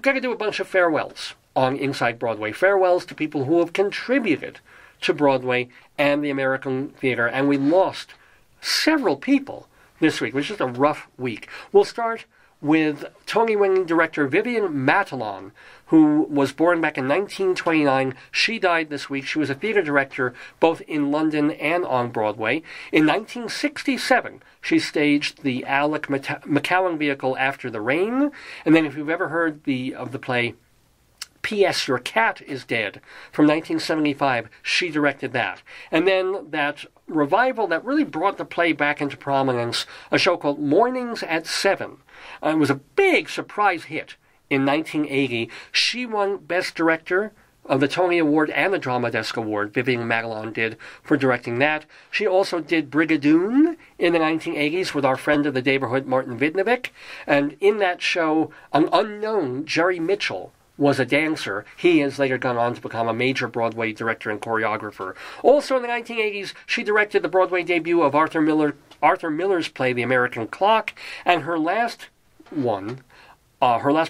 got to do a bunch of farewells on Inside Broadway. Farewells to people who have contributed to Broadway and the American theater, and we lost several people this week. It was just a rough week. We'll start with Tony-winning director Vivian Matalon, who was born back in 1929. She died this week. She was a theater director both in London and on Broadway. In 1967, she staged the Alec McCowan vehicle After the Rain. And then if you've ever heard of the play P.S. Your Cat is Dead from 1975, she directed that. And then that revival that really brought the play back into prominence, a show called Mornings at 7. It was a big surprise hit in 1980. She won Best Director of the Tony Award and the Drama Desk Award. Vivian Matalon did for directing that. She also did Brigadoon in the 1980s with our friend of the neighborhood, Martin Vidnovic. And in that show, an unknown Jerry Mitchell was a dancer. He has later gone on to become a major Broadway director and choreographer. Also in the 1980s, she directed the Broadway debut of Arthur Miller's play, The American Clock, and her last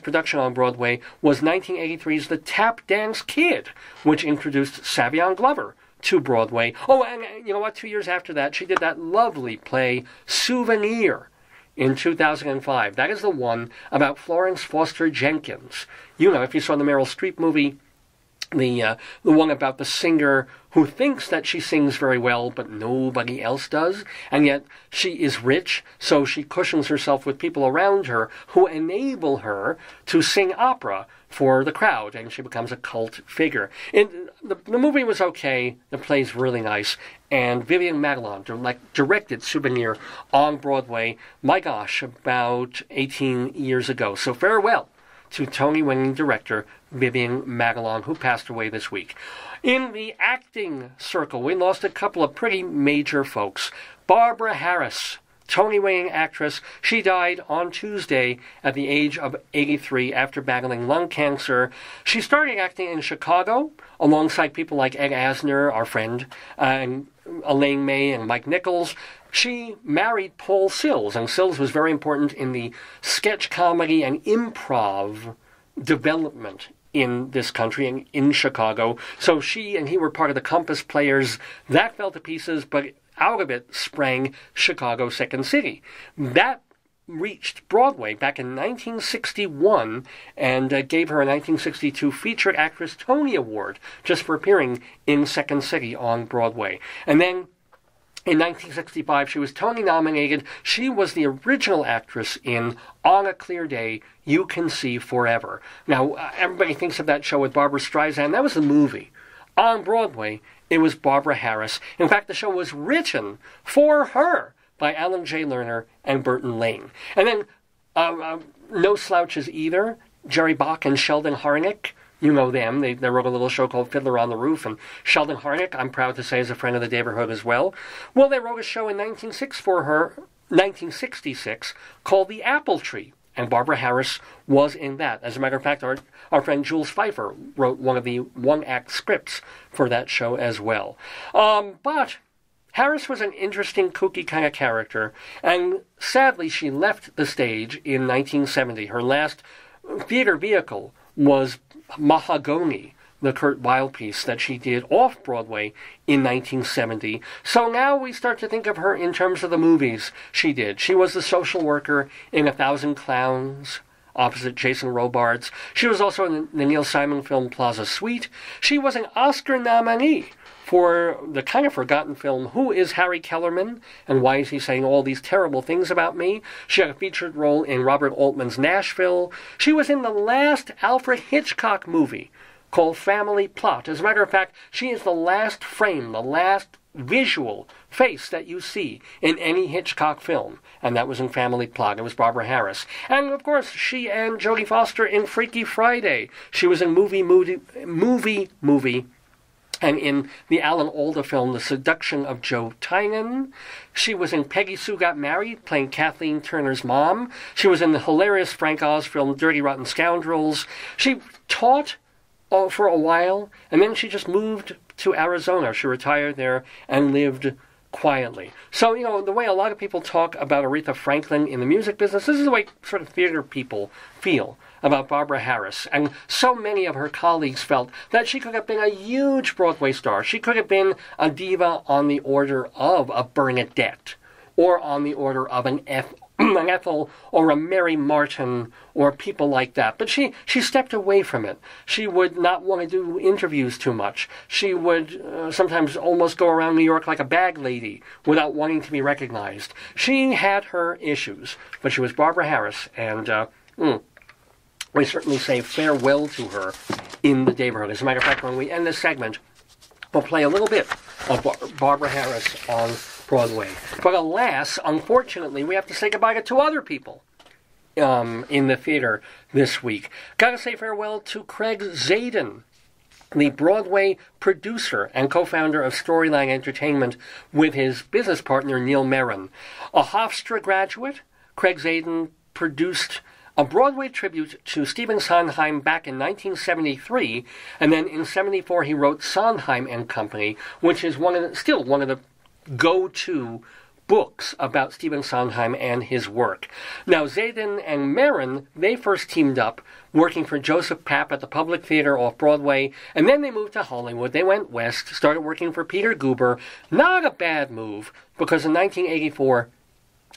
production on Broadway was 1983's The Tap Dance Kid, which introduced Savion Glover to Broadway. Oh, and you know what? 2 years after that, she did that lovely play, Souvenir, in 2005. That is the one about Florence Foster Jenkins. You know, if you saw the Meryl Streep movie, the one about the singer who thinks that she sings very well, but nobody else does, and yet she is rich, so she cushions herself with people around her who enable her to sing opera for the crowd, and she becomes a cult figure. The movie was okay, the play's really nice, and Vivian Matalon directed Souvenir on Broadway, my gosh, about 18 years ago. So farewell to Tony-winning director Vivian Matalon, who passed away this week. In the acting circle, we lost a couple of pretty major folks. Barbara Harris, Tony-winning actress, she died on Tuesday at the age of 83 after battling lung cancer. She started acting in Chicago alongside people like Ed Asner, our friend, and Elaine May and Mike Nichols. She married Paul Sills, and Sills was very important in the sketch comedy and improv development in this country and in Chicago. So she and he were part of the Compass Players. That fell to pieces, but out of it sprang Chicago Second City. That reached Broadway back in 1961 and gave her a 1962 Featured Actress Tony Award just for appearing in Second City on Broadway. And then in 1965, she was Tony nominated. She was the original actress in On a Clear Day, You Can See Forever. Now, everybody thinks of that show with Barbra Streisand. That was the movie. On Broadway, it was Barbara Harris. In fact, the show was written for her by Alan J. Lerner and Burton Lane. And then, no slouches either, Jerry Bach and Sheldon Harnick. You know them. They wrote a little show called Fiddler on the Roof, and Sheldon Harnick, I'm proud to say, is a friend of the neighborhood as well. Well, they wrote a show in 1966 called The Apple Tree, and Barbara Harris was in that. As a matter of fact, our friend Jules Pfeiffer wrote one of the one-act scripts for that show as well. But Harris was an interesting, kooky kind of character, and sadly she left the stage in 1970. Her last theater vehicle was Mahagoni the Kurt Weill piece that she did off-Broadway in 1970. So now we start to think of her in terms of the movies she did. She was the social worker in 1,000 Clowns, opposite Jason Robards. She was also in the Neil Simon film Plaza Suite. She was an Oscar nominee for the kind of forgotten film Who is Harry Kellerman and Why is he saying all these terrible things about me? She had a featured role in Robert Altman's Nashville. She was in the last Alfred Hitchcock movie called Family Plot. As a matter of fact, she is the last frame, the last visual face that you see in any Hitchcock film, and that was in Family Plot. It was Barbara Harris. And of course, she and Jodie Foster in Freaky Friday. She was in movie, and in the Alan Alda film, The Seduction of Joe Tynan. She was in Peggy Sue Got Married, playing Kathleen Turner's mom. She was in the hilarious Frank Oz film, Dirty Rotten Scoundrels. She taught for a while, and then she just moved to Arizona. She retired there and lived quietly. So, you know, the way a lot of people talk about Aretha Franklin in the music business, this is the way sort of theater people feel about Barbara Harris. And so many of her colleagues felt that she could have been a huge Broadway star. She could have been a diva on the order of a Bernadette, or on the order of an Ethel or a Mary Martin or people like that. But she stepped away from it. She would not want to do interviews too much. She would sometimes almost go around New York like a bag lady without wanting to be recognized. She had her issues, but she was Barbara Harris, and we certainly say farewell to her in the neighborhood. As a matter of fact, when we end this segment, we'll play a little bit of Barbara Harris on Broadway. But alas, unfortunately, we have to say goodbye to two other people in the theater this week. Gotta say farewell to Craig Zadan, the Broadway producer and co-founder of Storyline Entertainment with his business partner Neil Meron. A Hofstra graduate, Craig Zadan produced a Broadway tribute to Stephen Sondheim back in 1973, and then in 1974 he wrote Sondheim and Company, which is still one of the go-to books about Stephen Sondheim and his work. Now, Zadan and Meron, they first teamed up working for Joseph Papp at the Public Theater off-Broadway, and then they moved to Hollywood. They went west, started working for Peter Guber. Not a bad move, because in 1984,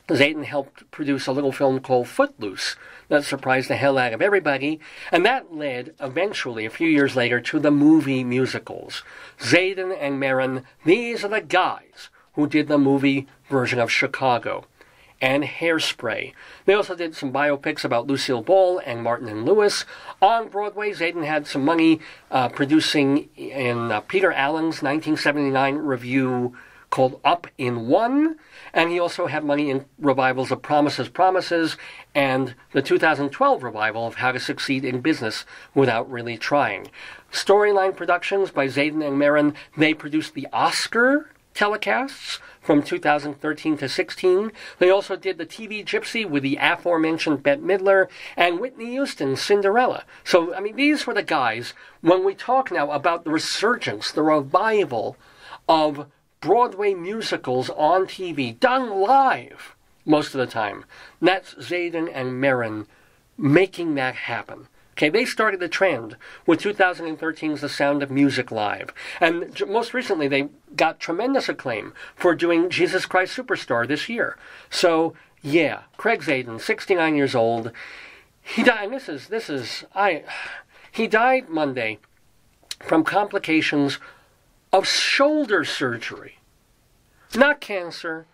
Zadan helped produce a little film called Footloose that surprised the hell out of everybody, and that led, eventually, a few years later, to the movie musicals. Zadan and Meron, these are the guys who did the movie version of Chicago and Hairspray. They also did some biopics about Lucille Ball and Martin and Lewis. On Broadway, Zadan had some money producing in Peter Allen's 1979 review called Up in One, and he also had money in revivals of Promises, Promises, and the 2012 revival of How to Succeed in Business Without Really Trying. Storyline Productions by Zadan and Meron, they produced the Oscar telecasts from 2013 to 16. They also did the TV Gypsy with the aforementioned Bette Midler and Whitney Houston's Cinderella. So, I mean, these were the guys, when we talk now about the resurgence, the revival of Broadway musicals on TV, done live most of the time. That's Zadan and Meron making that happen. Okay, they started the trend with 2013's The Sound of Music Live. And most recently, they got tremendous acclaim for doing Jesus Christ Superstar this year. So, yeah, Craig Zadan, 69 years old. He died, and he died Monday from complications of shoulder surgery. Not cancer,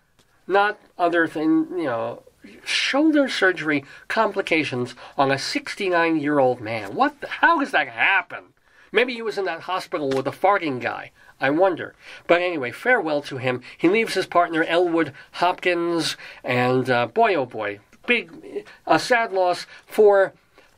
not other thing, shoulder surgery complications on a 69-year-old man. How does that happen? Maybe he was in that hospital with a farting guy. I wonder. But anyway, farewell to him. He leaves his partner Elwood Hopkins, and boy, oh boy, a sad loss for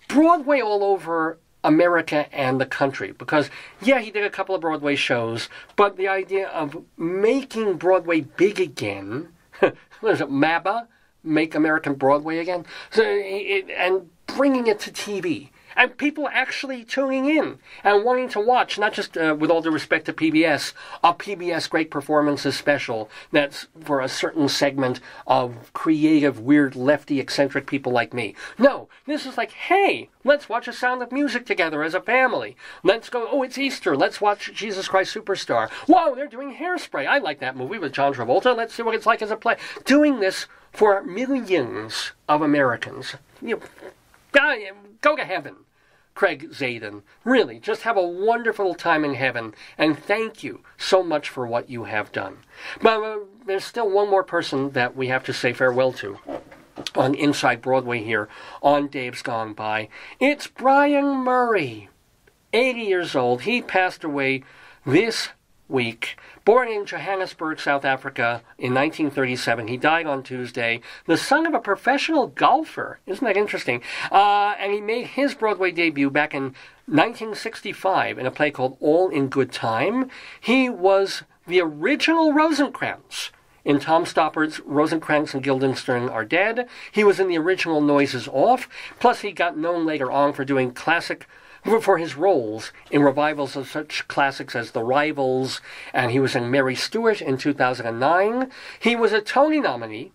Broadway all over America and the country, because, yeah, he did a couple of Broadway shows, but the idea of making Broadway big again, what is it, MABA? Make American Broadway Again? And bringing it to TV, And people actually tuning in and wanting to watch, not just, with all due respect to PBS, a PBS Great Performances special that's for a certain segment of creative, weird, lefty, eccentric people like me. No, this is like, hey, let's watch a Sound of Music together as a family. Let's go, oh, it's Easter, let's watch Jesus Christ Superstar. Whoa, they're doing Hairspray. I like that movie with John Travolta. Let's see what it's like as a play. Doing this for millions of Americans. Go to heaven, Craig Zaden. Really, just have a wonderful time in heaven, and thank you so much for what you have done. But there's still one more person that we have to say farewell to on Inside Broadway here on Dave's Gone By. It's Brian Murray, 80 years old. He passed away this week. Born in Johannesburg, South Africa in 1937. He died on Tuesday. The son of a professional golfer. Isn't that interesting? And he made his Broadway debut back in 1965 in a play called All in Good Time. He was the original Rosencrantz in Tom Stoppard's Rosencrantz and Guildenstern Are Dead. He was in the original Noises Off. Plus, he got known later on for his roles in revivals of such classics as The Rivals, and he was in Mary Stuart in 2009. He was a Tony nominee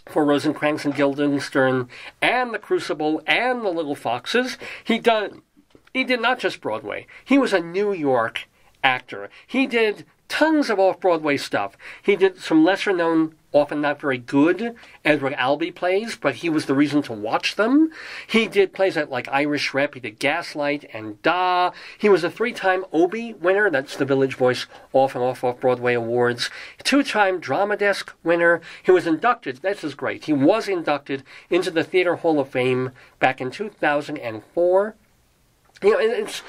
for Rosencrantz and Guildenstern and The Crucible and The Little Foxes. He did not just Broadway. He was a New York actor. He did tons of off-Broadway stuff. He did some lesser-known, often not very good Edward Albee plays, but he was the reason to watch them. He did plays like Irish Rep. He did Gaslight and Da. He was a 3-time Obie winner. That's the Village Voice off and off-Broadway awards. 2-time Drama Desk winner. He was inducted, this is great, he was inducted into the Theater Hall of Fame back in 2004. It's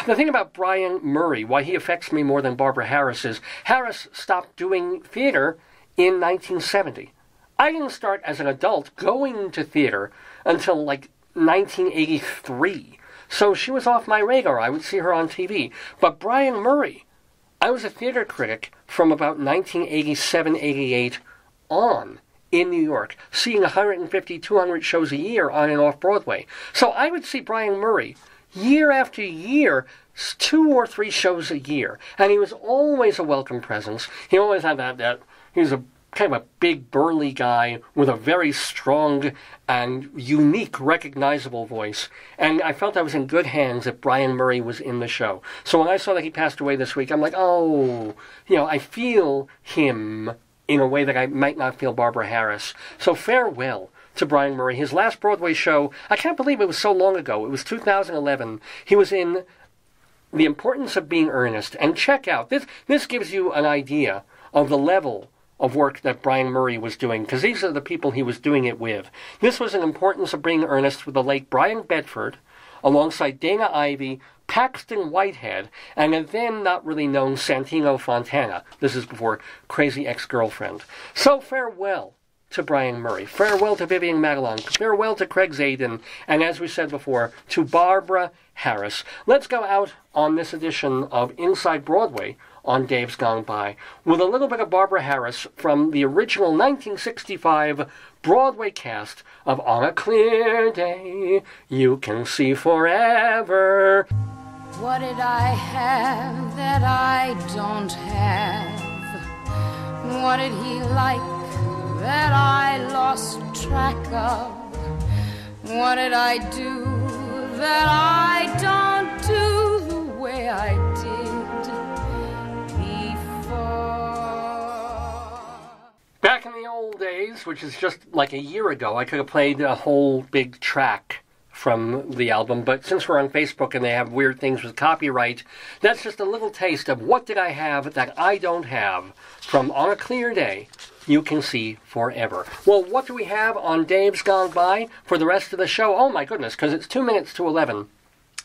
the thing about Brian Murray, why he affects me more than Barbara Harris, is Harris stopped doing theater in 1970. I didn't start as an adult going to theater until like 1983. So she was off my radar. I would see her on TV. But Brian Murray, I was a theater critic from about 1987-88 on in New York, seeing 150, 200 shows a year on and off Broadway. So I would see Brian Murray year after year, 2 or 3 shows a year. And he was always a welcome presence. He always had that he was a kind of a big, burly guy with a very strong and unique, recognizable voice. And I felt I was in good hands if Brian Murray was in the show. So when I saw that he passed away this week, I'm like, oh, I feel him in a way that I might not feel Barbara Harris. So farewell to Brian Murray. His last Broadway show, I can't believe it was so long ago. It was 2011. He was in The Importance of Being Earnest. And check out, this gives you an idea of the level of work that Brian Murray was doing, because these are the people he was doing it with. This was An Importance of Being Earnest with the late Brian Bedford, alongside Dana Ivey, Paxton Whitehead, and a then not really known Santino Fontana. This is before Crazy Ex-Girlfriend. So farewell to Brian Murray. Farewell to Vivian Matalon. Farewell to Craig Zaden. And as we said before, to Barbara Harris. Let's go out on this edition of Inside Broadway on Dave's Gone By with a little bit of Barbara Harris from the original 1965 Broadway cast of On a Clear Day You Can See Forever. What did I have that I don't have? What did he like that I lost track of? What did I do that I don't do the way I did before? Back in the old days, which is just like a year ago, I could have played a whole big track from the album, but since we're on Facebook and they have weird things with copyright, that's just a little taste of what did I have that I don't have from On a Clear Day You Can See Forever. Well, what do we have on Dave's Gone By for the rest of the show? Oh my goodness, because it's 2 minutes to 11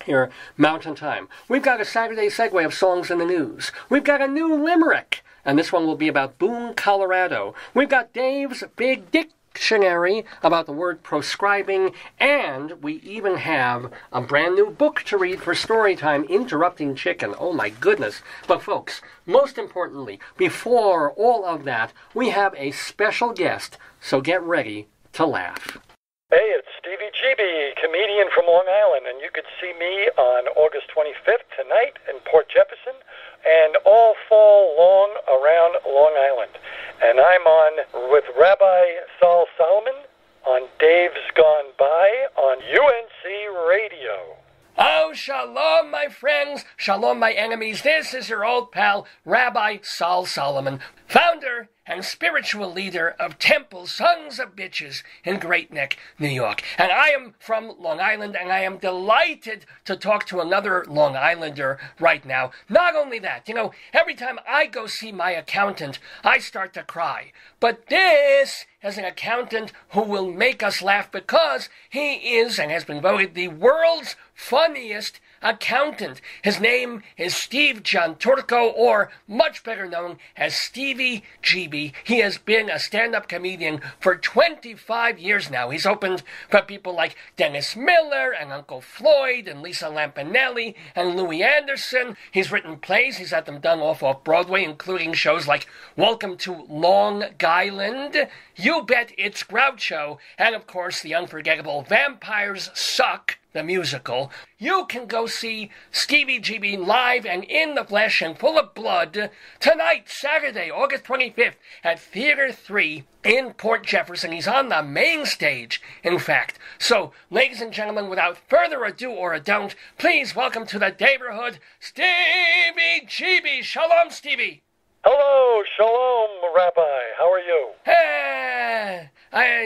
here, Mountain Time. We've got a Saturday segue of songs in the news. We've got a new limerick, and this one will be about Boone, Colorado. We've got Dave's Big Dictionary about the word proscribing, and we even have a brand new book to read for Storytime, Interrupting Chicken. Oh my goodness. But folks, most importantly, before all of that, we have a special guest, so get ready to laugh. Hey, it's Stevie GB, comedian from Long Island, and you could see me on August 25th tonight in Port Jefferson and all fall long around Long Island. And I'm on with Rabbi Saul Solomon on Dave's Gone By on UNC Radio. Oh, shalom, my friends. Shalom, my enemies. This is your old pal, Rabbi Saul Solomon, founder and spiritual leader of Temple Sons of Bitches in Great Neck, New York. And I am from Long Island, and I am delighted to talk to another Long Islander right now. Not only that, every time I go see my accountant, I start to cry. But this is an accountant who will make us laugh because he is and has been voted the world's funniest accountant. His name is Steve Gianturco, or much better known as Stevie GB. He has been a stand-up comedian for 25 years now. He's opened for people like Dennis Miller and Uncle Floyd and Lisa Lampanelli and Louis Anderson. He's written plays. He's had them done off Broadway, including shows like Welcome to Long Island, You Bet It's Groucho, and of course the unforgettable Vampires Suck, the musical. You can go see Stevie GB live and in the flesh and full of blood tonight, Saturday, August 25th, at Theater 3 in Port Jefferson. He's on the main stage, in fact. So, ladies and gentlemen, without further ado or a don't, please welcome to the neighborhood, Stevie GB. Shalom, Stevie. Hello, shalom, Rabbi. How are you?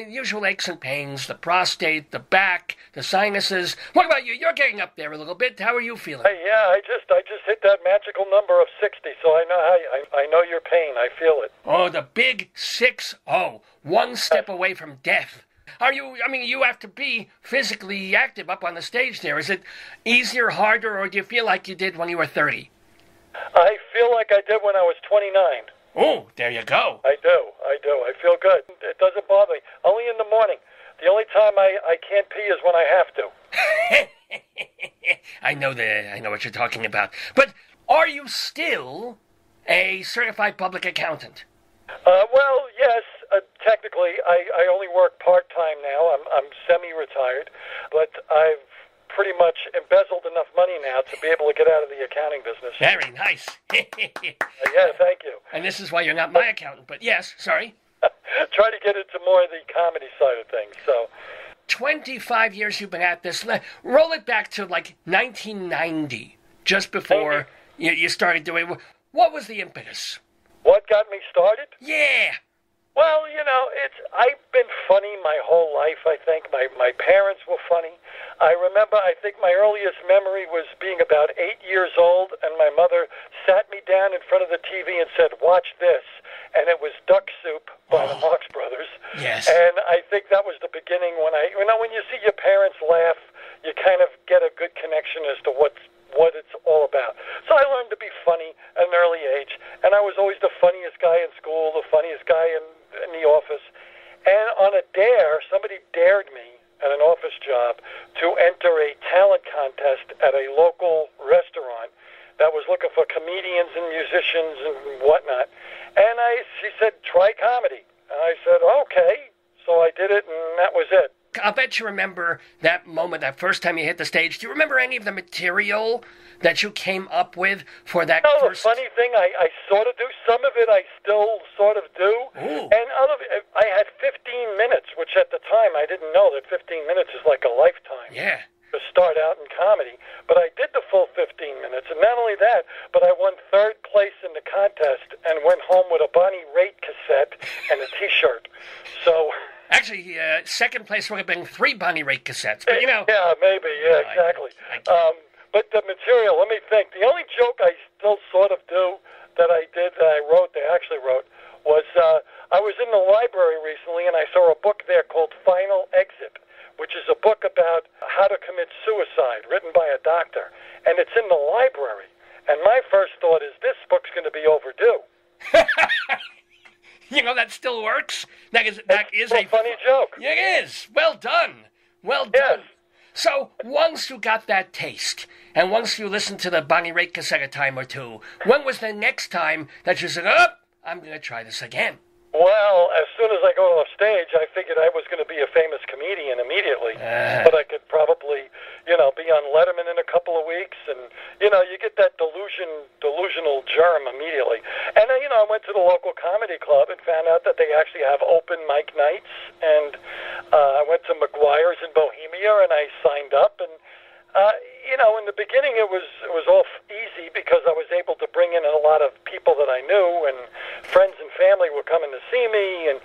Usual aches and pains, the prostate, the back, the sinuses. What about you? You're getting up there a little bit. How are you feeling? Yeah, I just hit that magical number of 60, so I know I know your pain. I feel it. Oh, the big 6-0. One step away from death. You have to be physically active up on the stage there. Is it easier, harder, or do you feel like you did when you were 30? I feel like I did when I was 29. Oh, there you go. I do. I feel good. It doesn't bother me. Only in the morning. The only time I can't pee is when I have to. I know what you're talking about. But are you still a certified public accountant? Well, yes. Technically, I only work part-time now. I'm semi-retired. But I've pretty much embezzled enough money now to be able to get out of the accounting business. Very nice. Yeah, thank you. And this is why you're not my accountant, but yes, sorry. Try to get into more of the comedy side of things, so. 25 years you've been at this. Roll it back to, 1990, just before you started doing. What was the impetus? What got me started? Yeah. Well, I've been funny my whole life, I think. My parents were funny. I think my earliest memory was being about 8 years old, and my mother sat me down in front of the TV and said, "Watch this." And it was Duck Soup by the Marx Brothers. Yes. And I think that was the beginning when when you see your parents laugh, you kind of get a good connection as to what it's all about. So I learned to be funny at an early age, and I was always the funniest guy in school, the funniest guy in the office. And on a dare, somebody dared me at an office job to enter a talent contest at a local restaurant that was looking for comedians and musicians and whatnot. And she said, "Try comedy." And I said, "Okay." So I did it, and that was it. I'll bet you remember that moment, that first time you hit the stage. Do you remember any of the material that you came up with for that first? The funny thing, I sort of do. Some of it I still sort of do. Ooh. And other of it, I had 15 minutes, which at the time I didn't know that 15 minutes is like a lifetime. Yeah. To start out in comedy. But I did the full 15 minutes. And not only that, but I won 3rd place in the contest and went home with a Bonnie Raitt cassette and a T-shirt. So... Actually, 2nd place would have been 3 Bonnie Raitt cassettes, but Yeah, maybe, yeah, exactly. But the material, let me think. The only joke I still sort of do that I actually wrote, was I was in the library recently and I saw a book there called Final Exit, which is a book about how to commit suicide, written by a doctor. And it's in the library. And my first thought is, this book's going to be overdue. That still works. That is a funny joke. It is. Well done. Well done. Yes. So, once you got that taste, and once you listened to the Bonnie Raitt cassette a time or two, when was the next time that you said, I'm going to try this again? Well, as soon as I go off stage, I figured I was going to be a famous comedian immediately. But I could probably, be on Letterman in a couple of weeks. And, you get that delusional germ immediately. And, I went to the local comedy club and found out that they actually have open mic nights. And I went to McGuire's in Bohemia, and I signed up. And, in the beginning it was all easy because I was able to bring in a lot of people that I knew, and friends and family were coming to see me, and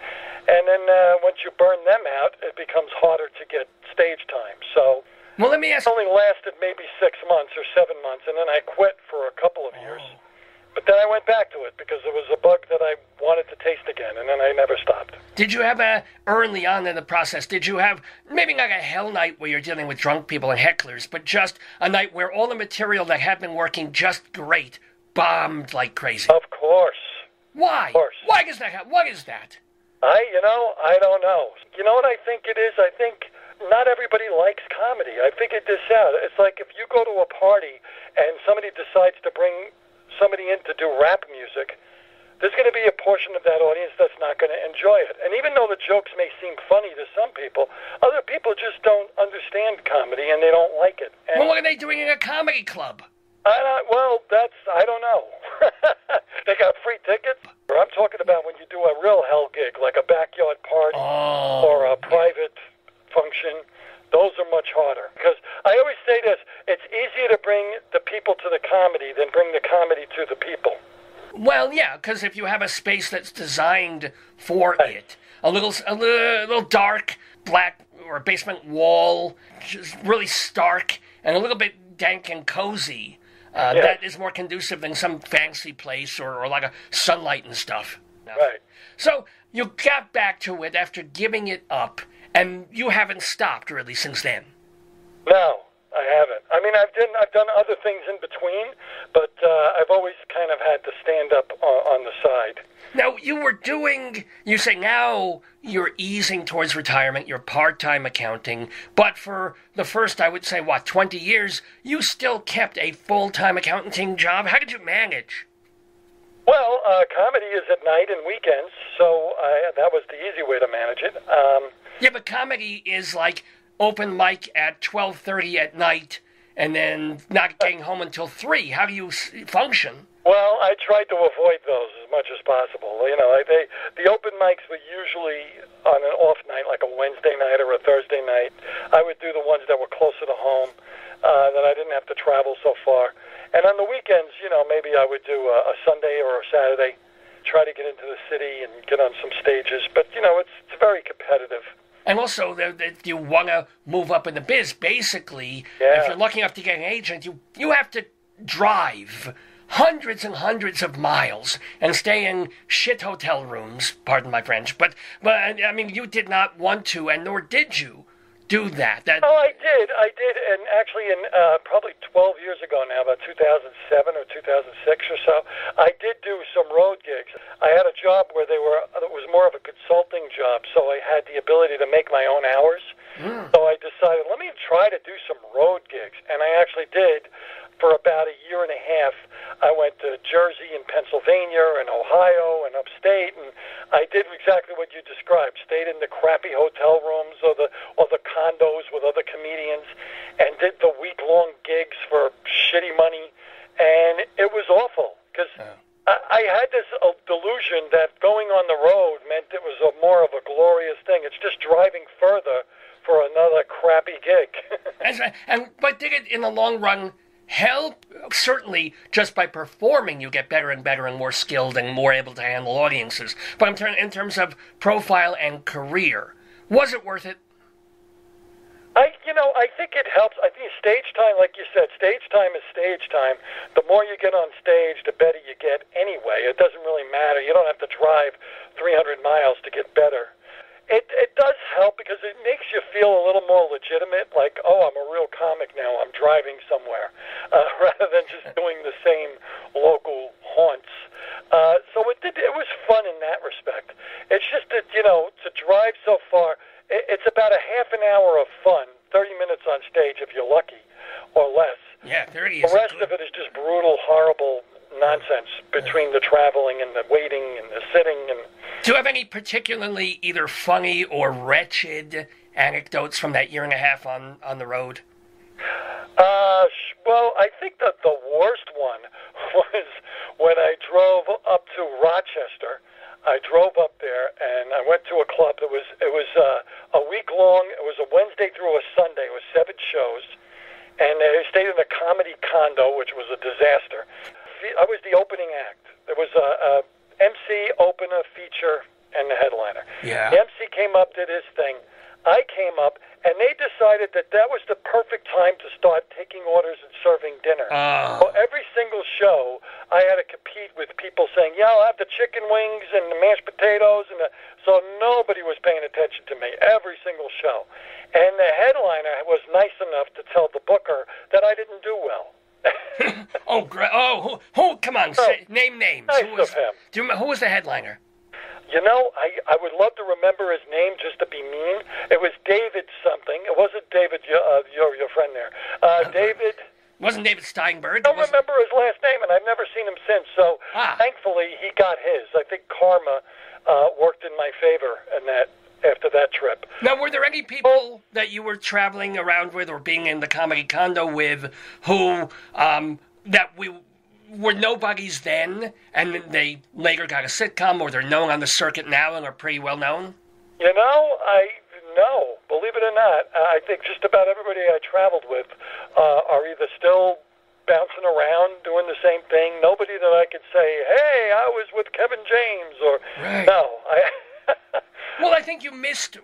then once you burn them out, it becomes harder to get stage time. So, well, let me ask. It only lasted maybe 6 months or 7 months, and then I quit for a couple of years. But then I went back to it because it was a bug that I wanted to taste again, and then I never stopped. Did you have early on in the process, did you have maybe like a hell night where you're dealing with drunk people and hecklers, but just a night where all the material that had been working just great bombed like crazy? Of course. Why? Of course. Why is that? What is that? I don't know. You know what I think it is? I think not everybody likes comedy. I figured this out. It's like if you go to a party and somebody decides to bring somebody in to do rap music, there's going to be a portion of that audience that's not going to enjoy it. And even though the jokes may seem funny to some people, other people just don't understand comedy and they don't like it. And well, what are they doing in a comedy club? I don't know. They got free tickets. I'm talking about when you do a real hell gig, like a backyard party or a private function. Those are much harder. Because I always say this, it's easier to bring the people to the comedy than bring the comedy to the people. Well, yeah, because if you have a space that's designed for it, a little dark, black, or basement wall, just really stark, and a little bit dank and cozy, that is more conducive than some fancy place or like a sunlight and stuff. Right. So you got back to it after giving it up, and you haven't stopped really since then. No, I haven't. I mean, I've done other things in between, but I've always kind of had to stand up on the side. Now, you say now you're easing towards retirement, you're part-time accounting, but for the first, I would say, 20 years, you still kept a full-time accounting job? How did you manage? Well, comedy is at night and weekends, so that was the easy way to manage it. Yeah, but comedy is like open mic at 12:30 at night and then not getting home until 3. How do you function? Well, I tried to avoid those as much as possible. The open mics were usually on an off night, like a Wednesday night or a Thursday night. I would do the ones that were closer to home, that I didn't have to travel so far. And on the weekends, maybe I would do a Sunday or a Saturday, try to get into the city and get on some stages. But, it's very competitive. And also, if you want to move up in the biz, basically, if you're lucky enough to get an agent, you have to drive hundreds and hundreds of miles and stay in shit hotel rooms, pardon my French, but I mean, you did not want to, and nor did you do that. Oh, I did, and actually probably 12 years ago now, about 2007 or 2006 or so, I did do some road gigs. I had a job where it was more of a consulting job, so I had the ability to make my own hours. So I decided, let me try to do some road gigs, and I actually did. For about a year and a half, I went to Jersey and Pennsylvania and Ohio and upstate, and I did exactly what you described. Stayed in the crappy hotel rooms or the condos with other comedians, and did the week-long gigs for shitty money, and it was awful because I had this delusion that going on the road meant it was more of a glorious thing. It's just driving further for another crappy gig. That's right. But did it, in the long run, help? Certainly, just by performing, you get better and better and more skilled and more able to handle audiences. But in terms of profile and career, was it worth it? I think it helps. I think stage time, like you said, stage time is stage time. The more you get on stage, the better you get anyway. It doesn't really matter. You don't have to drive 300 miles to get better. It does help because it makes you feel a little more legitimate, like, oh, I'm a real comic now, I'm driving somewhere, rather than just doing the same local haunts. So it was fun in that respect. It's just that, to drive so far, it's about a half an hour of fun, 30 minutes on stage if you're lucky, or less. Yeah, 30 The rest of it is just brutal, horrible nonsense between the traveling and the waiting and the sitting. And do you have any particularly either funny or wretched anecdotes from that year and a half on the road? Well, I think that the worst one was when I drove up to Rochester. I drove up there and I went to a club that was a week long. It was a Wednesday through a Sunday. It was 7 shows, and I stayed in a comedy condo, which was a disaster. I was the opening act. There was a MC, opener, feature, and the headliner. Yeah. The MC came up, did his thing. I came up, and they decided that was the perfect time to start taking orders and serving dinner. So every single show, I had to compete with people saying, yeah, I'll have the chicken wings and the mashed potatoes. So nobody was paying attention to me, every single show. And the headliner was nice enough to tell the booker that I didn't do well. Who? Come on, name names. Nice of him. Who was the headliner? You know, I would love to remember his name just to be mean. It was David something. It wasn't David, your friend there. David. Wasn't David Steinberg? I don't remember his last name, and I've never seen him since. So thankfully, he got his. I think karma worked in my favor after that trip. Now, were there any people that you were traveling around with or being in the comedy condo with who were nobodies then, and they later got a sitcom, or they're known on the circuit now and are pretty well known? You know, no, believe it or not, I think just about everybody I traveled with are either still bouncing around doing the same thing. Nobody that I could say, hey, I was with Kevin James, or no. Well, I think you missed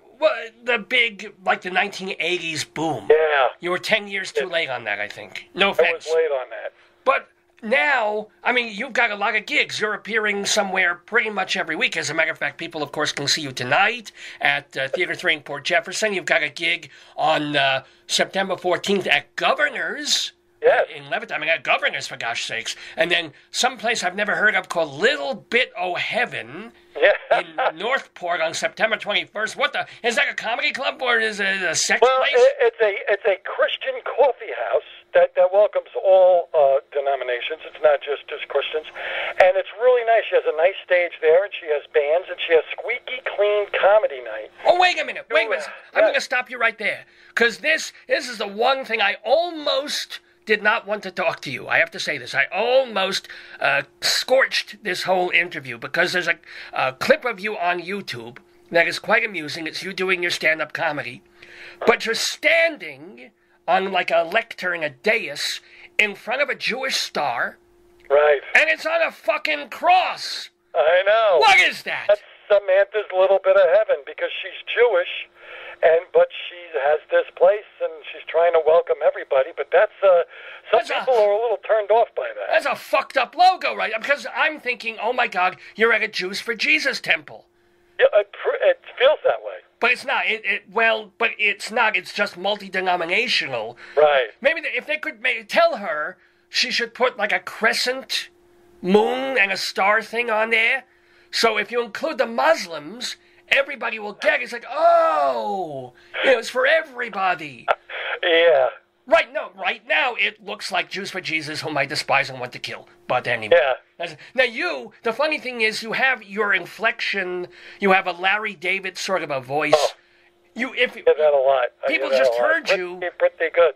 the big, like the 1980s boom. Yeah. You were 10 years too late on that, I think. No offense. I was late on that. But now, I mean, you've got a lot of gigs. You're appearing somewhere pretty much every week. As a matter of fact, people, of course, can see you tonight at Theater 3 in Port Jefferson. You've got a gig on September 14th at Governor's. Yes. In Levitt. I mean, at Governor's, for gosh sakes. And then someplace I've never heard of called Little Bit O' Heaven in Northport on September 21st. What the? Is that a comedy club or is it a sex place? It's a Christian coffee house that welcomes all denominations. It's not just Christians. And it's really nice. She has a nice stage there, and she has bands, and she has squeaky clean comedy night. Oh, wait a minute. I'm going to stop you right there. Because this is the one thing I almost did not want to talk to you. I have to say this. I almost scorched this whole interview because there's a clip of you on YouTube that is quite amusing. It's you doing your stand-up comedy. But you're standing on like a lectern, a dais, in front of a Jewish star. Right. And it's on a fucking cross. I know. What is that? That's Samantha's little bit of heaven because she's Jewish. But she has this place, and she's trying to welcome everybody. But some people are a little turned off by that. That's a fucked up logo, right? Because I'm thinking, oh my God, you're at a Jews for Jesus temple. Yeah, it feels that way. But it's not. But it's not. It's just multi-denominational. Right. Maybe if they could tell her she should put like a crescent moon and a star thing on there. So if you include the Muslims, everybody will get it. It's like, oh, it's for everybody. Yeah. Right now, it looks like Jews for Jesus, whom I despise and want to kill. But anyway. Yeah. Now the funny thing is, you have your inflection, you have a Larry David sort of a voice. Oh. You get that a lot. People just heard you. Pretty good.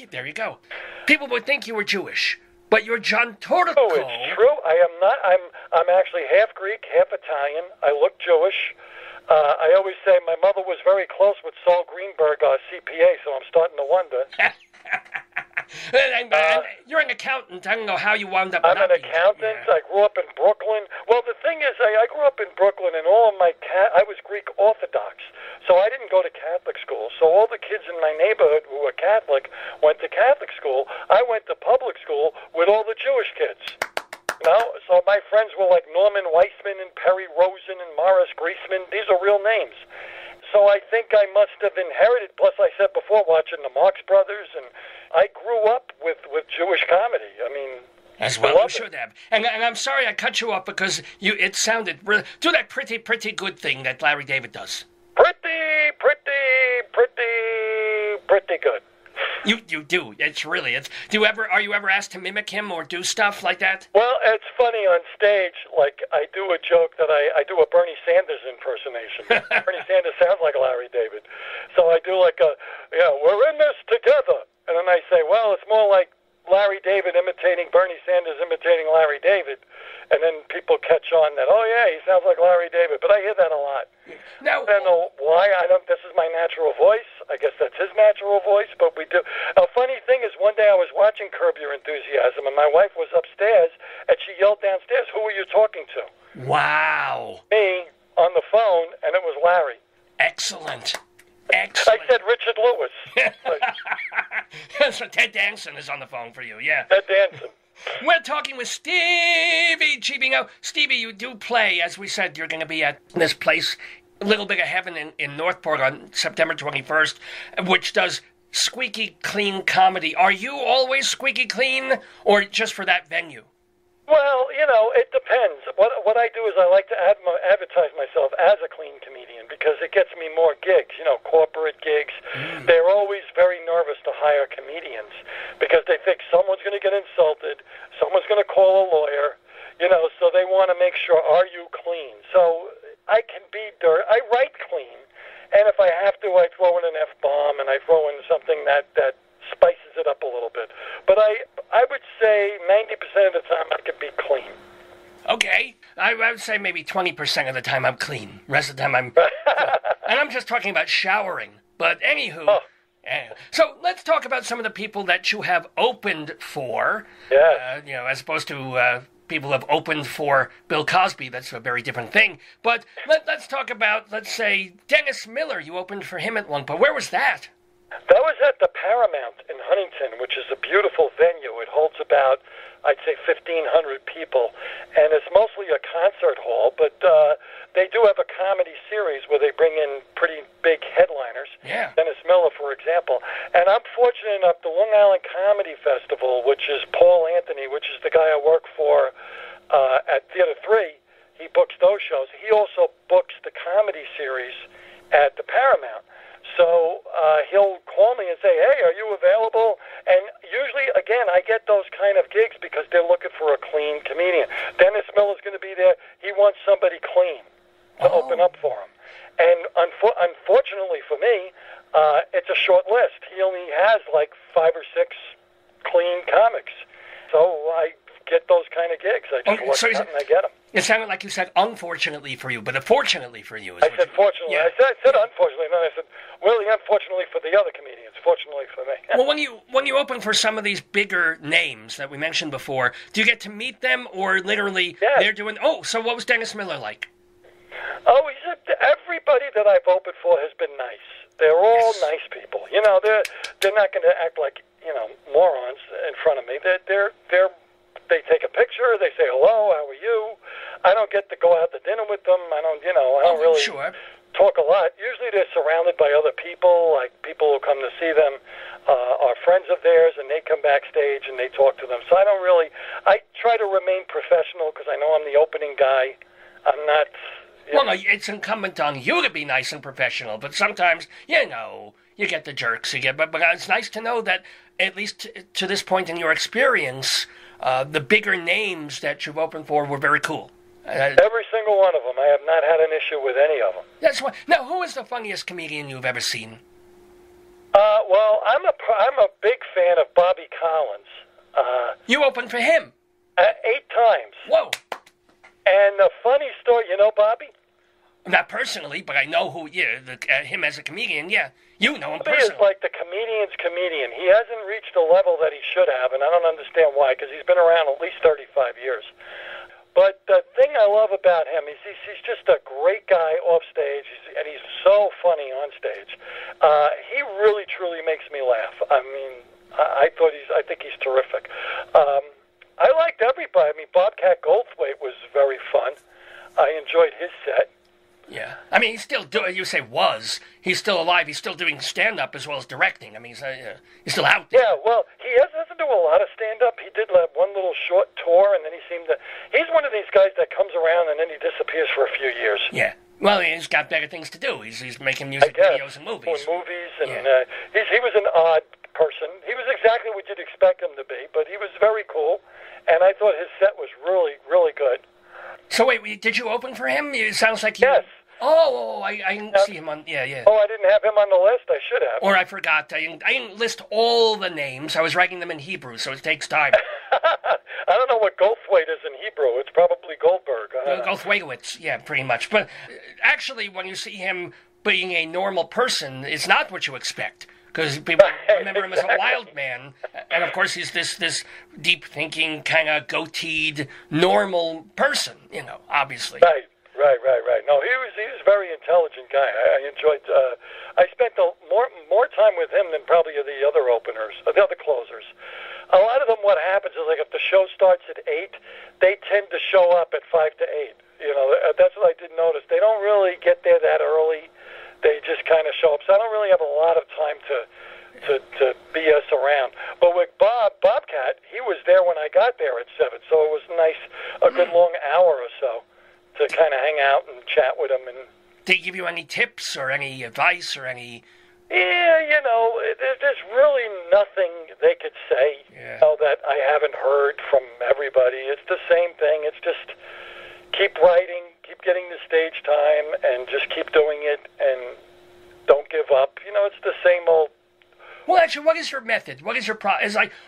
There you go. People would think you were Jewish. But you're Gianturco. Oh, it's true. I am not. I'm actually half Greek, half Italian. I look Jewish. I always say my mother was very close with Saul Greenberg, CPA, so I'm starting to wonder. and you're an accountant. I don't know how you wound up. I'm an accountant. Yeah. I grew up in Brooklyn. Well, the thing is, I grew up in Brooklyn, and all of I was Greek Orthodox, so I didn't go to Catholic school. So all the kids in my neighborhood who were Catholic went to Catholic school. I went to public school with all the Jewish kids. So my friends were like Norman Weissman and Perry Rosen and Morris Griezmann. These are real names. So I think I must have inherited, plus I said before, watching the Marx Brothers, and I grew up with Jewish comedy. I mean, as well you should have. And I'm sorry I cut you off because it sounded really... Do that pretty good thing that Larry David does. Pretty good. You do. Are you ever asked to mimic him or do stuff like that? Well, it's funny on stage. Like I do a joke that I do a Bernie Sanders impersonation. Bernie Sanders sounds like Larry David, so I do like we're in this together, and then I say, well, it's more like Larry David imitating Bernie Sanders imitating Larry David, and then people catch on that, oh yeah, he sounds like Larry David. But I hear that a lot. Now, I don't know why. This is my natural voice. I guess that's his natural voice, but we do. A funny thing is, one day I was watching Curb Your Enthusiasm, and my wife was upstairs, and she yelled downstairs, "Who are you talking to?" Wow. Me on the phone, and it was Larry. Excellent. I said Richard Lewis. So Ted Danson is on the phone for you, yeah. Ted Danson. We're talking with Stevie GB. Now, Stevie, you do play, as we said, you're going to be at this place, A Little Bit of Heaven in Northport on September 21st, which does squeaky clean comedy. Are you always squeaky clean, or just for that venue? Well, it depends. What I do is I like to advertise myself as a clean comedian because it gets me more gigs, corporate gigs. They're always very nervous to hire comedians because they think someone's going to get insulted, someone's going to call a lawyer, so they want to make sure, are you clean? So I can be dirt. I write clean, and if I have to, I throw in an F-bomb and I throw in something that spices it up a little bit. But I would say 90% of the time I could be clean. Okay. I would say maybe 20% of the time I'm clean. The rest of the time I'm... and I'm just talking about showering. But anywho... Oh. So let's talk about some of the people that you have opened for. Yeah. As opposed to people who have opened for Bill Cosby. That's a very different thing. But let's talk about, let's say, Dennis Miller. You opened for him at one point. Where was that? That was at the Paramount in Huntington, which is a beautiful venue. It holds about, I'd say, 1,500 people, and it's mostly a concert hall, but they do have a comedy series where they bring in pretty big headliners. Yeah. Dennis Miller, for example. And I'm fortunate enough, the Long Island Comedy Festival, which is Paul Anthony, which is the guy I work for at Theater 3, he books those shows. He also books the comedy series at the Paramount. So he'll call me and say, hey, are you available? And usually, again, I get those kind of gigs because they're looking for a clean comedian. Dennis Miller's going to be there. He wants somebody clean to open up for him. And unfortunately for me, it's a short list. He only has like 5 or 6 clean comics. So I get those kind of gigs. I just work out and I get them. It sounded like you said unfortunately for you, but fortunately for you. I said fortunately. Yeah. I said unfortunately, and then I said, really unfortunately for the other comedians, fortunately for me. Well, when you open for some of these bigger names that we mentioned before, do you get to meet them, or literally they're doing... Oh, so what was Dennis Miller like? Oh, everybody that I've opened for has been nice. They're all nice people. They're not going to act like, morons in front of me. They take a picture, they say, hello, how are you? I don't get to go out to dinner with them. I don't really talk a lot. Usually they're surrounded by other people, like people who come to see them are friends of theirs, and they come backstage and they talk to them. So I try to remain professional because I know I'm the opening guy. I'm not... Well, no, it's incumbent on you to be nice and professional, but sometimes, you get the jerks. But it's nice to know that, at least to this point in your experience, the bigger names that you've opened for were very cool. Every single one of them. I have not had an issue with any of them. That's why. Now, who is the funniest comedian you've ever seen? Well, I'm a big fan of Bobby Collins. You opened for him? 8 times. Whoa. And a funny story, you know Bobby? Not personally, but I know him as a comedian, yeah. You know him Bobby personally. Is like the comedian's comedian. He hasn't reached the level that he should have, and I don't understand why, because he's been around at least 35 years. But the thing I love about him is he's just a great guy off stage, and he's so funny on stage. He really, truly makes me laugh. I mean, I think he's terrific. I liked everybody. I mean, Bobcat Goldthwait was very fun. I enjoyed his set. Yeah. I mean, he's still doing, you say was, he's still alive, he's still doing stand-up as well as directing. I mean, he's still out there. Yeah, well, he doesn't do a lot of stand-up. He did one little short tour, and then he's one of these guys that comes around and then he disappears for a few years. Yeah. Well, he's got better things to do. He's making music videos and movies. And he was an odd person. He was exactly what you'd expect him to be, but he was very cool, and I thought his set was really, really good. So wait, did you open for him? It sounds like you... Yes. Oh, I didn't see him on... Yeah. Oh, I didn't have him on the list? I should have. Or I forgot. I didn't list all the names. I was writing them in Hebrew, so it takes time. I don't know what Goldthwait is in Hebrew. It's probably Goldberg. Goldthwait, yeah, pretty much. But actually, when you see him being a normal person, it's not what you expect. Because people remember him as a wild man. And, of course, he's this deep-thinking, kind of goateed, normal person, obviously. Right. No, he was a very intelligent guy. I enjoyed. I spent more time with him than probably the other openers, the other closers. A lot of them, what happens is like if the show starts at 8, they tend to show up at 5 to 8. That's what I did notice. They don't really get there that early. They just kind of show up. So I don't really have a lot of time to BS around. But with Bobcat, he was there when I got there at 7, so it was nice, a good long hour or so to kind of hang out and chat with him. And did he give you any tips or any advice or any... Yeah, there's really nothing they could say that I haven't heard from everybody. It's the same thing. It's just keep writing, keep getting the stage time, and just keep doing it, and don't give up. It's the same old... Well, actually, what is your method? What is your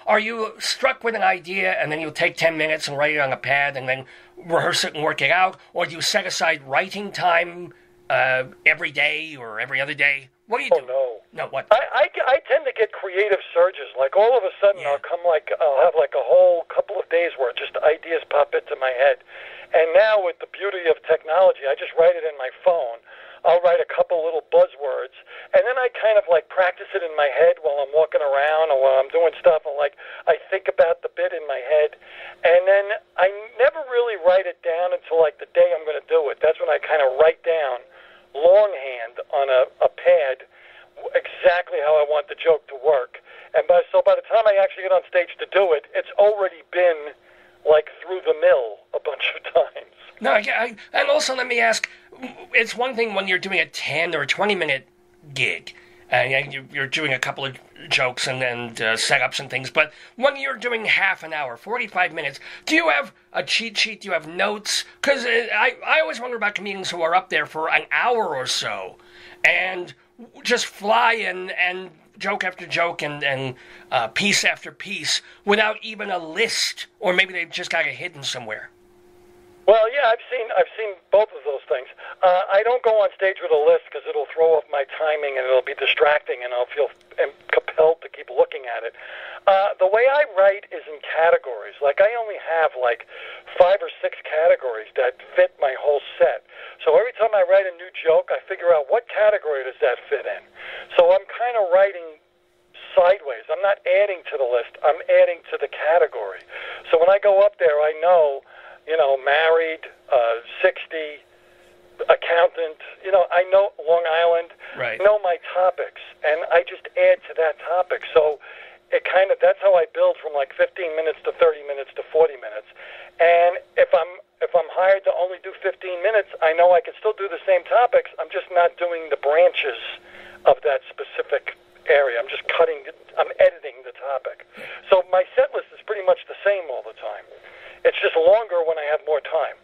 are you struck with an idea and then you'll take 10 minutes and write it on a pad and then rehearse it and work it out? Or do you set aside writing time every day or every other day? What do you do? Oh, no. No, what? I tend to get creative surges. Like, all of a sudden, I'll have like a whole couple of days where just ideas pop into my head. And now, with the beauty of technology, I just write it in my phone. I'll write a couple little buzzwords, and then I kind of like practice it in my head while I'm walking around or while I'm doing stuff, and I think about the bit in my head, and then I never really write it down until like the day I'm going to do it. That's when I kind of write down longhand on a pad exactly how I want the joke to work. And by the time I actually get on stage to do it, it's already been like through the mill a bunch of times. No, and also let me ask, it's one thing when you're doing a 10 or a 20-minute gig, and you're doing a couple of jokes and setups and things, but when you're doing half an hour, 45 minutes, do you have a cheat sheet? Do you have notes? Because I always wonder about comedians who are up there for an hour or so and just fly and joke after joke and piece after piece without even a list, or maybe they've just got it hidden somewhere. Well, yeah, I've seen both of those things. I don't go on stage with a list because it'll throw off my timing and it'll be distracting and I'll feel compelled to keep looking at it. The way I write is in categories. Like, I only have like 5 or 6 categories that fit my whole set. So every time I write a new joke, I figure out what category does that fit in. So I'm kind of writing sideways. I'm not adding to the list. I'm adding to the category. So when I go up there, I know... married, 60, accountant, I know Long Island, know my topics, and I just add to that topic. So that's how I build from like 15 minutes to 30 minutes to 40 minutes. And if I'm hired to only do 15 minutes, I know I can still do the same topics. I'm just not doing the branches of that specific area. I'm just I'm editing the topic. So my set list is pretty much the same all the time. It's just longer when I have more time.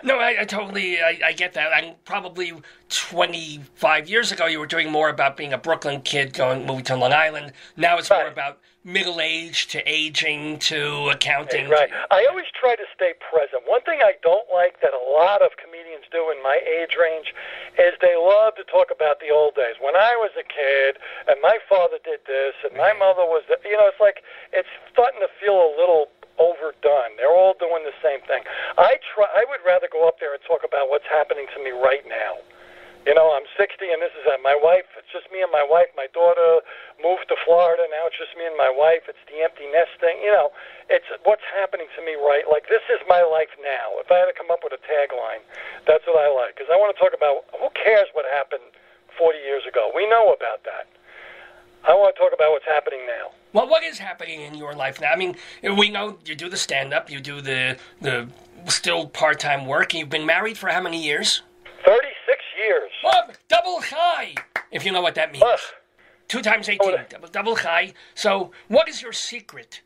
No, I totally get that. And probably 25 years ago, you were doing more about being a Brooklyn kid moving to Long Island. Now it's more about middle age to aging to accounting. Right. I always try to stay present. One thing I don't like that a lot of comedians do in my age range is they love to talk about the old days. When I was a kid, and my father did this, and my mother was... it's like, it's starting to feel a little... overdone. They're all doing the same thing. I would rather go up there and talk about what's happening to me right now. I'm 60 and this is my wife. It's just me and my wife. My daughter moved to Florida. Now it's just me and my wife. It's the empty nest thing. It's what's happening to me right. Like, this is my life now. If I had to come up with a tagline, that's what I like. Because I want to talk about who cares what happened 40 years ago. We know about that. I want to talk about what's happening now. Well, what is happening in your life now? I mean, we know you do the stand-up, you do the still part-time work. You've been married for how many years? 36 years. Oh, double high, if you know what that means. 2 times 18, double chai. So, what is your secret?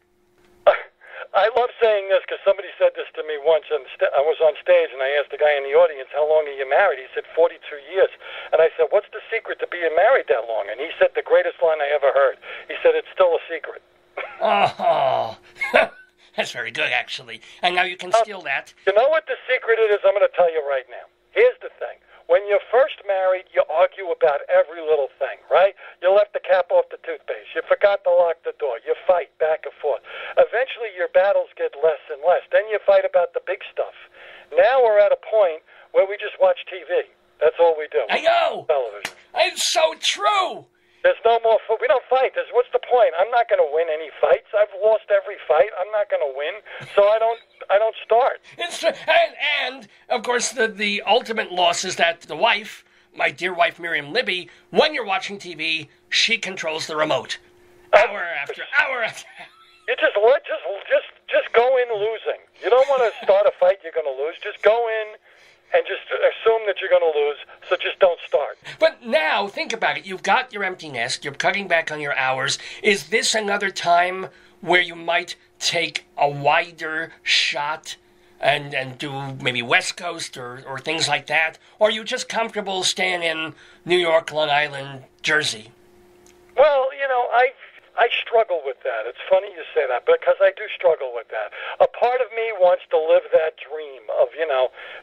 I love saying this because somebody said this to me once, and I was on stage, and I asked the guy in the audience, how long are you married? He said, 42 years. And I said, what's the secret to being married that long? And he said, the greatest line I ever heard. He said, it's still a secret. Oh, that's very good, actually. And now you can steal that. You know what the secret is? I'm going to tell you right now. Here's the thing. When you're first married, you argue about every little thing, right? You left the cap off the toothpaste. You forgot to lock the door. You fight back and forth. Eventually, your battles get less and less. Then you fight about the big stuff. Now we're at a point where we just watch TV. That's all we do. I know. Television. It's so true. There's no more food. We don't fight. What's the point? I'm not going to win any fights. I've lost every fight. I'm not going to win, so I don't start. It's true. And of course, the ultimate loss is that the wife, my dear wife Miriam Libby, when you're watching TV, she controls the remote. Hour after hour after hour. You just go in losing. You don't want to start a fight you're going to lose. Just go in and just assume that you're going to lose, so just don't start. But now, think about it. You've got your empty nest. You're cutting back on your hours. Is this another time where you might take a wider shot and do maybe West Coast or things like that? Or are you just comfortable staying in New York, Long Island, Jersey? Well, I struggle with that. It's funny you say that, because I do struggle with that. A part of me wants to live that dream of,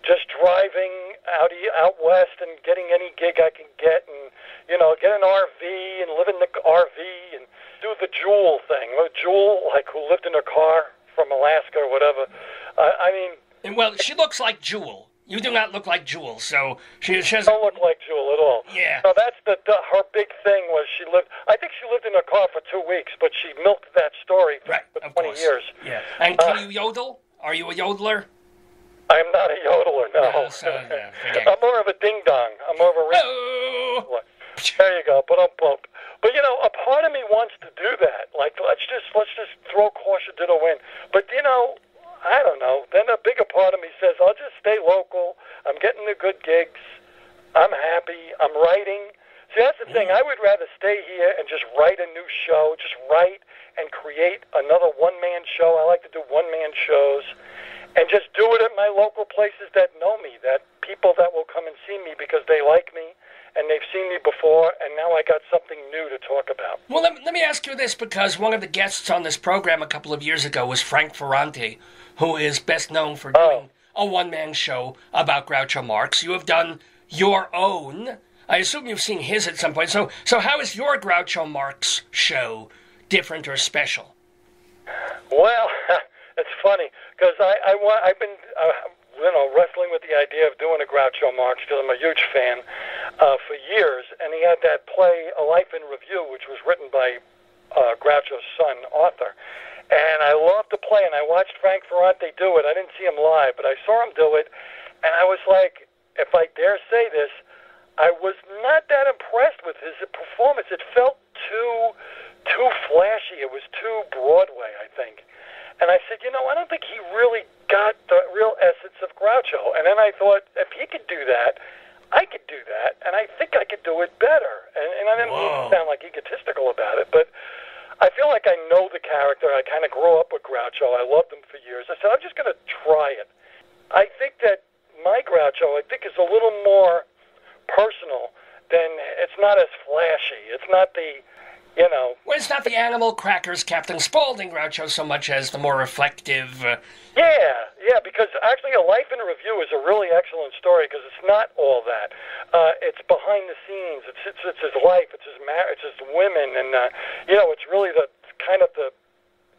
just driving out west and getting any gig I can get and, get an RV and live in the RV and do the Jewel thing. Jewel, like, who lived in her car from Alaska or whatever. Well, she looks like Jewel. You do not look like Jewel, so she doesn't look like Jewel at all. Yeah. No, that's her big thing was I think she lived in her car for 2 weeks, but she milked that story for 20 years. Yeah. And can you yodel? Are you a yodeler? I'm not a yodeler, no. I'm more of a ding-dong. I'm more of a There you go. But a part of me wants to do that. Like, let's just throw caution to the wind. But, I don't know. Then a bigger part of me says, I'll just stay local. I'm getting the good gigs. I'm happy. I'm writing. See, that's the thing. I would rather stay here and just write a new show, just write and create another one-man show. I like to do one-man shows and just do it at my local places that know me, that people that will come and see me because they like me and they've seen me before, and now I got something new to talk about. Well, let me ask you this, because one of the guests on this program a couple of years ago was Frank Ferrante, who is best known for doing a one-man show about Groucho Marx. You have done your own. I assume you've seen his at some point. So how is your Groucho Marx show different or special? Well, it's funny, because I've been wrestling with the idea of doing a Groucho Marx, because I'm a huge fan, for years. And he had that play, A Life in Review, which was written by Groucho's son, Arthur. And I loved the play, and I watched Frank Ferrante do it. I didn't see him live, but I saw him do it, and I was like, if I dare say this, I was not that impressed with his performance. It felt too flashy. It was too Broadway, I think. And I said, I don't think he really got the real essence of Groucho. And then I thought, if he could do that, I could do that, and I think I could do it better. And I didn't mean to sound like egotistical about it, but I feel like I know the character. I kind of grew up with Groucho. I loved him for years. I said, I'm just going to try it. I think that my Groucho, is a little more personal than, it's not as flashy. It's not the, Well, it's not the animal crackers Captain Spaulding Groucho so much as the more reflective... Yeah, because actually A Life in Review is a really excellent story, because it's not all that. It's behind the scenes. It's his life. It's his marriage. It's his women, and it's really the kind of the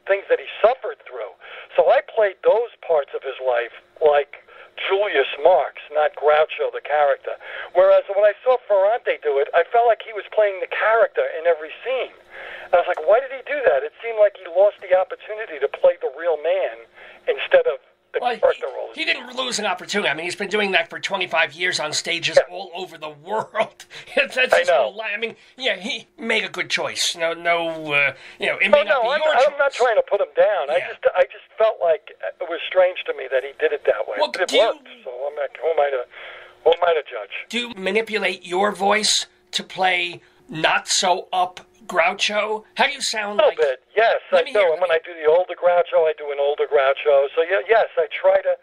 things that he suffered through. So I played those parts of his life like Julius Marx, not Groucho the character. Whereas when I saw Ferrante do it, I felt like he was playing the character in every scene. And I was like, why did he do that? It seemed like he lost the opportunity to play the real man instead of the character role. He didn't lose an opportunity. I mean, he's been doing that for 25 years on stages all over the world. That's his whole life. I mean, he made a good choice. It may not be your choice. I'm not trying to put him down. Yeah. I just felt like it was strange to me that he did it that way. Well, but it worked, so who am I to judge? Do you manipulate your voice to play not so up Groucho? How do you sound? A little bit, yes, I do. And when I do the older Groucho, I do an older Groucho. So yes, I try to,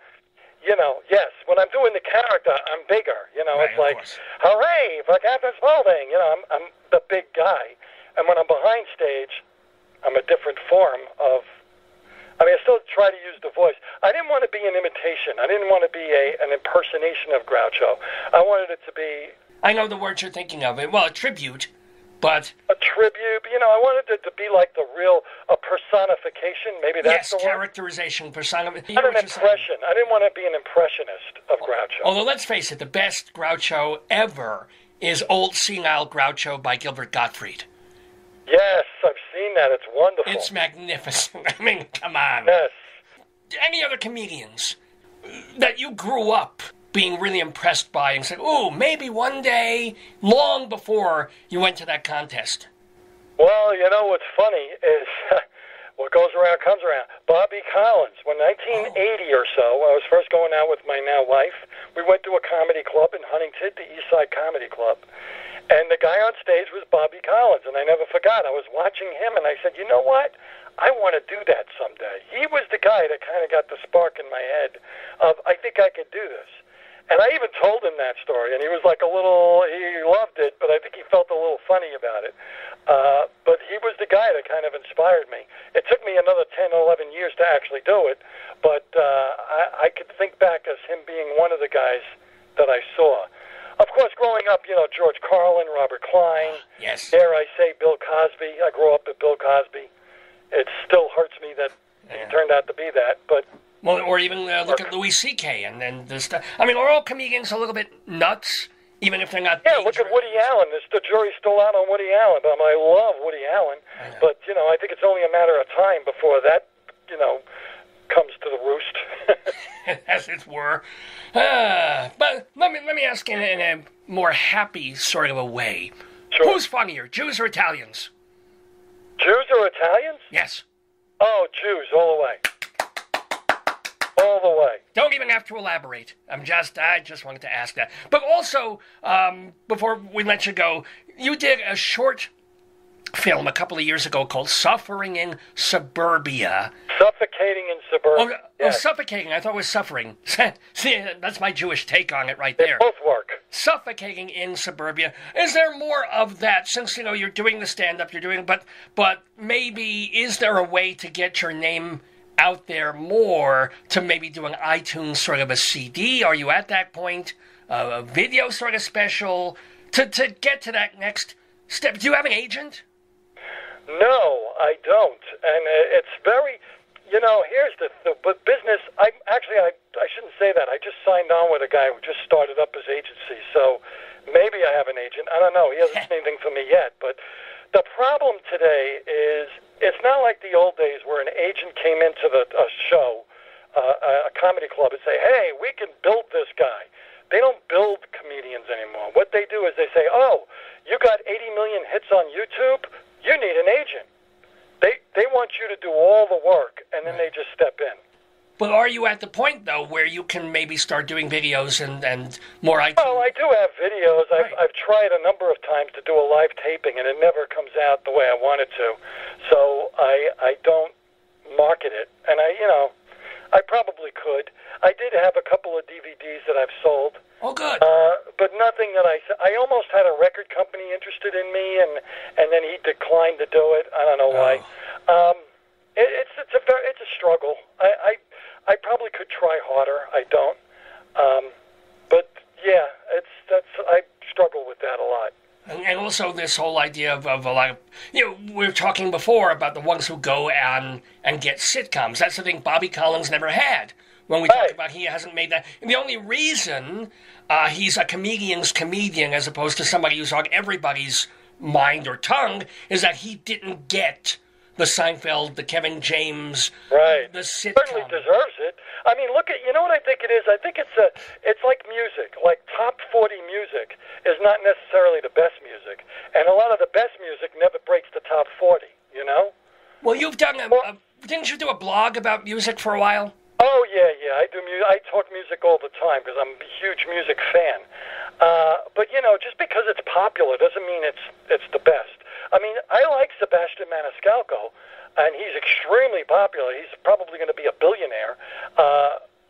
yes. When I'm doing the character, I'm bigger. It's like, hooray for Captain Spaulding. I'm the big guy. And when I'm behind stage, I'm a different form of. I still try to use the voice. I didn't want to be an imitation. I didn't want to be an impersonation of Groucho. I wanted it to be. I know the words you're thinking of. Well, a tribute. But a tribute, I wanted it to be like a personification. Maybe that's the word. Characterization, personification. Not an impression. I didn't want to be an impressionist of Groucho. Although, let's face it, the best Groucho ever is Old Senile Groucho by Gilbert Gottfried. Yes, I've seen that. It's wonderful. It's magnificent. Come on. Yes. Any other comedians that you grew up being really impressed by and said, "Ooh, maybe one day," long before you went to that contest? Well, what's funny is what goes around comes around. Bobby Collins, when 1980 or so, I was first going out with my now wife. We went to a comedy club in Huntington, the East Side Comedy Club. And the guy on stage was Bobby Collins, and I never forgot. I was watching him, and I said, you know what? I want to do that someday. He was the guy that kind of got the spark in my head of, I think I could do this. And I even told him that story, and he was like he loved it, but I think he felt a little funny about it. But he was the guy that kind of inspired me. It took me another 10 or 11 years to actually do it, but I could think back as him being one of the guys that I saw. Of course, growing up, George Carlin, Robert Klein. Yes. Dare I say Bill Cosby. I grew up with Bill Cosby. It still hurts me that he turned out to be that, but... Well, or even look at Louis C.K. and then the stuff. Are all comedians a little bit nuts, even if they're not dangerous? Look at Woody Allen. The jury's still out on Woody Allen, but I love Woody Allen. But, I think it's only a matter of time before that, comes to the roost. As it were. But let me ask in a more happy sort of a way. Sure. Who's funnier, Jews or Italians? Jews or Italians? Yes. Oh, Jews, all the way. All the way. Don't even have to elaborate. I just wanted to ask that. But also, before we let you go, you did a short film a couple of years ago called Suffering in Suburbia. Suffocating in Suburbia. Suffocating. I thought it was suffering. See, that's my Jewish take on it right there. They both work. Suffocating in Suburbia. Is there more of that? Since, you're doing the stand-up, but maybe is there a way to get your name out there more to maybe do an iTunes sort of a CD? Are you at that point? A video sort of special? To get to that next step. Do you have an agent? No, I don't. And it's very, here's the business. I shouldn't say that. I just signed on with a guy who just started up his agency. So maybe I have an agent. I don't know. He hasn't said anything for me yet. But the problem today is it's not like the old days where an agent came into a show, a comedy club, and say, hey, we can build this guy. They don't build comedians anymore. What they do is they say, oh, you got 80 million hits on YouTube? You need an agent. They want you to do all the work, and then they just step in. But are you at the point, though, where you can maybe start doing videos and more iTunes? Well, I do have videos. I've tried a number of times to do a live taping, and it never comes out the way I want it to. So I don't market it. And I probably could. I did have a couple of DVDs that I've sold. Oh, good. But nothing that I almost had a record company interested in me, and then he declined to do it. I don't know why. It's a struggle. I probably could try harder. I don't. But yeah, I struggle with that a lot. And also this whole idea of a lot of, we were talking before about the ones who go and get sitcoms. That's the thing Bobby Collins never had. When we talk about he hasn't made that. And the only reason he's a comedian's comedian as opposed to somebody who's on everybody's mind or tongue is that he didn't get the Seinfeld, the Kevin James, the sitcom. Certainly deserves it. I mean, look at, what I think it is? I think it's like music. Like top 40 music is not necessarily the best music. And a lot of the best music never breaks the top 40, Well, you've done, didn't you do a blog about music for a while? Oh, yeah. I talk music all the time because I'm a huge music fan. but just because it's popular doesn't mean it's the best. I mean, I like Sebastian Maniscalco, and he's extremely popular. He's probably going to be a billionaire.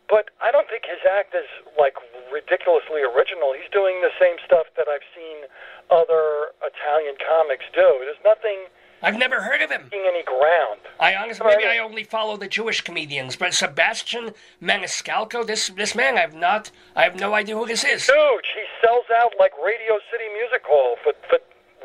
But I don't think his act is, like, ridiculously original. He's doing the same stuff that I've seen other Italian comics do. There's nothing... I've never heard of him. Any ground. I honestly, maybe I only follow the Jewish comedians, but Sebastian Maniscalco, this man, I have no idea who this is. Huge. He sells out like Radio City Music Hall for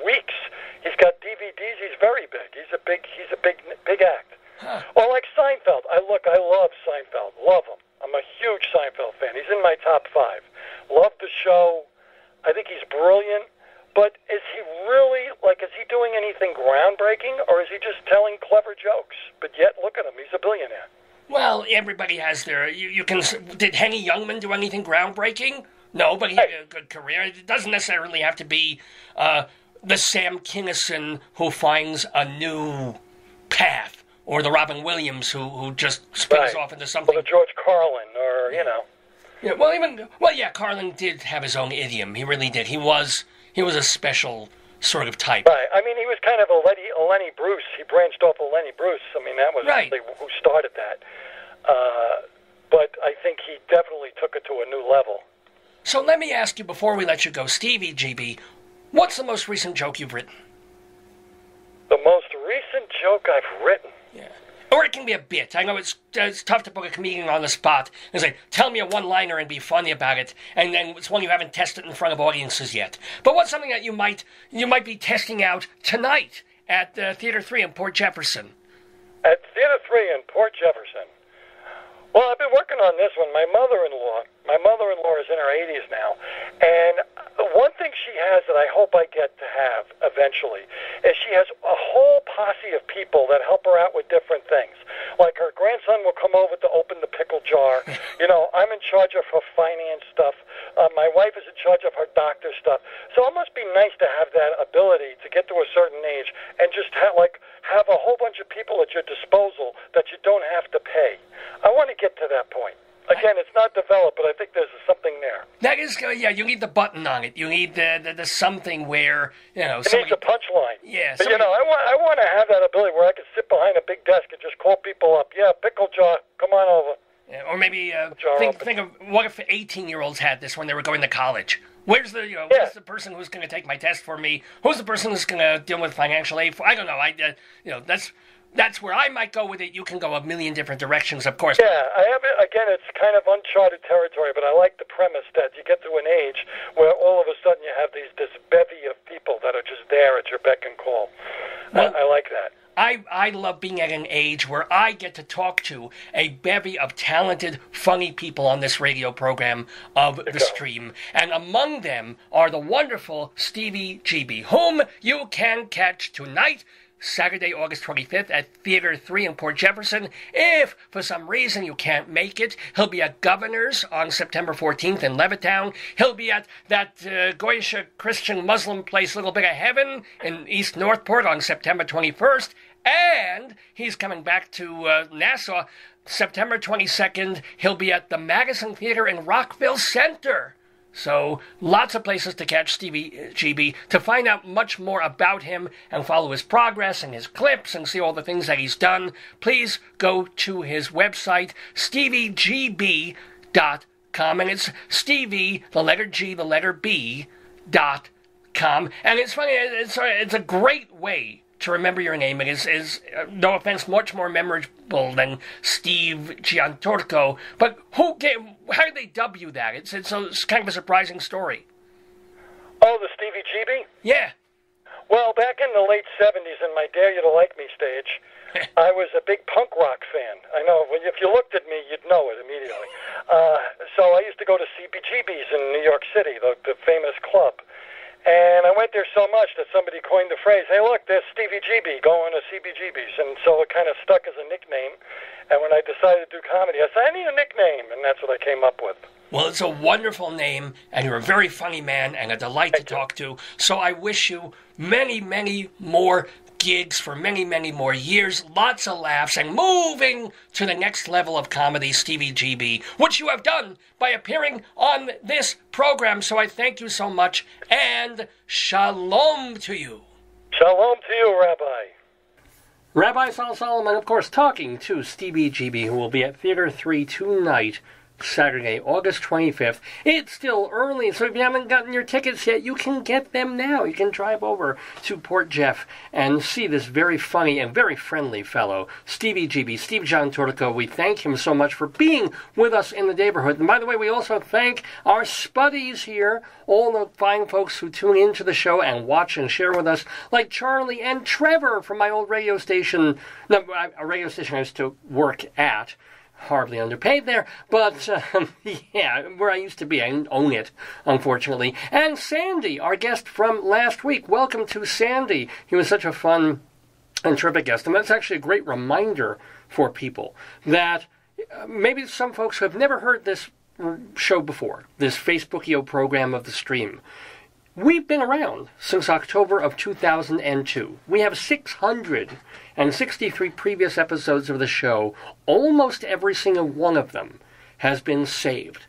weeks. He's got DVDs. He's very big. He's a big act. Huh. Or like Seinfeld. I love Seinfeld. Love him. I'm a huge Seinfeld fan. He's in my top 5. Love the show. I think he's brilliant. But is he really, is he doing anything groundbreaking, or is he just telling clever jokes? But yet, look at him. He's a billionaire. Well, everybody has their... Did Henny Youngman do anything groundbreaking? No, but he had a good career. It doesn't necessarily have to be the Sam Kinison who finds a new path, or the Robin Williams who just spins off into something. Or the George Carlin, or, Yeah, Carlin did have his own idiom. He really did. He was a special sort of type. Right. I mean, he was kind of a Lenny Bruce. He branched off of Lenny Bruce. I mean, that was really who started that. But I think he definitely took it to a new level. So let me ask you, before we let you go, Stevie GB, what's the most recent joke you've written? The most recent joke I've written? Yeah. Or it can be a bit. I know it's tough to put a comedian on the spot and say, tell me a one-liner and be funny about it, and then it's one you haven't tested in front of audiences yet. But what's something that you might be testing out tonight at Theater 3 in Port Jefferson? At Theater 3 in Port Jefferson? Well, I've been working on this one. My mother-in-law is in her 80s now, and one thing she has that I hope I get to have eventually is she has a whole posse of people that help her out with different things. Like her grandson will come over to open the pickle jar. I'm in charge of her finance stuff. My wife is in charge of her doctor stuff. So it must be nice to have that ability to get to a certain age and just have a whole bunch of people at your disposal that you don't have to pay. I want to get to that point. Again, it's not developed, but I think there's something there. That is, you need the button on it. You need the something where, It needs a punchline. Yeah. But, I want to have that ability where I can sit behind a big desk and just call people up. Yeah, pickle jar, come on over. Yeah, or maybe think of what if 18-year-olds had this when they were going to college. Where's where's the person who's going to take my test for me? Who's the person who's going to deal with financial aid? I don't know. That's where I might go with it. You can go a million different directions, of course. Yeah, I have it. Again, it's kind of uncharted territory, but I like the premise that you get to an age where all of a sudden you have this bevy of people that are just there at your beck and call. Well, I like that. I love being at an age where I get to talk to a bevy of talented, funny people on this radio program of the stream. And among them are the wonderful Stevie GB, whom you can catch tonight, Saturday, August 25th at Theater 3 in Port Jefferson. If, for some reason, you can't make it, he'll be at Governor's on September 14th in Levittown. He'll be at that Goyish Christian Muslim place, Little Bit of Heaven, in East Northport on September 21st. And he's coming back to Nassau September 22nd. He'll be at the Madison Theater in Rockville Center. So, lots of places to catch Stevie GB. To find out much more about him and follow his progress and his clips and see all the things that he's done, please go to his website, StevieGB.com. And it's Stevie, the letter G, the letter B, .com. And it's funny, it's a great way to remember your name. It is no offense, much more memorable than Steve Gianturco. But how did they dub you that? It's kind of a surprising story. Oh, the Stevie GB? Yeah. Well, back in the late 70s in my Dare You to Like Me stage, I was a big punk rock fan. I know, if you looked at me, you'd know it immediately. So I used to go to CBGB's in New York City, the famous club. And I went there so much that somebody coined the phrase, hey, look, there's Stevie GB going to CBGB's. And so it kind of stuck as a nickname. And when I decided to do comedy, I said, I need a nickname. And that's what I came up with. Well, it's a wonderful name, and you're a very funny man and a delight to talk to. So I wish you many, many more gigs for many, many more years, lots of laughs, and moving to the next level of comedy, Stevie GB, which you have done by appearing on this program. So I thank you so much, and shalom to you. Shalom to you, Rabbi. Rabbi Sal Solomon, of course, talking to Stevie GB, who will be at Theater 3 tonight, Saturday, August 25th. It's still early, so if you haven't gotten your tickets yet, you can get them now. You can drive over to Port Jeff and see this very funny and very friendly fellow, Stevie GB, Steve Gianturco. We thank him so much for being with us in the neighborhood. And by the way, we also thank our spuddies here, all the fine folks who tune into the show and watch and share with us, like Charlie and Trevor from my old radio station, a radio station I used to work at. Horribly underpaid there, but yeah, where I used to be. I own it, unfortunately. And Sandy, our guest from last week. Welcome to Sandy. He was such a fun and terrific guest, and that's actually a great reminder for people that maybe some folks who have never heard this show before, this Facebookio program of the stream. We've been around since October of 2002. We have 663 previous episodes of the show. Almost every single one of them has been saved.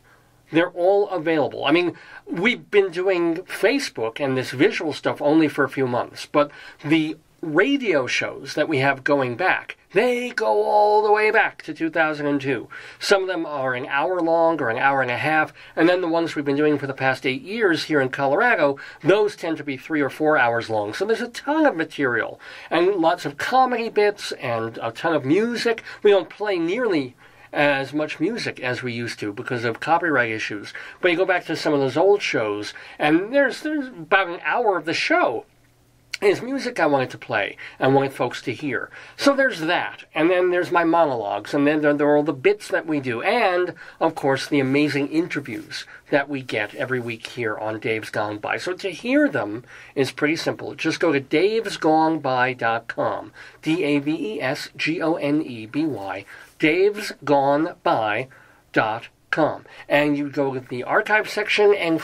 They're all available. I mean, we've been doing Facebook and this visual stuff only for a few months, but the radio shows that we have going back, they go all the way back to 2002. Some of them are an hour long or an hour and a half, and then the ones we've been doing for the past 8 years here in Colorado, those tend to be 3 or 4 hours long. So there's a ton of material, and lots of comedy bits, and a ton of music. We don't play nearly as much music as we used to because of copyright issues. But you go back to some of those old shows, and there's about an hour of the show is music I wanted to play and wanted folks to hear. So there's that, and then there's my monologues, and then there are all the bits that we do, and, of course, the amazing interviews that we get every week here on Dave's Gone By. So to hear them is pretty simple. Just go to davesgoneby.com, DAVESGONEBY, davesgoneby.com, and you go to the archive section, and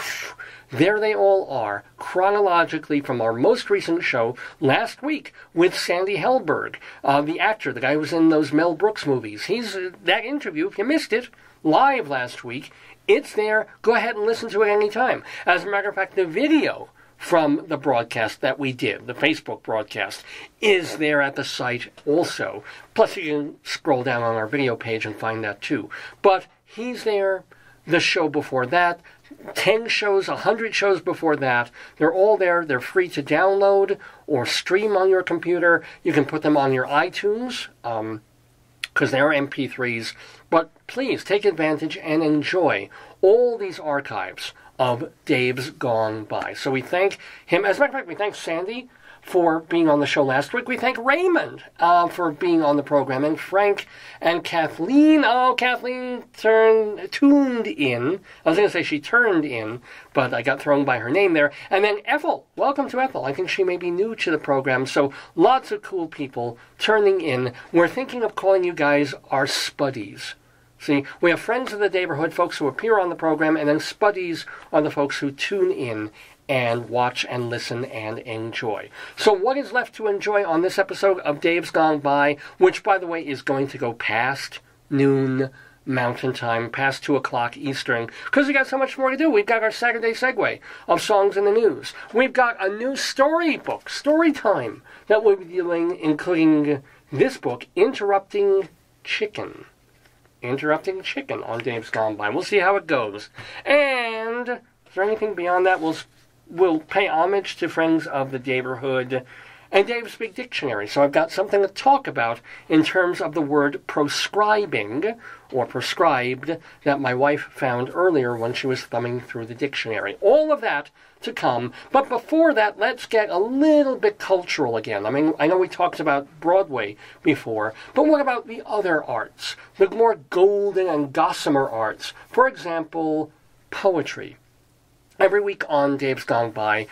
there they all are, chronologically from our most recent show last week with Sandy Helberg, the actor, the guy who was in those Mel Brooks movies. He's that interview, if you missed it, live last week. It's there. Go ahead and listen to it anytime. As a matter of fact, the video from the broadcast that we did, the Facebook broadcast, is there at the site also. Plus, you can scroll down on our video page and find that too. But he's there. The show before that, 10 shows, 100 shows before that, they're all there. They're free to download or stream on your computer. You can put them on your iTunes, because they are MP3s. But please take advantage and enjoy all these archives of Dave's Gone By. So we thank him. As a matter of fact, we thank Sandy for being on the show last week. We thank Raymond for being on the program, and Frank and Kathleen. Oh, Kathleen tuned in. I was going to say she turned in, but I got thrown by her name there. And then Ethel. Welcome to Ethel. I think she may be new to the program, so lots of cool people turning in. We're thinking of calling you guys our spuddies. See, we have friends of the neighborhood, folks who appear on the program, and then spuddies are the folks who tune in and watch and listen and enjoy. So what is left to enjoy on this episode of Dave's Gone By, which, by the way, is going to go past noon Mountain Time, past 2 o'clock Eastern, because we got so much more to do. We've got our Saturday Segue of songs in the news. We've got a new storybook, StoryTime, that we'll be doing, including this book, Interrupting Chicken on Dave's Gone By. We'll see how it goes. And is there anything beyond that? We'll pay homage to friends of the neighborhood and Dave's Big Dictionary. So I've got something to talk about in terms of the word proscribing, or prescribed, that my wife found earlier when she was thumbing through the dictionary. All of that to come. But before that, let's get a little bit cultural again. I mean, I know we talked about Broadway before, but what about the other arts? The more golden and gossamer arts. For example, poetry. Every week on Dave's Gone By,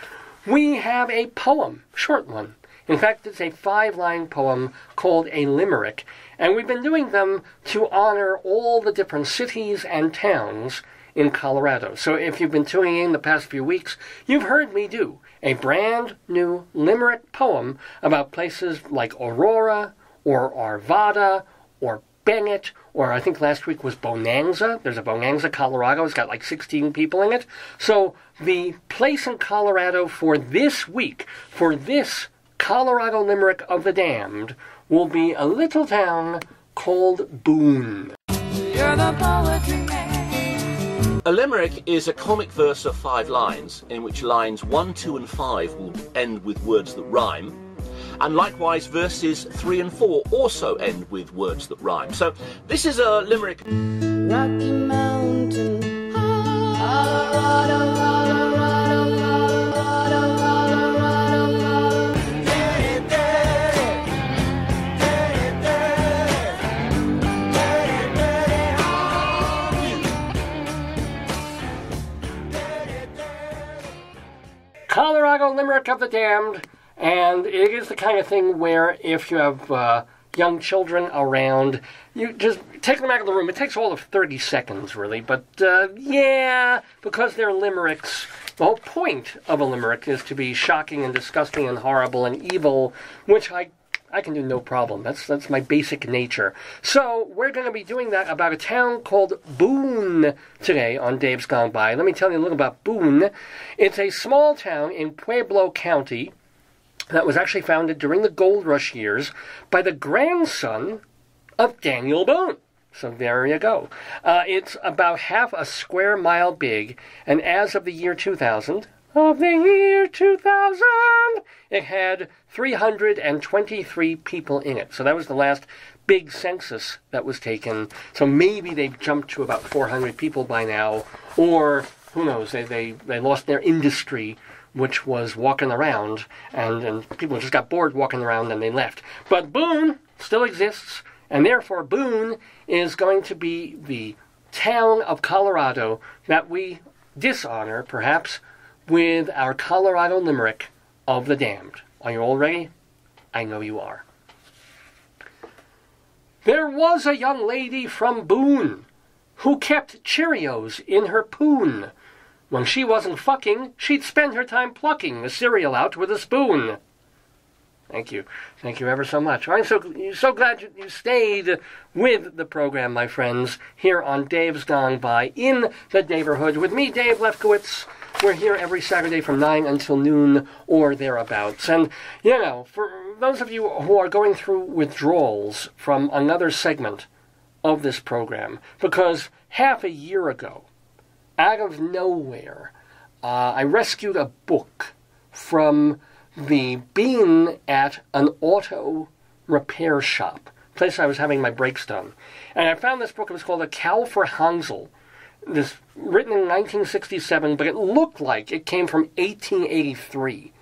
we have a poem, short one. In fact, it's a 5-line poem called a limerick, and we've been doing them to honor all the different cities and towns in Colorado. So if you've been tuning in the past few weeks, you've heard me do a brand new limerick poem about places like Aurora or Arvada or Bennett, or I think last week was Bonanza. There's a Bonanza, Colorado. It's got like 16 people in it. So the place in Colorado for this week, for this Colorado Limerick of the Damned, will be a little town called Boone. You're the poetry man. A limerick is a comic verse of 5 lines, in which lines 1, 2, and 5 will end with words that rhyme. And likewise, verses 3 and 4 also end with words that rhyme. So this is a limerick. Rocky Mountain, Colorado, Colorado, Colorado, Colorado, Colorado Limerick of the Damned. And it is the kind of thing where if you have young children around, you just take them out of the room. It takes all of 30 seconds, really. But, yeah, because they're limericks, the whole point of a limerick is to be shocking and disgusting and horrible and evil, which I can do no problem. That's my basic nature. So we're going to be doing that about a town called Boone today on Dave's Gone By. Let me tell you a little about Boone. It's a small town in Pueblo County that was actually founded during the Gold Rush years by the grandson of Daniel Boone. So there you go. It's about half a square mile big, and as of the year 2000, it had 323 people in it. So that was the last big census that was taken. So maybe they've jumped to about 400 people by now, or who knows, they lost their industry, which was walking around, and people just got bored walking around and they left. But Boone still exists, and therefore Boone is going to be the town of Colorado that we dishonor, perhaps, with our Colorado Limerick of the Damned. Are you all ready? I know you are. There was a young lady from Boone who kept Cheerios in her poon. When she wasn't fucking, she'd spend her time plucking the cereal out with a spoon. Thank you. Thank you ever so much. I'm so glad you stayed with the program, my friends, here on Dave's Gone By in the Daverhood with me, Dave Lefkowitz. We're here every Saturday from 9 until noon or thereabouts. And, you know, for those of you who are going through withdrawals from another segment of this program, because half a year ago, out of nowhere, I rescued a book from the bin at an auto repair shop, place I was having my brakes done. And I found this book. It was called A Cow for Hansel. This written in 1967, but it looked like it came from 1883.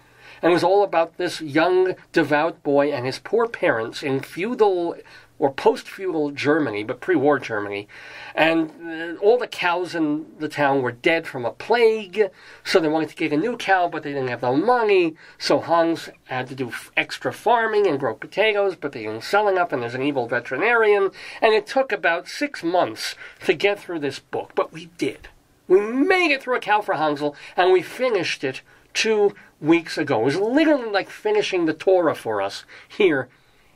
And it was all about this young, devout boy and his poor parents in feudal or post-feudal Germany, but pre-war Germany. And all the cows in the town were dead from a plague, so they wanted to get a new cow, but they didn't have no money, so Hans had to do extra farming and grow potatoes, but they didn't sell enough, and there's an evil veterinarian, and it took about 6 months to get through this book, but we did. We made it through A Cow for Hansel, and we finished it 2 weeks ago. It was literally like finishing the Torah for us here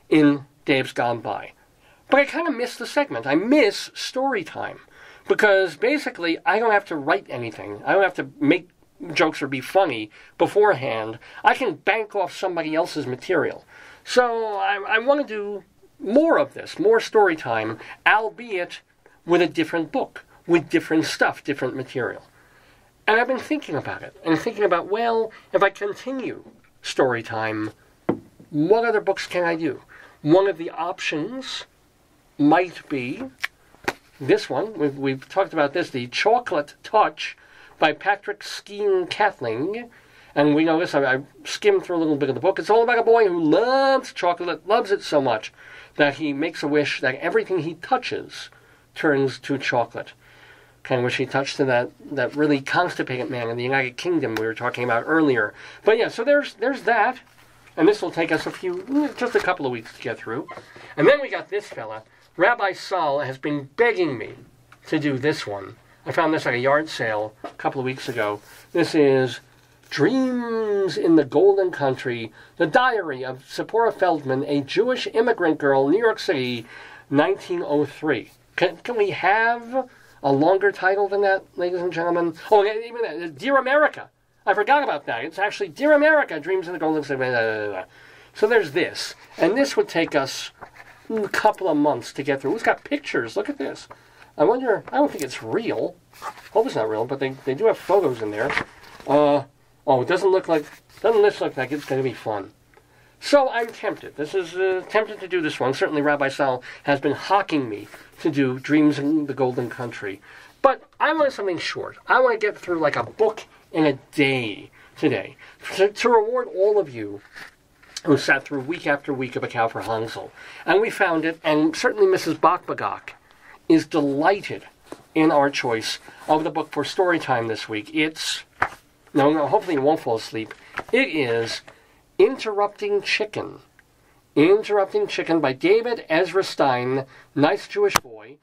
in Dave's Gone By. But I kind of miss the segment. I miss StoryTime. Because basically, I don't have to write anything. I don't have to make jokes or be funny beforehand. I can bank off somebody else's material. So I want to do more of this, more StoryTime, albeit with a different book, with different stuff, different material. And I've been thinking about it. And thinking about, well, if I continue StoryTime, what other books can I do? One of the options might be this one. We've talked about this, The Chocolate Touch by Patrick Skeen Kathling. And we know this, I skimmed through a little bit of the book. It's all about a boy who loves chocolate, loves it so much that he makes a wish that everything he touches turns to chocolate. Kind of wish he touched to that really constipated man in the United Kingdom we were talking about earlier. But yeah, so there's that. And this will take us just a couple of weeks to get through. And then we got this fella. Rabbi Saul has been begging me to do this one. I found this at a yard sale a couple of weeks ago. This is Dreams in the Golden Country, the diary of Zipporah Feldman, a Jewish immigrant girl, New York City, 1903. Can we have a longer title than that, ladies and gentlemen? Oh, even Dear America. I forgot about that. It's actually Dear America, Dreams in the Golden Country. So there's this. And this would take us a couple of months to get through. It's got pictures. Look at this. I wonder, I don't think it's real. Hope it's not real, but they do have photos in there. It doesn't look like it's going to be fun. So I'm tempted. This is tempted to do this one. Certainly Rabbi Sal has been hawking me to do Dreams in the Golden Country. But I want something short. I want to get through like a book in a day today. To reward all of you who sat through week after week of A Cow for Hansel. And we found it, and certainly Mrs. Bakbagak is delighted in our choice of the book for Storytime this week. It's... No, hopefully you won't fall asleep. It is Interrupting Chicken. Interrupting Chicken by David Ezra Stein, nice Jewish boy.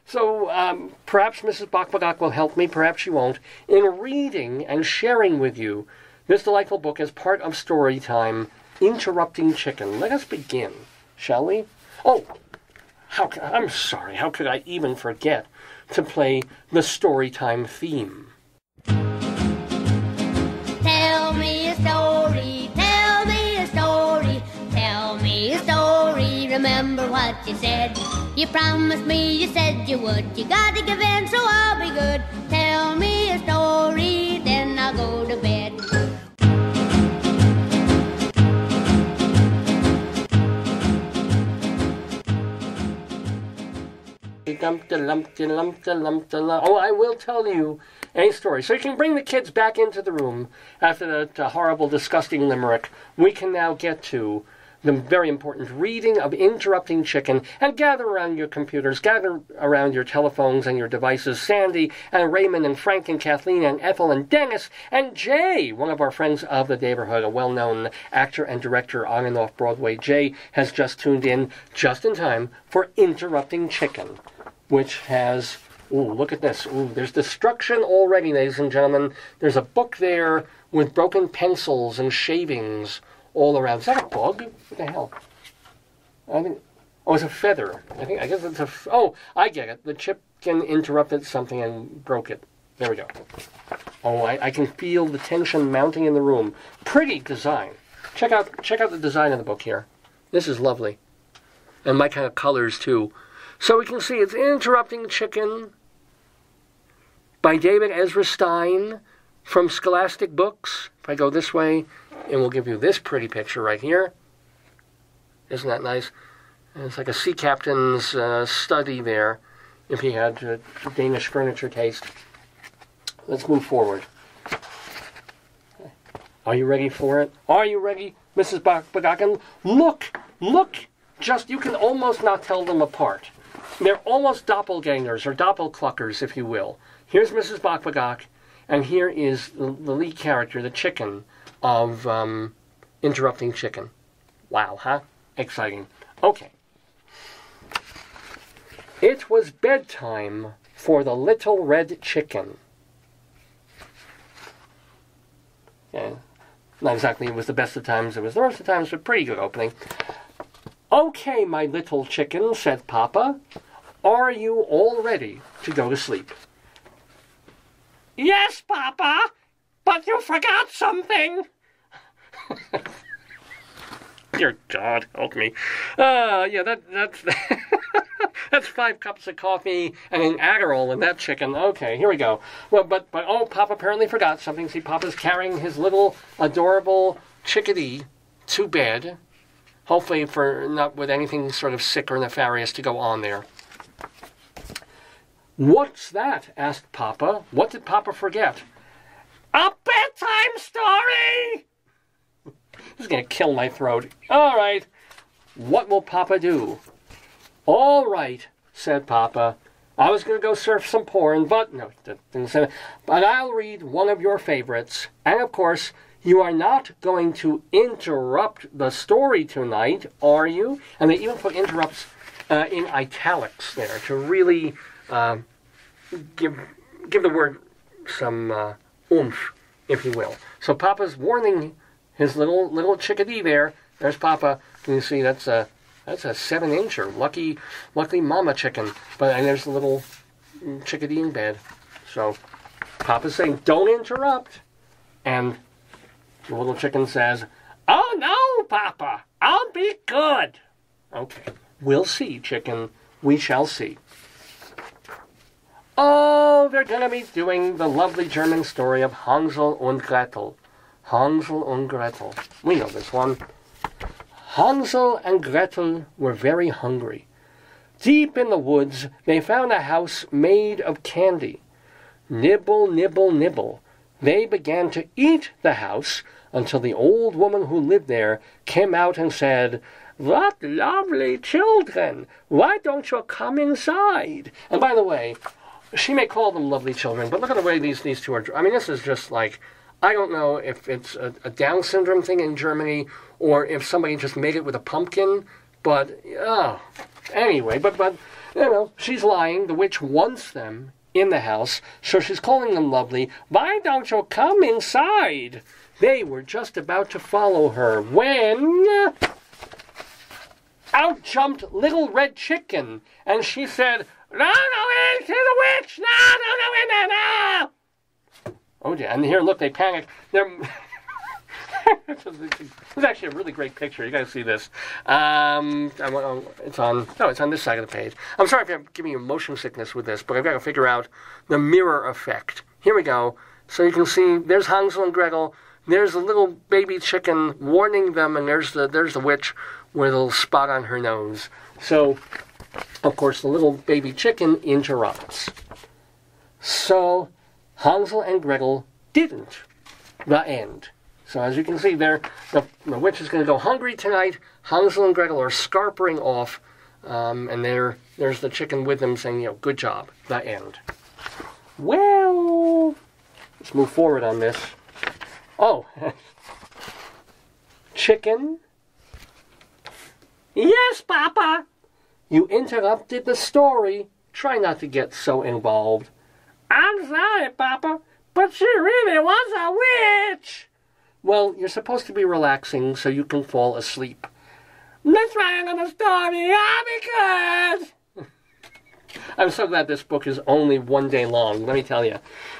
So perhaps Mrs. Bakbagak will help me, perhaps she won't, in reading and sharing with you this delightful book as part of Storytime, Interrupting Chicken. Let us begin, shall we? Oh, I'm sorry, how could I even forget to play the Storytime theme? Tell me a story, tell me a story, tell me a story. Remember what you said. You promised me, you said you would. You gotta give in, so I'll be good. Tell me a story, then I'll go to bed. Oh, I will tell you a story. So you can bring the kids back into the room after that horrible, disgusting limerick. We can now get to the very important reading of Interrupting Chicken, and gather around your computers, gather around your telephones and your devices. Sandy and Raymond and Frank and Kathleen and Ethel and Dennis and Jay, one of our friends of the neighborhood, a well-known actor and director on and off Broadway. Jay has just tuned in just in time for Interrupting Chicken, which has... Ooh, look at this. Ooh, there's destruction already, ladies and gentlemen. There's a book there with broken pencils and shavings all around. Is that a bug? What the hell? It's a feather. I guess it's a... Oh, I get it. The chicken interrupted something and broke it. There we go. Oh, I can feel the tension mounting in the room. Pretty design. Check out the design of the book here. This is lovely. And my kind of colors, too. So we can see it's Interrupting Chicken by David Ezra Stein from Scholastic Books. If I go this way, and we'll give you this pretty picture right here. Isn't that nice? And it's like a sea captain's study there, if he had Danish furniture taste. Let's move forward. Are you ready for it? Are you ready, Mrs. Bakbagak? Look! Just, you can almost not tell them apart. They're almost doppelgangers, or doppelcluckers, if you will. Here's Mrs. Bakbagak, and here is the lead character, the chicken, of Interrupting Chicken. Wow, huh? Exciting. Okay. It was bedtime for the little red chicken. Yeah, not exactly it was the best of times, it was the worst of times, but pretty good opening. Okay, my little chicken, said Papa. Are you all ready to go to sleep? Yes, Papa, but you forgot something. Dear God, help me. That's that's 5 cups of coffee and an Adderall in that chicken. Okay, here we go. Well, but Papa apparently forgot something. See, Papa's carrying his little adorable chickadee to bed. Hopefully for not with anything sort of sick or nefarious to go on there. What's that? Asked Papa. What did Papa forget? A bedtime story! This is going to kill my throat. All right. What will Papa do? All right, said Papa. I was going to go surf some porn, but no, didn't say that. But I'll read one of your favorites. And of course, you are not going to interrupt the story tonight, are you? And they even put interrupts in italics there to really give the word some oomph, if you will. So Papa's warning his little chickadee there. There's Papa. Can you see that's a 7-incher? Lucky mama chicken. And there's the little chickadee in bed. So Papa's saying, don't interrupt. And the little chicken says, oh no, Papa, I'll be good. Okay, we'll see, chicken. We shall see. Oh, they're going to be doing the lovely German story of Hansel und Gretel. Hansel und Gretel. We know this one. Hansel and Gretel were very hungry. Deep in the woods, they found a house made of candy. Nibble, nibble, nibble. They began to eat the house until the old woman who lived there came out and said, what lovely children! Why don't you come inside? And by the way, she may call them lovely children, but look at the way these two are. I mean, this is just like, I don't know if it's a Down syndrome thing in Germany or if somebody just made it with a pumpkin, but, anyway, but, you know, she's lying. The witch wants them in the house, so she's calling them lovely. Why don't you come inside? They were just about to follow her when out jumped Little Red Chicken, and she said, no, into the witch! No! Oh, dear. And here, look, they panic. It's actually a really great picture. You got to see this. It's on this side of the page. I'm sorry if I'm giving you motion sickness with this, but I've got to figure out the mirror effect. Here we go. So you can see, there's Hansel and Gretel. There's a little baby chicken warning them, and there's the witch with a little spot on her nose. So, of course, the little baby chicken interrupts. So, Hansel and Gretel didn't. The end. So as you can see there, the witch is going to go hungry tonight. Hansel and Gretel are scarpering off, and there's the chicken with them saying, good job. The end. Well, let's move forward on this. Oh, chicken? Yes, Papa. You interrupted the story. Try not to get so involved. I'm sorry, Papa, but she really was a witch. Well, you're supposed to be relaxing so you can fall asleep. Let's write on the story, because I'm so glad this book is only 1 day long, let me tell you.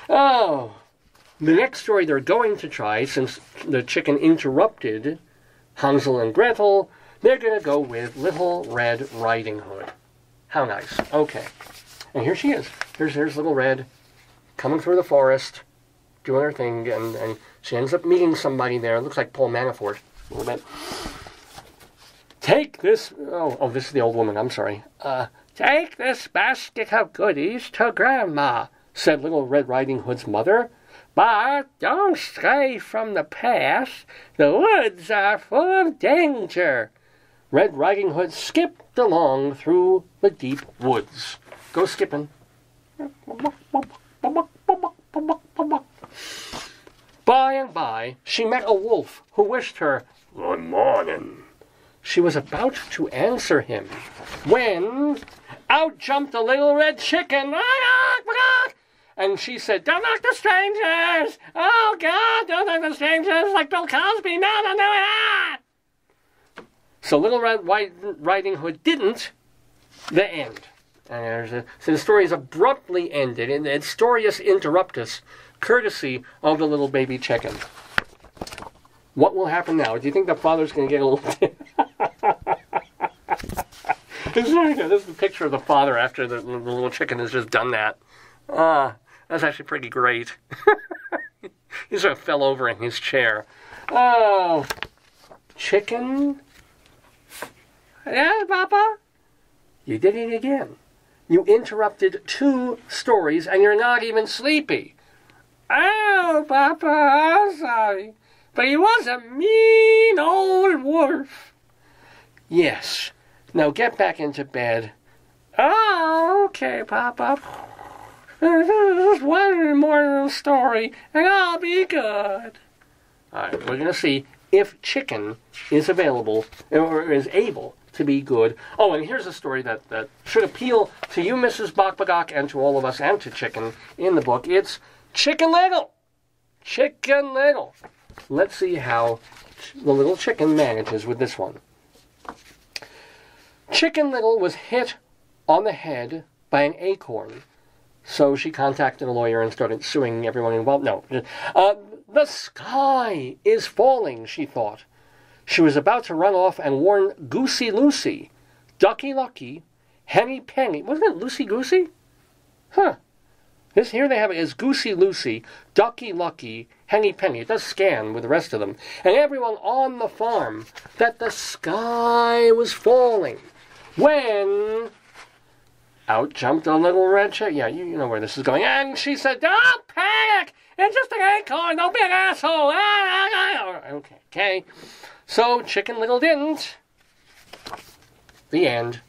Oh, the next story they're going to try, since the chicken interrupted Hansel and Gretel, they're going to go with Little Red Riding Hood. How nice. Okay. And here she is. Here's Little Red coming through the forest, doing her thing, and she ends up meeting somebody there. It looks like Paul Manafort a little bit. Take this... Oh, this is the old woman. I'm sorry. Take this basket of goodies to Grandma, said Little Red Riding Hood's mother. But don't stray from the path. The woods are full of danger. Red Riding Hood skipped along through the deep woods. Go skipping. By and by, she met a wolf who wished her good morning. She was about to answer him when out jumped a Little Red Chicken. And she said, don't knock the strangers. Oh, God, don't knock the strangers like Bill Cosby. No. So Little Red Riding Hood didn't. The end. And so the story is abruptly ended, and it's Storius Interruptus, courtesy of the little baby chicken. What will happen now? Do you think the father's going to get a little... This is a picture of the father after the little chicken has just done that. That's actually pretty great. He sort of fell over in his chair. Oh, chicken? Yeah, Papa? You did it again. You interrupted 2 stories and you're not even sleepy. Oh, Papa, I'm sorry. But he was a mean old wolf. Yes. Now get back into bed. Oh, okay, Papa. Just one more little story, and I'll be good. All right, we're going to see if chicken is available, or is able to be good. Oh, and here's a story that should appeal to you, Mrs. Bokbagok, and to all of us, and to Chicken in the book. It's Chicken Little. Chicken Little. Let's see how the little chicken manages with this one. Chicken Little was hit on the head by an acorn. So she contacted a lawyer and started suing everyone involved. No. The sky is falling, she thought. She was about to run off and warn Goosey Lucy, Ducky Lucky, Henny Penny. Wasn't it Lucy Goosey? Huh. Here they have it as Goosey Lucy, Ducky Lucky, Henny Penny. It does scan with the rest of them. And everyone on the farm that the sky was falling. When out jumped a little red chicken. Yeah, you know where this is going. And she said, "Don't panic! It's just an acorn. Don't be an asshole." Okay. So Chicken Little didn't. The end.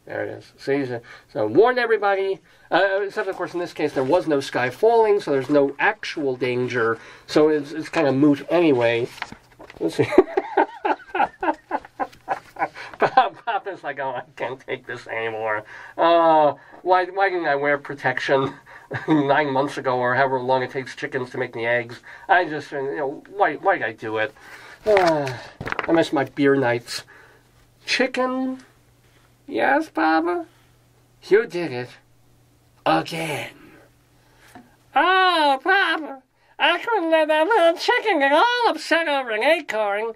There it is. See, so warned everybody. Except, of course, in this case, there was no sky falling, so there's no actual danger. So it's kind of moot anyway. Let's see. Papa's like, oh, I can't take this anymore. Why didn't I wear protection 9 months ago, or however long it takes chickens to make the eggs? I just, why did I do it? I miss my beer nights. Chicken? Yes, Papa? You did it. Again. Oh, Papa, I couldn't let that little chicken get all upset over an acorn.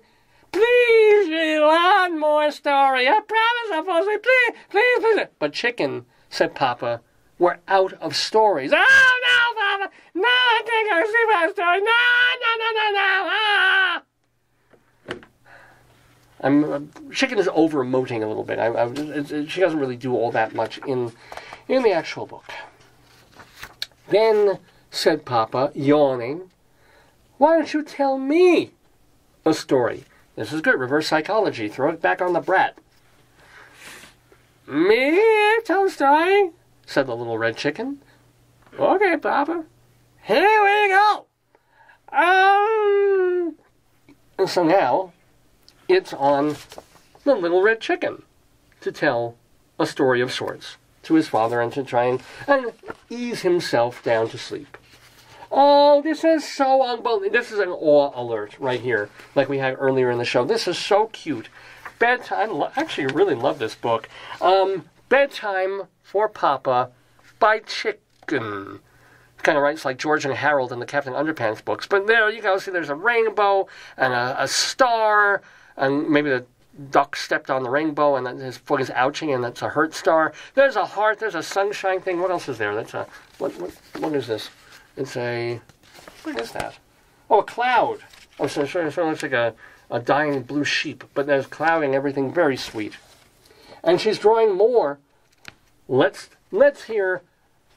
Please read one more story. I promise I'll fall asleep. Please. But Chicken, said Papa, we're out of stories. Oh, no, Papa. No, I can't go to sleep without a story. No. Chicken is over-emoting a little bit. She doesn't really do all that much in the actual book. Then, said Papa, yawning, why don't you tell me a story? This is good. Reverse psychology. Throw it back on the brat. Me tell a story? Said the little red chicken. Okay, Papa. Here we go. And so now, it's on the little red chicken to tell a story of sorts to his father and to try and ease himself down to sleep. Oh, this is so unbelievable. This is an awe alert right here, like we had earlier in the show. This is so cute. Bedtime, I actually really love this book. Bedtime for Papa by Chicken. Kind of writes like George and Harold in the Captain Underpants books. But there you go. See, there's a rainbow and a star, and maybe the duck stepped on the rainbow and his foot is ouching, and that's a hurt star. There's a heart. There's a sunshine thing. What else is there? That's a what is this? It's a, what is that? Oh, a cloud. Oh, so it sort of looks like a dying blue sheep, but there's cloud and everything, very sweet. And she's drawing more. Let's hear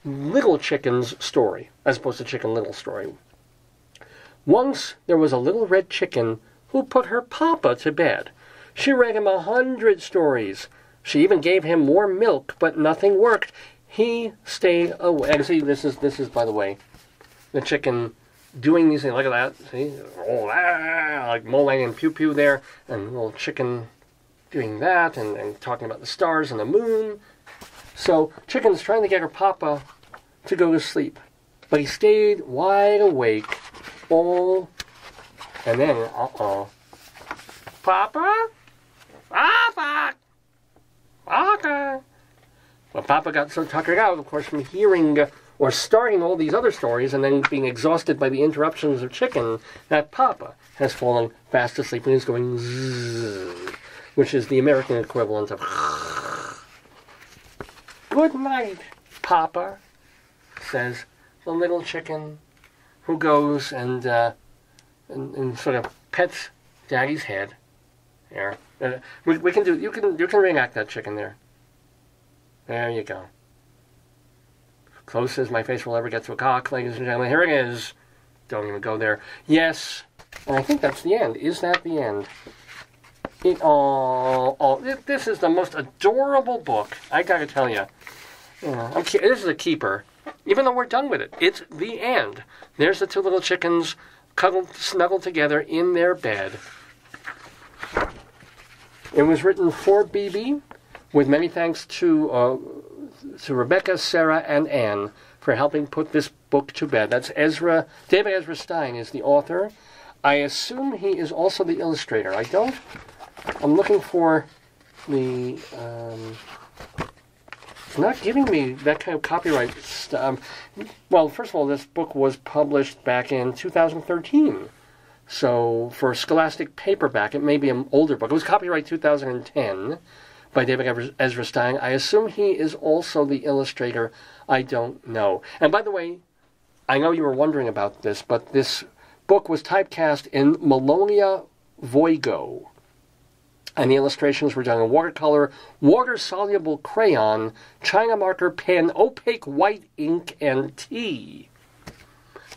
Little Chicken's story, as opposed to Chicken Little's story. Once there was a little red chicken who put her papa to bed. She read him 100 stories. She even gave him more milk, but nothing worked. He stayed away. And see, this is, by the way, the chicken doing these things. Look at that. See? Oh, like mole and pew pew there. And little chicken doing that and talking about the stars and the moon. So Chicken's trying to get her papa to go to sleep. But he stayed wide awake. Oh. And then, Papa? Papa! Papa! Well, Papa got so tuckered out, of course, from hearing or starting all these other stories and then being exhausted by the interruptions of Chicken, that Papa has fallen fast asleep and is going zzz, which is the American equivalent of Good night, Papa, says the little chicken, who goes and sort of pets Daddy's head. There, we can do. You can reenact that chicken there. There you go. Close as my face will ever get to a cock, ladies and gentlemen. Here it is. Don't even go there. Yes, and I think that's the end. Is that the end? This is the most adorable book. I gotta tell you. This is a keeper. Even though we're done with it, it's the end. There's the two little chickens snuggled together in their bed. It was written for BB, with many thanks to Rebecca, Sarah, and Anne for helping put this book to bed. That's David Ezra Stein is the author. I assume he is also the illustrator. I'm looking for the, it's not giving me that kind of copyright stuff. Well, first of all, this book was published back in 2013. So, for Scholastic paperback, it may be an older book. It was copyright 2010 by David Ezra Stein. I assume he is also the illustrator. I don't know. And by the way, I know you were wondering about this, but this book was typecast in Melonia Voigo. And the illustrations were done in watercolor, water-soluble crayon, China marker pen, opaque white ink, and tea.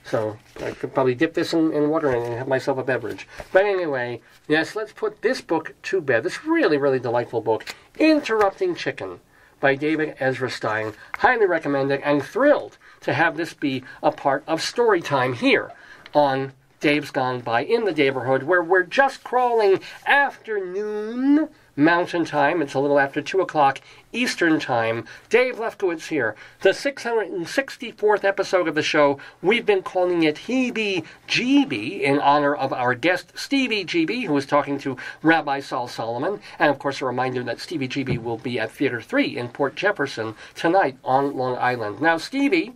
So I could probably dip this in water and have myself a beverage. But anyway, yes, let's put this book to bed. This really, really delightful book, Interrupting Chicken, by David Ezra Stein. Highly recommended and thrilled to have this be a part of Storytime here on Dave's Gone By in the neighborhood, where we're just crawling afternoon Mountain Time. It's a little after 2 o'clock Eastern Time. Dave Lefkowitz here. The 664th episode of the show. We've been calling it HEEBIE GB in honor of our guest Stevie GB, who was talking to Rabbi Saul Solomon. And of course a reminder that Stevie GB will be at Theater 3 in Port Jefferson tonight on Long Island. Now Stevie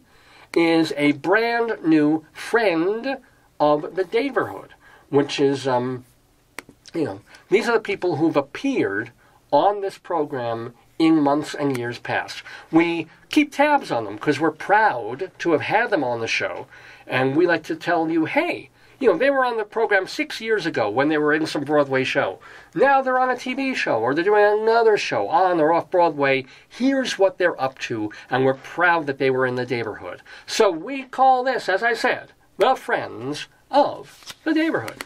is a brand new friend of the neighborhood, which is, these are the people who've appeared on this program in months and years past. We keep tabs on them because we're proud to have had them on the show, and we like to tell you, hey, they were on the program 6 years ago when they were in some Broadway show. Now they're on a TV show, or they're doing another show on or off Broadway. Here's what they're up to, and we're proud that they were in the neighborhood. So we call this, as I said, the Friends of the Neighborhood.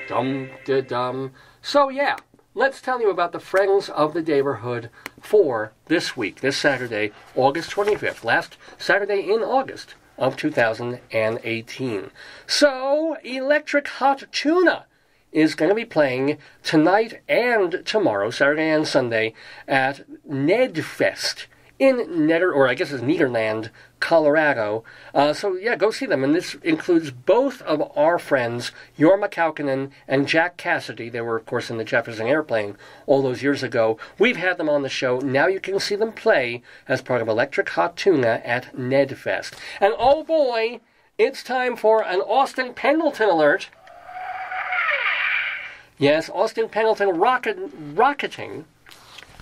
Dum-de-dum. So yeah, let's tell you about the Friends of the Neighborhood for this week, this Saturday, August 25th, last Saturday in August of 2018. So, Electric Hot Tuna is going to be playing tonight and tomorrow, Saturday and Sunday, at Nedfest in Nederland, Colorado. So yeah, go see them. And this includes both of our friends, Jorma Kaukonen and Jack Cassidy. They were, of course, in the Jefferson Airplane all those years ago. We've had them on the show. Now you can see them play as part of Electric Hot Tuna at Nedfest. And oh boy, it's time for an Austin Pendleton alert. Yes, Austin Pendleton rocketing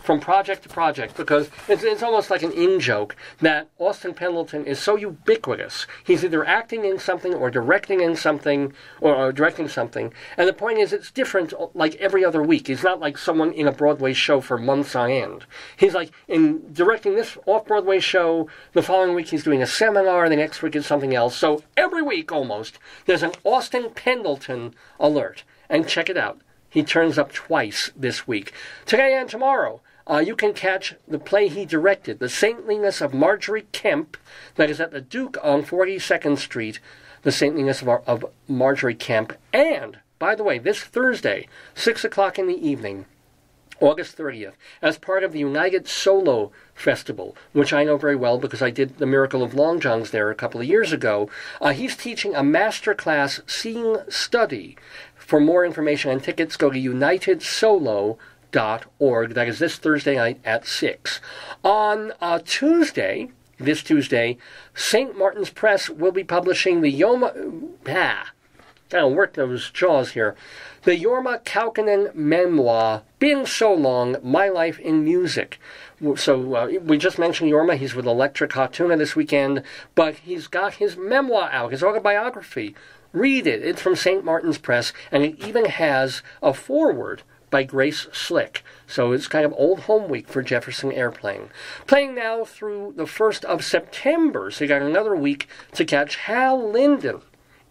from project to project, because it's almost like an in-joke that Austin Pendleton is so ubiquitous. He's either acting in something or directing in something, or directing something. And the point is, it's different like every other week. He's not like someone in a Broadway show for months on end. He's like in directing this off-Broadway show, the following week he's doing a seminar, the next week is something else. So every week, almost, there's an Austin Pendleton alert. And check it out. He turns up twice this week. Today and tomorrow, you can catch the play he directed, The Saintliness of Marjorie Kemp, that is at the Duke on 42nd Street, The Saintliness of Marjorie Kemp. And, by the way, this Thursday, 6 o'clock in the evening, August 30th, as part of the United Solo Festival, which I know very well because I did the Miracle of Long John's there a couple of years ago, he's teaching a masterclass Seeing Study. For more information and tickets, go to unitedsolo.org. That is this Thursday night at 6. On this Tuesday, St. Martin's Press will be publishing the gotta work those jaws here. The Jorma Kaukonen memoir, Been So Long, My Life in Music. So we just mentioned Jorma. He's with Electric Hot Tuna this weekend, but he's got his memoir out, his autobiography. Read it. It's from St. Martin's Press, and it even has a foreword by Grace Slick. So it's kind of old home week for Jefferson Airplane. Playing now through the 1st of September, so you got another week to catch Hal Linden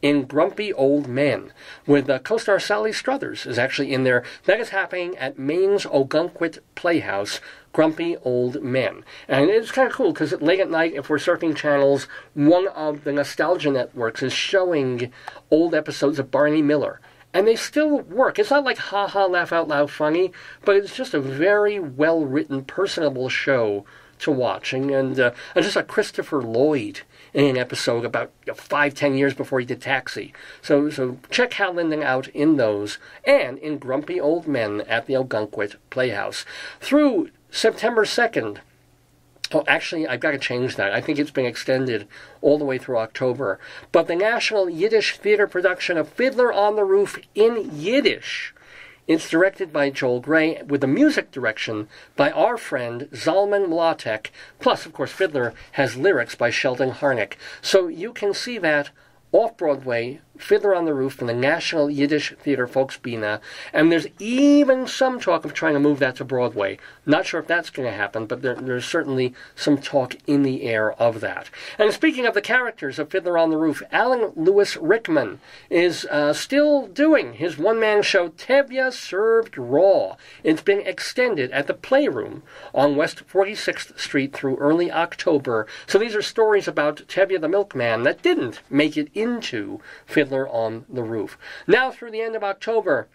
in Grumpy Old Men, with co-star Sally Struthers is actually in there. That is happening at Maine's Ogunquit Playhouse, Grumpy Old Men. And it's kind of cool, because late at night, if we're surfing channels, one of the nostalgia networks is showing old episodes of Barney Miller. and they still work. It's not like ha-ha, laugh-out-loud funny, but it's just a very well-written, personable show to watch. And I just saw Christopher Lloyd in an episode about 5-10 years before he did Taxi. So check Hal Linden out in those, and in Grumpy Old Men at the Algonquin Playhouse. Through September 2nd, oh, actually, I've got to change that. I think it's been extended all the way through October. But the National Yiddish Theater production of Fiddler on the Roof in Yiddish. It's directed by Joel Gray, with the music direction by our friend Zalman Mlatek. Plus, of course, Fiddler has lyrics by Sheldon Harnick. So you can see that off-Broadway, Fiddler on the Roof from the National Yiddish Theater Volksbühne, and there's even some talk of trying to move that to Broadway. Not sure if that's going to happen, but there's certainly some talk in the air of that. And speaking of the characters of Fiddler on the Roof, Alan Lewis Rickman is still doing his one-man show, Tevye Served Raw. It's been extended at the Playroom on West 46th Street through early October. So these are stories about Tevye the Milkman that didn't make it into Fiddler on the Roof. Now through the end of October,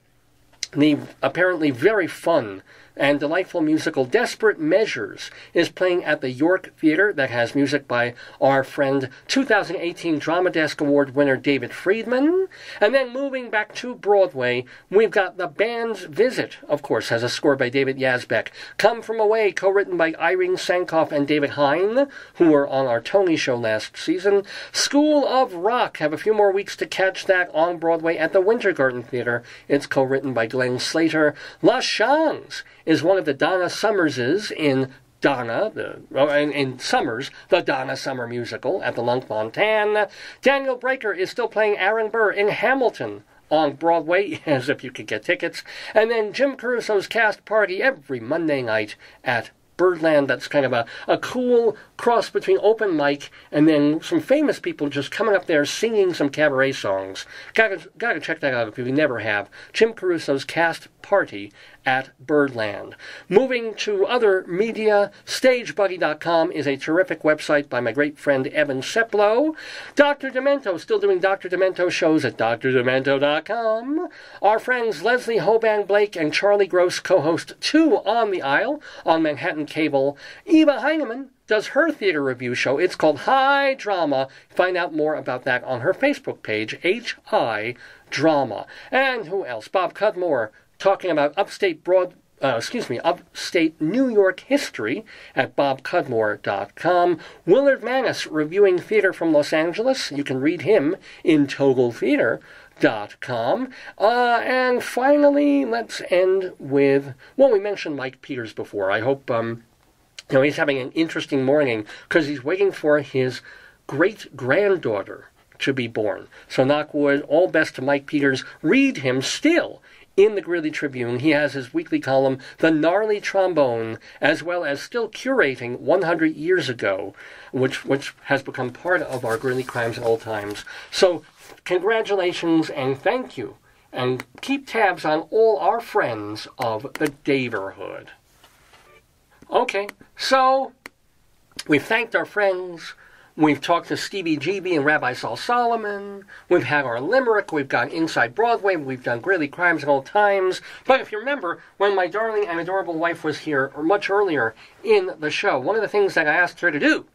the apparently very fun and delightful musical Desperate Measures is playing at the York Theater. That has music by our friend 2018 Drama Desk Award winner David Friedman. And then moving back to Broadway, we've got The Band's Visit, of course, has a score by David Yazbek. Come From Away, co-written by Irene Sankoff and David Hine, who were on our Tony show last season. School of Rock, have a few more weeks to catch that on Broadway at the Winter Garden Theater. It's co-written by Glenn Slater. La Chance is one of the Donna Summerses in Donna, in Summers, the Donna Summer musical at the Lunk Montan. Daniel Breaker is still playing Aaron Burr in Hamilton on Broadway, as if you could get tickets. And then Jim Caruso's cast party every Monday night at Birdland. That's kind of a cool cross between open mic and then some famous people just coming up there singing some cabaret songs. Gotta check that out if you never have. Jim Caruso's cast party at Birdland. Moving to other media, StageBuddy.com is a terrific website by my great friend Evan Seplow. Dr. Demento, still doing Dr. Demento shows at drdemento.com. Our friends Leslie Hoban Blake and Charlie Gross co-host Two on the Aisle on Manhattan Cable. Eva Heinemann does her theater review show. It's called High Drama. Find out more about that on her Facebook page, H-I Drama. And who else? Bob Cudmore, talking about upstate New York history at bobcudmore.com. Willard Manis reviewing theater from Los Angeles. You can read him in TogleTheater.com. And finally, let's end with, well, we mentioned Mike Peters before. I hope, he's having an interesting morning because he's waiting for his great-granddaughter to be born. So knock wood, all best to Mike Peters. Read him still in the Greeley Tribune. He has his weekly column, The Gnarly Trombone, as well as still curating 100 Years Ago, which has become part of our Greeley Crimes and Old Times. So congratulations and thank you. And keep tabs on all our friends of the Daverhood. Okay, so we've thanked our friends. We've talked to Stevie GB and Rabbi Saul Solomon. We've had our limerick. We've gone Inside Broadway. We've done Greeley Crimes and Old Times. But if you remember, when my darling and adorable wife was here much earlier in the show, one of the things that I asked her to do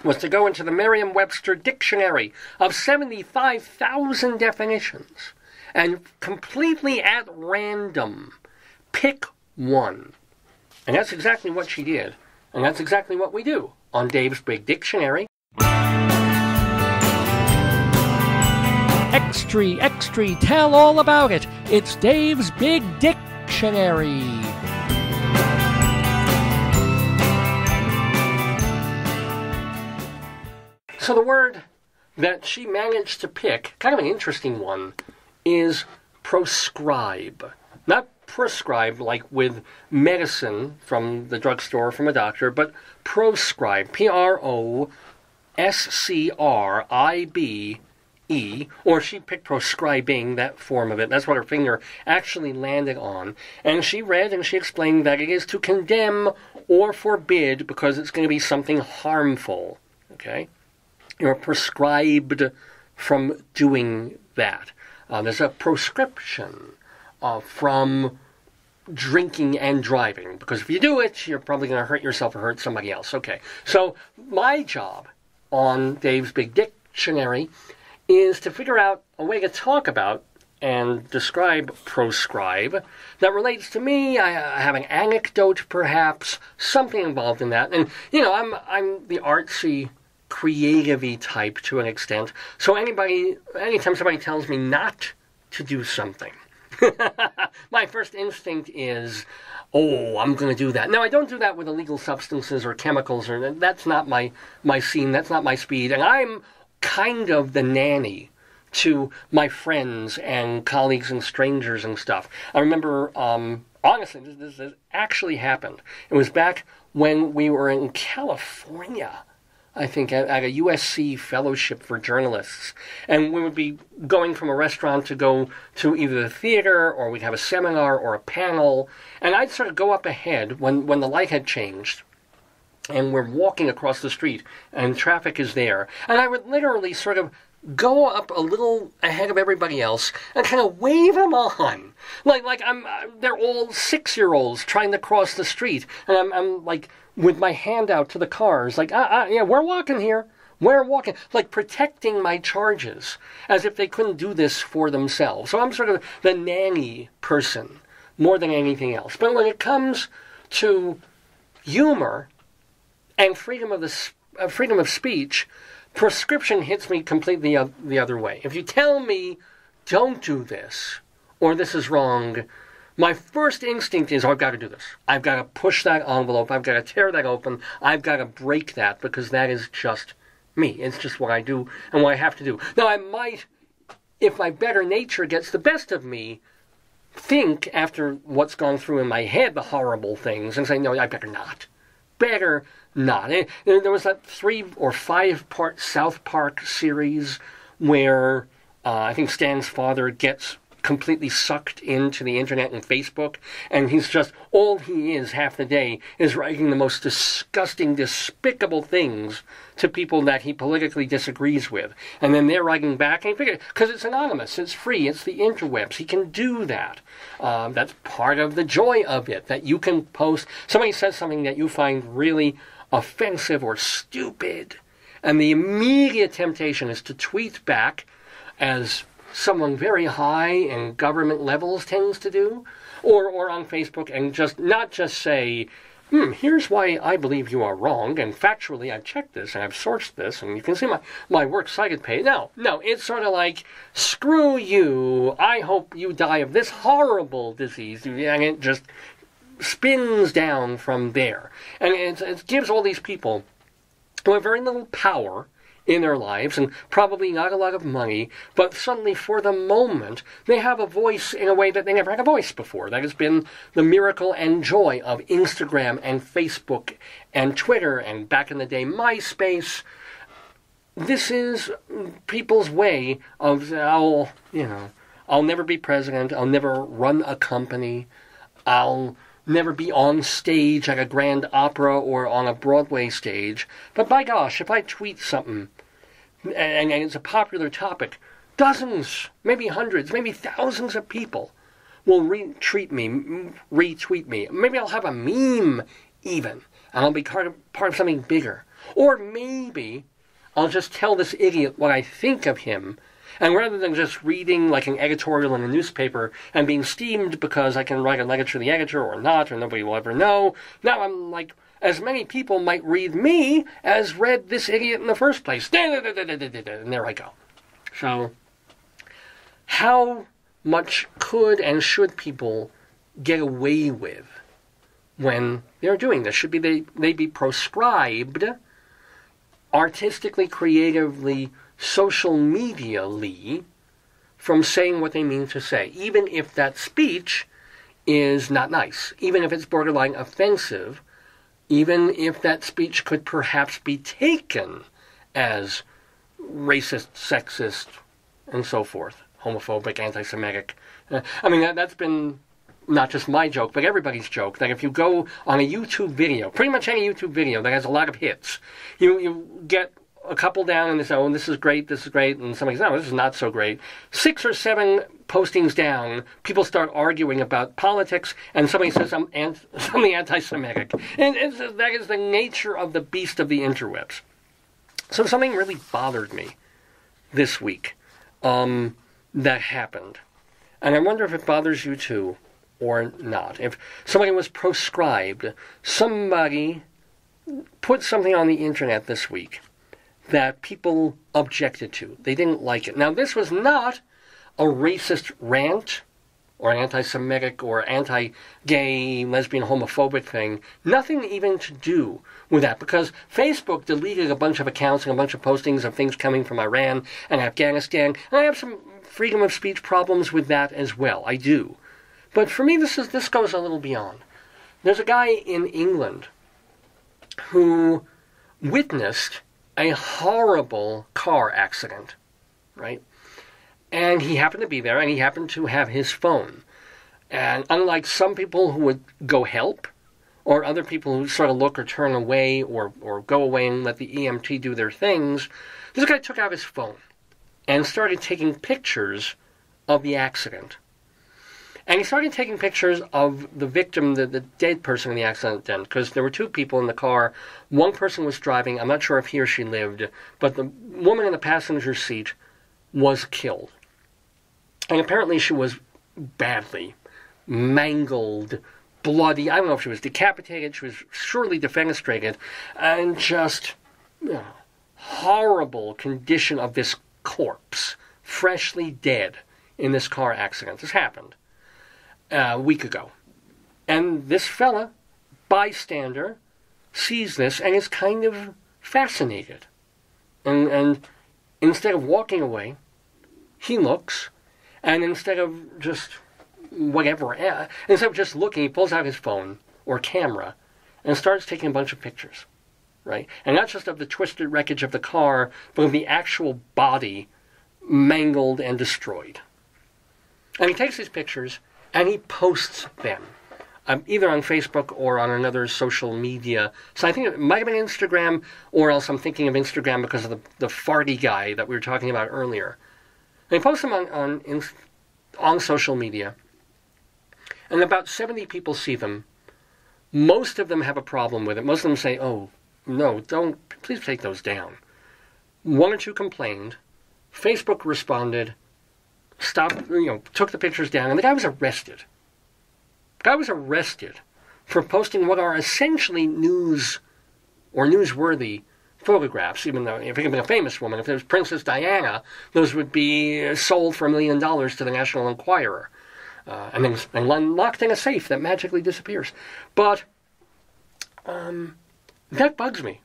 was to go into the Merriam-Webster dictionary of 75,000 definitions and completely at random pick one. And that's exactly what she did. And that's exactly what we do on Dave's Big Dictionary. Extra, tell all about it. It's Dave's Big Dictionary. So the word that she managed to pick, kind of an interesting one, is proscribe. Not prescribe like with medicine from the drugstore from a doctor, but proscribe, Proscribe, or she picked proscribing, that form of it. That's what her finger actually landed on. And she read and she explained that it is to condemn or forbid because it's going to be something harmful. Okay? You're prescribed from doing that. There's a proscription from drinking and driving, because if you do it, you're probably going to hurt yourself or hurt somebody else. Okay, so my job on Dave's Big Dictionary is to figure out a way to talk about and describe proscribe that relates to me. I have an anecdote, perhaps, something involved in that. And, you know, I'm the artsy, creative-y type to an extent. So anytime somebody tells me not to do something, my first instinct is, oh, I'm going to do that. Now, I don't do that with illegal substances or chemicals, or that's not my scene, that's not my speed. And I'm kind of the nanny to my friends and colleagues and strangers and stuff. I remember, honestly, this actually happened. It was back when we were in California, I think, at a USC fellowship for journalists. And we would be going from a restaurant to go to either the theater, or we'd have a seminar or a panel. And I'd sort of go up ahead when the light had changed, and we're walking across the street, and traffic is there. And I would literally sort of go up a little ahead of everybody else and kind of wave them on. Like they're all 6-year-olds trying to cross the street. And I'm like, with my hand out to the cars, like, yeah, we're walking here. We're walking. Like, protecting my charges, as if they couldn't do this for themselves. So I'm sort of the nanny person, more than anything else. But when it comes to humor and freedom of speech, prescription hits me completely the other way. If you tell me, don't do this, or this is wrong, my first instinct is, oh, I've got to do this. I've got to push that envelope. I've got to tear that open. I've got to break that, because that is just me. It's just what I do and what I have to do. Now, I might, if my better nature gets the best of me, think, after what's gone through in my head, the horrible things, and say, no, I better not. Better not. There was that 3 or 5 part South Park series where I think Stan's father gets completely sucked into the internet and Facebook, and he's just, all he is half the day is writing the most disgusting, despicable things to people that he politically disagrees with. And then they're writing back, and he figures, because it's anonymous, it's free, it's the interwebs, he can do that. That's part of the joy of it, that you can post, somebody says something that you find really offensive or stupid, and the immediate temptation is to tweet back, as someone very high in government levels tends to do, or on Facebook, and not just say, here's why I believe you are wrong, and factually I've checked this, and I've sourced this, and you can see my works cited page. No, it's sort of like, screw you, I hope you die of this horrible disease, and it just spins down from there. And it gives all these people who have very little power in their lives, and probably not a lot of money, but suddenly, for the moment, they have a voice in a way that they never had a voice before. That has been the miracle and joy of Instagram and Facebook and Twitter, and back in the day, MySpace. This is people's way of, I'll never be president, I'll never run a company, I'll never be on stage at a grand opera or on a Broadway stage, but by gosh, if I tweet something, and it's a popular topic, dozens, maybe hundreds, maybe thousands of people will retweet me. Maybe I'll have a meme even, and I'll be part of something bigger. Or maybe I'll just tell this idiot what I think of him, and rather than just reading like an editorial in a newspaper and being steamed because I can write a letter to the editor or not, or nobody will ever know, now I'm like, as many people might read me as read this idiot in the first place. And there I go. So, how much could and should people get away with when they're doing this? Should they be proscribed artistically, creatively, social media-ly from saying what they mean to say, even if that speech is not nice, even if it's borderline offensive, even if that speech could perhaps be taken as racist, sexist, and so forth, homophobic, anti-Semitic. I mean, that's been not just my joke, but everybody's joke, that if you go on a YouTube video, pretty much any YouTube video that has a lot of hits, you get a couple down and they say, oh, this is great, and somebody says, no, this is not so great. 6 or 7 postings down, people start arguing about politics, and somebody says something anti-Semitic. And that is the nature of the beast of the interwebs. So something really bothered me this week that happened. And I wonder if it bothers you too, or not. If somebody was proscribed, somebody put something on the internet this week that people objected to. They didn't like it. Now, this was not a racist rant or an anti-Semitic or anti-gay, lesbian, homophobic thing. Nothing even to do with that, because Facebook deleted a bunch of accounts and a bunch of postings of things coming from Iran and Afghanistan, and I have some freedom of speech problems with that as well. I do. But for me, this goes a little beyond. There's a guy in England who witnessed a horrible car accident, right? And he happened to be there, and he happened to have his phone. And unlike some people who would go help, or other people who sort of look or turn away or go away and let the EMT do their things, this guy took out his phone and started taking pictures of the accident. And he started taking pictures of the victim, the dead person in the accident then, because there were 2 people in the car. One person was driving. I'm not sure if he or she lived, but the woman in the passenger seat was killed. And apparently she was badly mangled, bloody. I don't know if she was decapitated. She was surely defenestrated. And just horrible condition of this corpse, freshly dead in this car accident. This happened a week ago. And this fella, bystander, sees this and is kind of fascinated. And instead of walking away, he looks, and instead of just instead of just looking, he pulls out his phone or camera and starts taking a bunch of pictures, right? And not just of the twisted wreckage of the car, but of the actual body mangled and destroyed. And he takes these pictures and he posts them, either on Facebook or on another social media. So I think it might have been Instagram, or else I'm thinking of Instagram because of the farty guy that we were talking about earlier. And he posts them on social media. And about 70 people see them. Most of them have a problem with it. Most of them say, oh, no, please take those down. 1 or 2 complained. Facebook responded, stopped, took the pictures down, and the guy was arrested. The guy was arrested for posting what are essentially news or newsworthy photographs, even though if it had been a famous woman, if it was Princess Diana, those would be sold for $1 million to the National Enquirer. And locked in a safe that magically disappears. But that bugs me.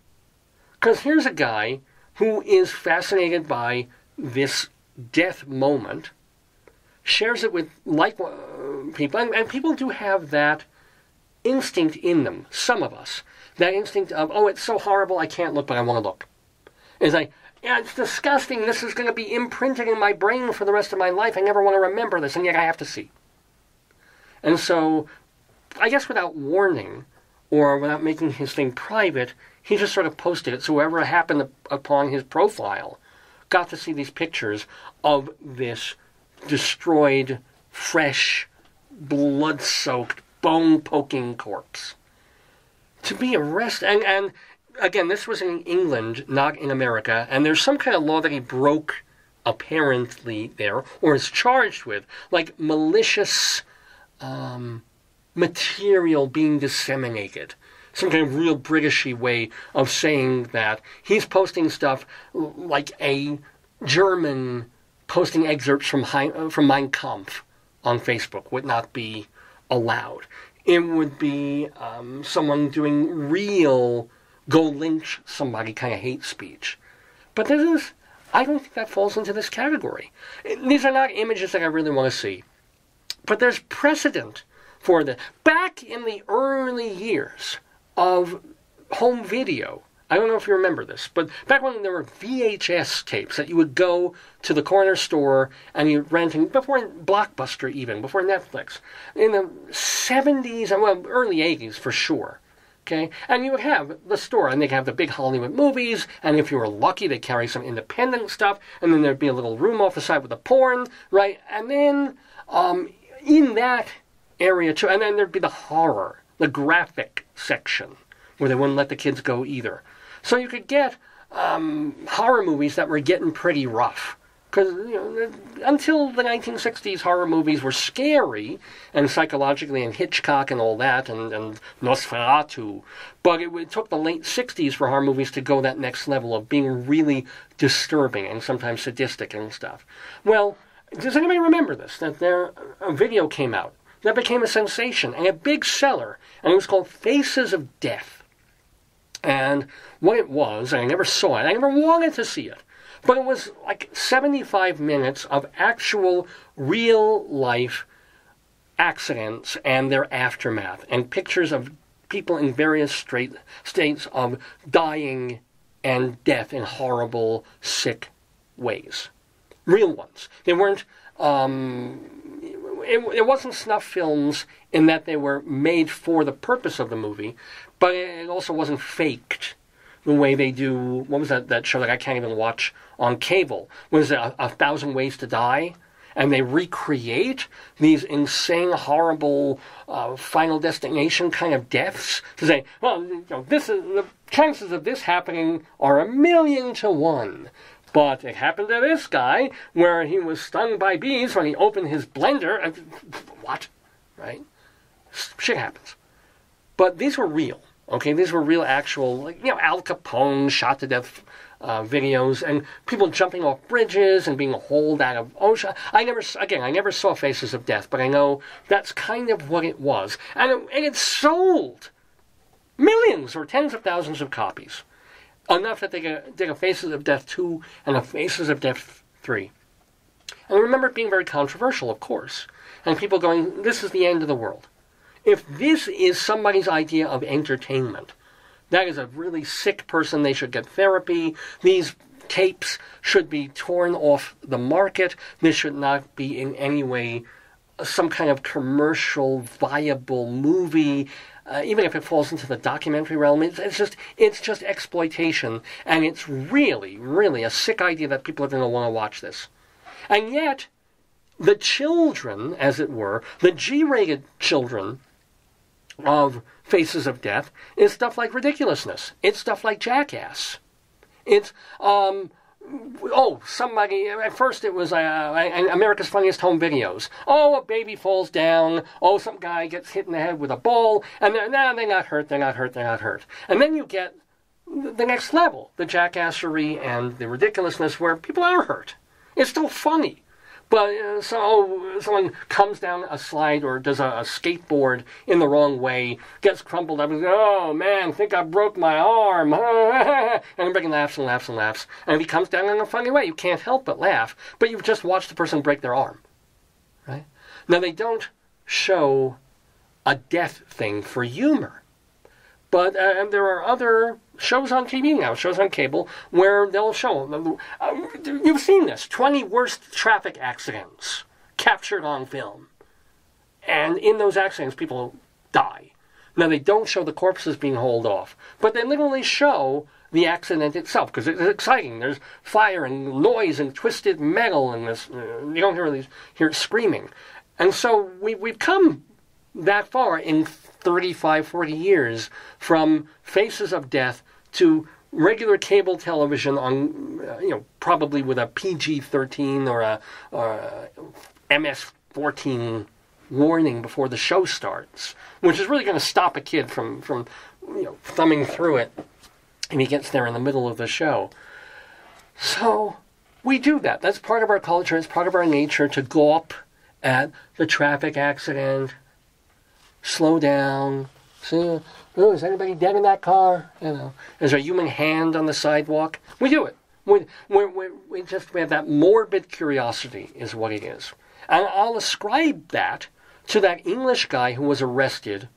Because here's a guy who is fascinated by this death moment, shares it with people, and people do have that instinct in them, some of us. That instinct of, oh, it's so horrible, I can't look, but I want to look. It's like, yeah, it's disgusting, this is going to be imprinted in my brain for the rest of my life, I never want to remember this, and yet I have to see. And so, I guess without warning, or without making his thing private, he just sort of posted it, so whoever happened upon his profile got to see these pictures of this destroyed, fresh, blood-soaked, bone-poking corpse. To be arrested, and again, this was in England, not in America, and there's some kind of law that he broke, apparently, there, or is charged with, like malicious material being disseminated. Some kind of real Britishy way of saying that he's posting stuff like a German posting excerpts from Mein Kampf on Facebook would not be allowed. It would be someone doing real go lynch somebody kind of hate speech. But I don't think that falls into this category. These are not images that I really want to see. But there's precedent for this. Back in the early years of home video, I don't know if you remember this, but back when there were VHS tapes that you would go to the corner store and you'd rent, before Blockbuster even, before Netflix, in the 70s, well, early 80s for sure, Okay, and you would have the store, and they'd have the big Hollywood movies, and if you were lucky, they'd carry some independent stuff, and then there'd be a little room off the side with the porn, right? And then in that area too, and then there'd be the horror, the graphic section, where they wouldn't let the kids go either. So you could get horror movies that were getting pretty rough. Because until the 1960s, horror movies were scary, and psychologically, and Hitchcock and all that, and Nosferatu. But it took the late 60s for horror movies to go that next level of being really disturbing and sometimes sadistic and stuff. Well, does anybody remember this? That a video came out that became a sensation and a big seller, and it was called Faces of Death. And what it was, I never saw it, I never wanted to see it, but it was like 75 minutes of actual real-life accidents and their aftermath, and pictures of people in various states of dying and death in horrible, sick ways. Real ones. They weren't, it wasn't snuff films in that they were made for the purpose of the movie, but it also wasn't faked the way they do, what was that show that I can't even watch on cable? Was it 1,000 Ways to Die? And they recreate these insane, horrible, Final Destination kind of deaths to say, well, this is the chances of this happening are 1,000,000 to 1. But it happened to this guy where he was stung by bees when he opened his blender. What? Right? Shit happens. But these were real. Okay, these were real, actual, Al Capone shot to death videos, and people jumping off bridges and being hauled out of ocean. I never saw Faces of Death, but I know that's kind of what it was, and it sold millions or tens of thousands of copies, enough that they did a Faces of Death 2 and a Faces of Death 3. And I remember it being very controversial, of course, and people going, "This is the end of the world." If this is somebody's idea of entertainment, that is a really sick person. They should get therapy. These tapes should be torn off the market. This should not be in any way some kind of commercial viable movie. Even if it falls into the documentary realm, it's just exploitation. And it's really, really a sick idea that people are going to want to watch this. And yet, the children, as it were, the G-rated children of Faces of Death, is stuff like Ridiculousness. It's stuff like Jackass. It's, somebody, at first it was America's Funniest Home Videos. Oh, a baby falls down. Oh, some guy gets hit in the head with a ball. And they're not hurt. And then you get the next level, the jackassery and the ridiculousness where people are hurt. It's still funny. But someone comes down a slide or does a skateboard in the wrong way, gets crumpled up, and goes, "Oh man, think I broke my arm." And everybody laughs and laughs and laughs. And if he comes down in a funny way, you can't help but laugh. But you've just watched the person break their arm. Right? Now, they don't show a death thing for humor. But there are other shows on TV now, shows on cable, where they'll show, you've seen this, 20 worst traffic accidents captured on film. And in those accidents, people die. Now, they don't show the corpses being hauled off, but they literally show the accident itself, because it's exciting. There's fire and noise and twisted metal, and this, you don't hear screaming. And so we've come that far in 35, 40 years from Faces of Death to regular cable television on, probably with a PG-13 or a MS-14 warning before the show starts, which is really going to stop a kid from thumbing through it if he gets there in the middle of the show. So we do that. That's part of our culture. It's part of our nature to gawp at the traffic accident, slow down, see, is anybody dead in that car? Is there a human hand on the sidewalk? We do it. We have that morbid curiosity is what it is. And I'll ascribe that to that English guy who was arrested,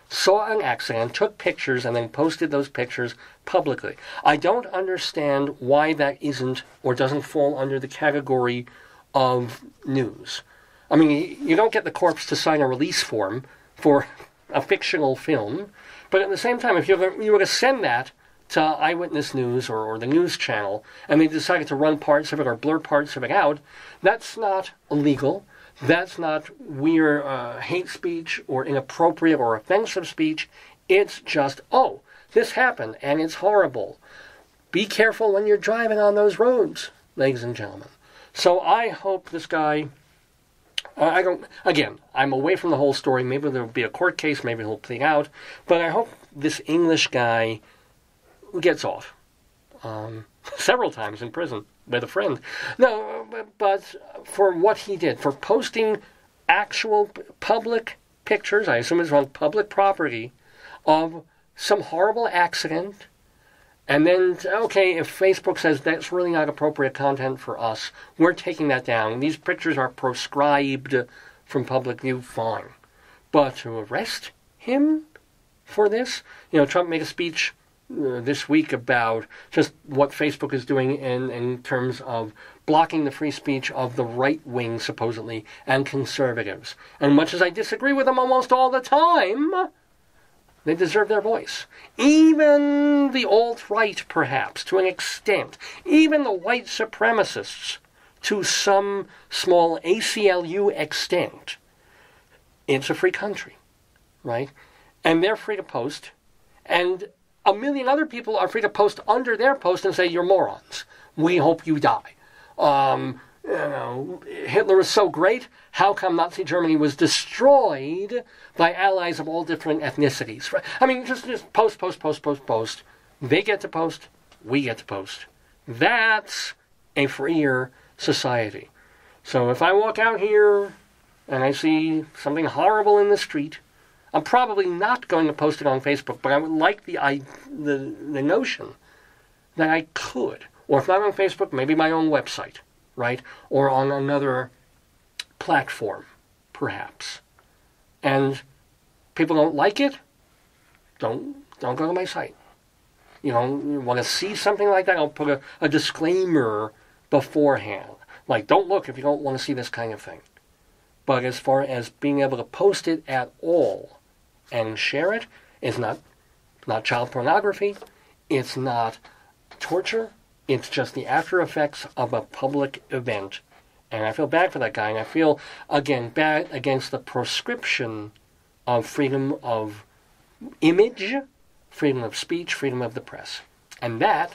saw an accident, took pictures, and then posted those pictures publicly. I don't understand why that isn't or doesn't fall under the category of news. I mean, you don't get the corpse to sign a release form for a fictional film. But at the same time, if you were to send that to Eyewitness News or the news channel, and they decided to run parts of it or blur parts of it out, that's not illegal. That's not weird hate speech or inappropriate or offensive speech. It's just, oh, this happened and it's horrible. Be careful when you're driving on those roads, ladies and gentlemen. So I hope this guy... I'm away from the whole story. Maybe there'll be a court case. Maybe he'll plead out. But I hope this English guy gets off. Several times in prison with a friend. No, but for what he did, for posting actual public pictures, I assume it's on public property, of some horrible accident. And then, okay, if Facebook says that's really not appropriate content for us, we're taking that down. These pictures are proscribed from public view, fine. But to arrest him for this? Trump made a speech this week about just what Facebook is doing in terms of blocking the free speech of the right wing, supposedly, and conservatives. And much as I disagree with them almost all the time, they deserve their voice. Even the alt-right, perhaps, to an extent. Even the white supremacists, to some small ACLU extent. It's a free country, right? And they're free to post. And a million other people are free to post under their post and say, you're morons. We hope you die. Hitler is so great. How come Nazi Germany was destroyed by allies of all different ethnicities? I mean, just post. They get to post. We get to post. That's a freer society. So if I walk out here and I see something horrible in the street, I'm probably not going to post it on Facebook, but I would like the notion that I could. Or if not on Facebook, maybe my own website, right? Or on another platform, perhaps. And people don't like it, don't go to my site. You want to see something like that, I'll put a disclaimer beforehand. Like, don't look if you don't want to see this kind of thing. But as far as being able to post it at all and share it, it's not child pornography, it's not torture, it's just the after effects of a public event. And I feel bad for that guy, and I feel, again, bad against the proscription of freedom of image, freedom of speech, freedom of the press. And that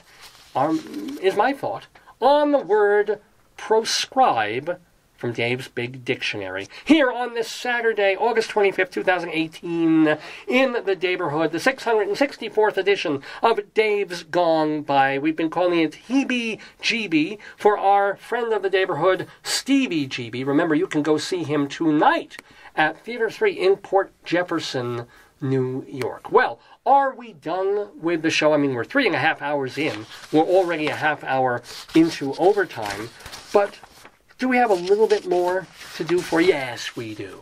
is my thought on the word proscribe from Dave's Big Dictionary. Here on this Saturday, August 25th, 2018, in the neighborhood, the 664th edition of Dave's Gone By. We've been calling it HEEBIE GB for our friend of the neighborhood, Stevie GB. Remember, you can go see him tonight at Theater 3 in Port Jefferson, New York. Well, are we done with the show? I mean, we're 3.5 hours in. We're already a half hour into overtime. But do we have a little bit more to do for you? Yes, we do.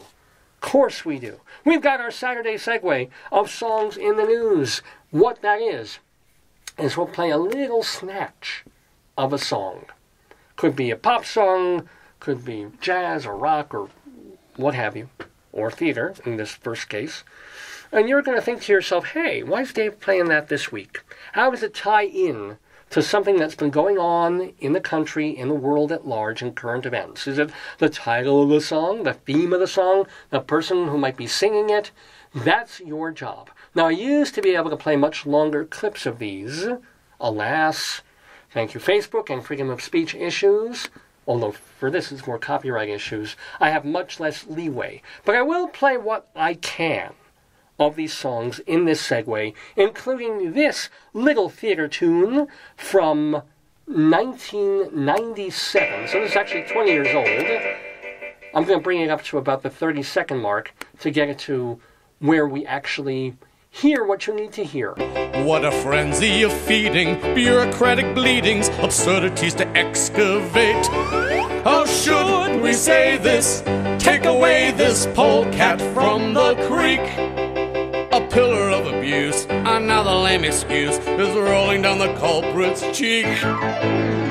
Of course we do. We've got our Saturday segue of songs in the news. What that is we'll play a little snatch of a song. Could be a pop song, could be jazz or rock or what have you, or theater in this first case. And you're going to think to yourself, hey, why is Dave playing that this week? How does it tie in to something that's been going on in the country, in the world at large, in current events? Is it the title of the song, the theme of the song, the person who might be singing it? That's your job. Now, I used to be able to play much longer clips of these. Alas, thank you, Facebook and freedom of speech issues. Although for this it's more copyright issues, I have much less leeway. But I will play what I can of these songs in this segue, including this little theater tune from 1997. So this is actually 20 years old. I'm going to bring it up to about the 30-second mark to get it to where we actually hear what you need to hear. What a frenzy of feeding, bureaucratic bleedings, absurdities to excavate. How should we say this? Take away this polecat from the creek. A pillar of abuse, and now the lame excuse is rolling down the culprit's cheek.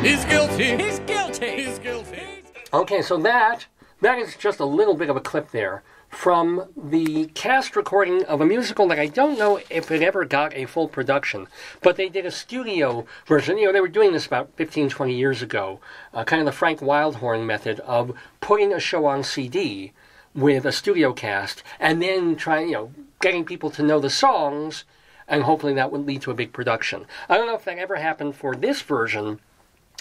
He's guilty. He's guilty. He's guilty. Okay, so that that is just a little bit of a clip there from the cast recording of a musical that I don't know if it ever got a full production, but they did a studio version. They were doing this about 15, 20 years ago, kind of the Frank Wildhorn method of putting a show on CD with a studio cast and then getting people to know the songs, and hopefully that would lead to a big production. I don't know if that ever happened for this version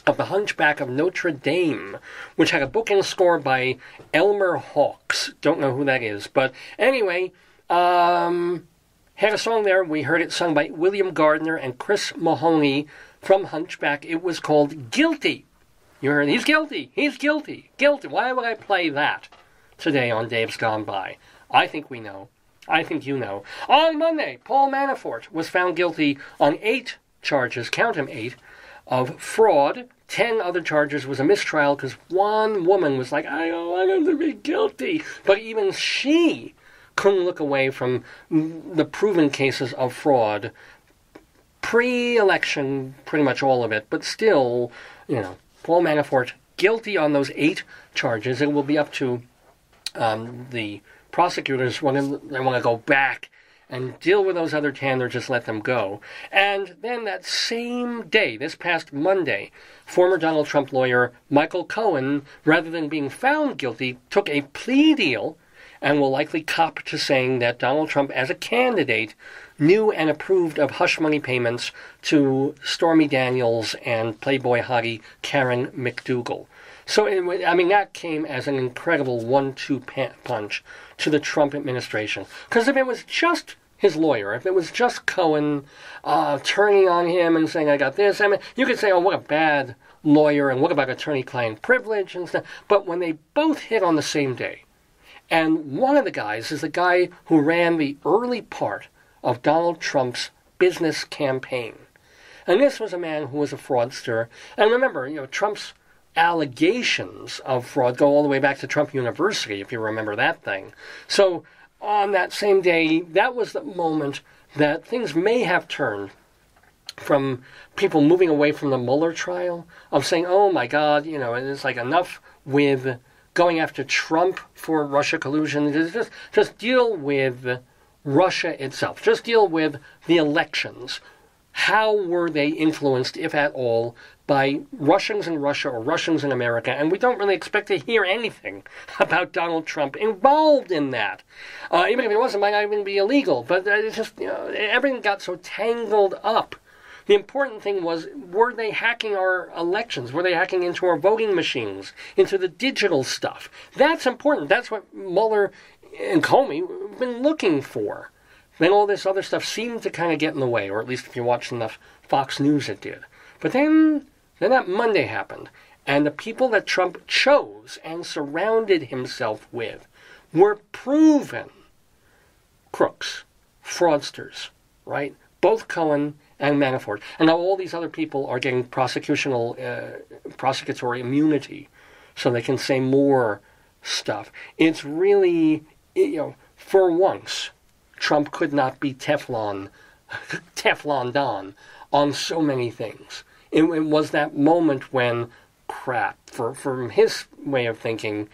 of The Hunchback of Notre Dame, which had a bookend score by Elmer Hawks. Don't know who that is. But anyway, had a song there. We heard it sung by William Gardner and Chris Mahoney from Hunchback. It was called Guilty. You heard, he's guilty. He's guilty. Guilty. Why would I play that today on Dave's Gone By? I think we know. I think you know. On Monday, Paul Manafort was found guilty on 8 charges, count them 8, of fraud. 10 other charges was a mistrial because one woman was like, I don't want him to be guilty. But even she couldn't look away from the proven cases of fraud. Pre-election, pretty much all of it. But still, Paul Manafort guilty on those 8 charges. It will be up to the prosecutors when they want to go back and deal with those other 10 or just let them go. And then that same day, this past Monday, former Donald Trump lawyer Michael Cohen, rather than being found guilty, took a plea deal and will likely cop to saying that Donald Trump, as a candidate, knew and approved of hush money payments to Stormy Daniels and Playboy hottie Karen McDougal. So, that came as an incredible 1-2 punch to the Trump administration. Because if it was just his lawyer, if it was just Cohen turning on him and saying, I got this, you could say, oh, what a bad lawyer, and what about attorney-client privilege and stuff. But when they both hit on the same day, and one of the guys is the guy who ran the early part of Donald Trump's business campaign. And this was a man who was a fraudster. And remember, Trump's allegations of fraud go all the way back to Trump University, if you remember that thing. So on that same day, that was the moment that things may have turned from people moving away from the Mueller trial, of saying, oh my God, it's like enough with going after Trump for Russia collusion. Just deal with Russia itself. Just deal with the elections. How were they influenced, if at all, by Russians in Russia or Russians in America? And we don't really expect to hear anything about Donald Trump involved in that. Even if it wasn't, it might not even be illegal. But it's just, everything got so tangled up. The important thing was, were they hacking our elections? Were they hacking into our voting machines, into the digital stuff? That's important. That's what Mueller and Comey have been looking for. Then all this other stuff seemed to kind of get in the way, or at least if you watched enough Fox News, it did. But then that Monday happened, and the people that Trump chose and surrounded himself with were proven crooks, fraudsters, right? Both Cohen and Manafort. And now all these other people are getting prosecutory immunity, so they can say more stuff. It's really, for once, Trump could not be Teflon Don on so many things. It was that moment when, from his way of thinking,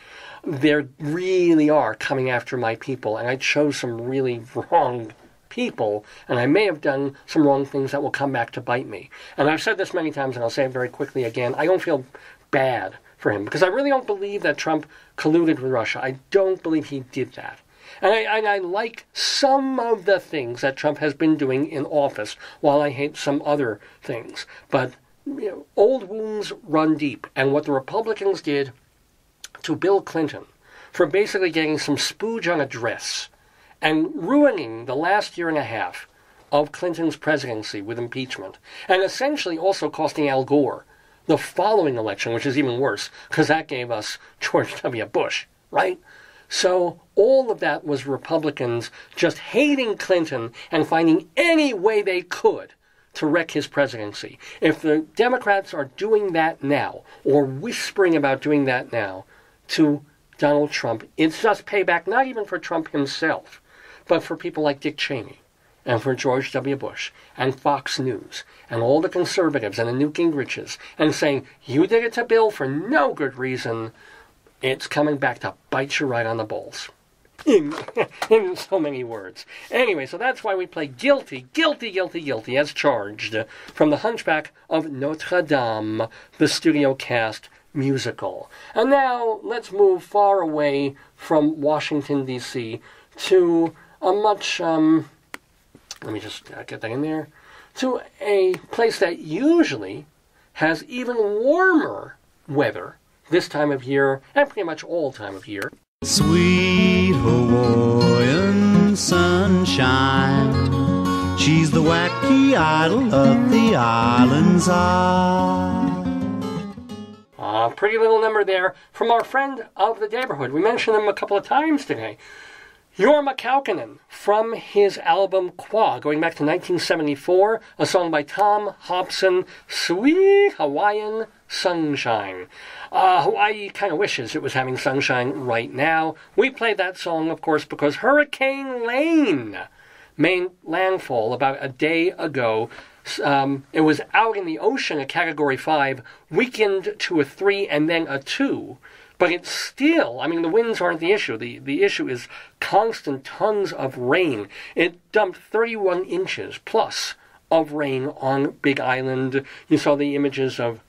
they really are coming after my people, and I chose some really wrong people, and I may have done some wrong things that will come back to bite me. And I've said this many times, and I'll say it very quickly again, I don't feel bad for him, because I really don't believe that Trump colluded with Russia. I don't believe he did that. And I like some of the things that Trump has been doing in office, while I hate some other things. But old wounds run deep. And what the Republicans did to Bill Clinton for basically getting some spooge on a dress and ruining the last year and a half of Clinton's presidency with impeachment, and essentially also costing Al Gore the following election, which is even worse, because that gave us George W. Bush, right? So all of that was Republicans just hating Clinton and finding any way they could to wreck his presidency. If the Democrats are doing that now, or whispering about doing that now, to Donald Trump, it's just payback, not even for Trump himself, but for people like Dick Cheney, and for George W. Bush, and Fox News, and all the conservatives, and the Newt Gingriches, and saying, you did it to Bill for no good reason. it's coming back to bite you right on the balls. In so many words. Anyway, so that's why we play Guilty, Guilty, Guilty, Guilty, as charged, from The Hunchback of Notre Dame, the studio cast musical. And now, let's move far away from Washington, D.C. to a much, let me just get that in there, to a place that usually has even warmer weather this time of year, and pretty much all time of year. Sweet Hawaiian sunshine, she's the wacky idol of the island's eye. Pretty little number there from our friend of the neighborhood. We mentioned him a couple of times today. Jorma Kaukonen, from his album Qua, going back to 1974, a song by Tom Hobson, Sweet Hawaiian Sunshine. Hawaii kind of wishes it was having sunshine right now. We played that song, of course, because Hurricane Lane made landfall about a day ago. It was out in the ocean at Category 5, weakened to a 3 and then a 2. But it's still, I mean, the winds aren't the issue. The issue is constant tons of rain. It dumped 31 inches plus of rain on Big Island. You saw the images of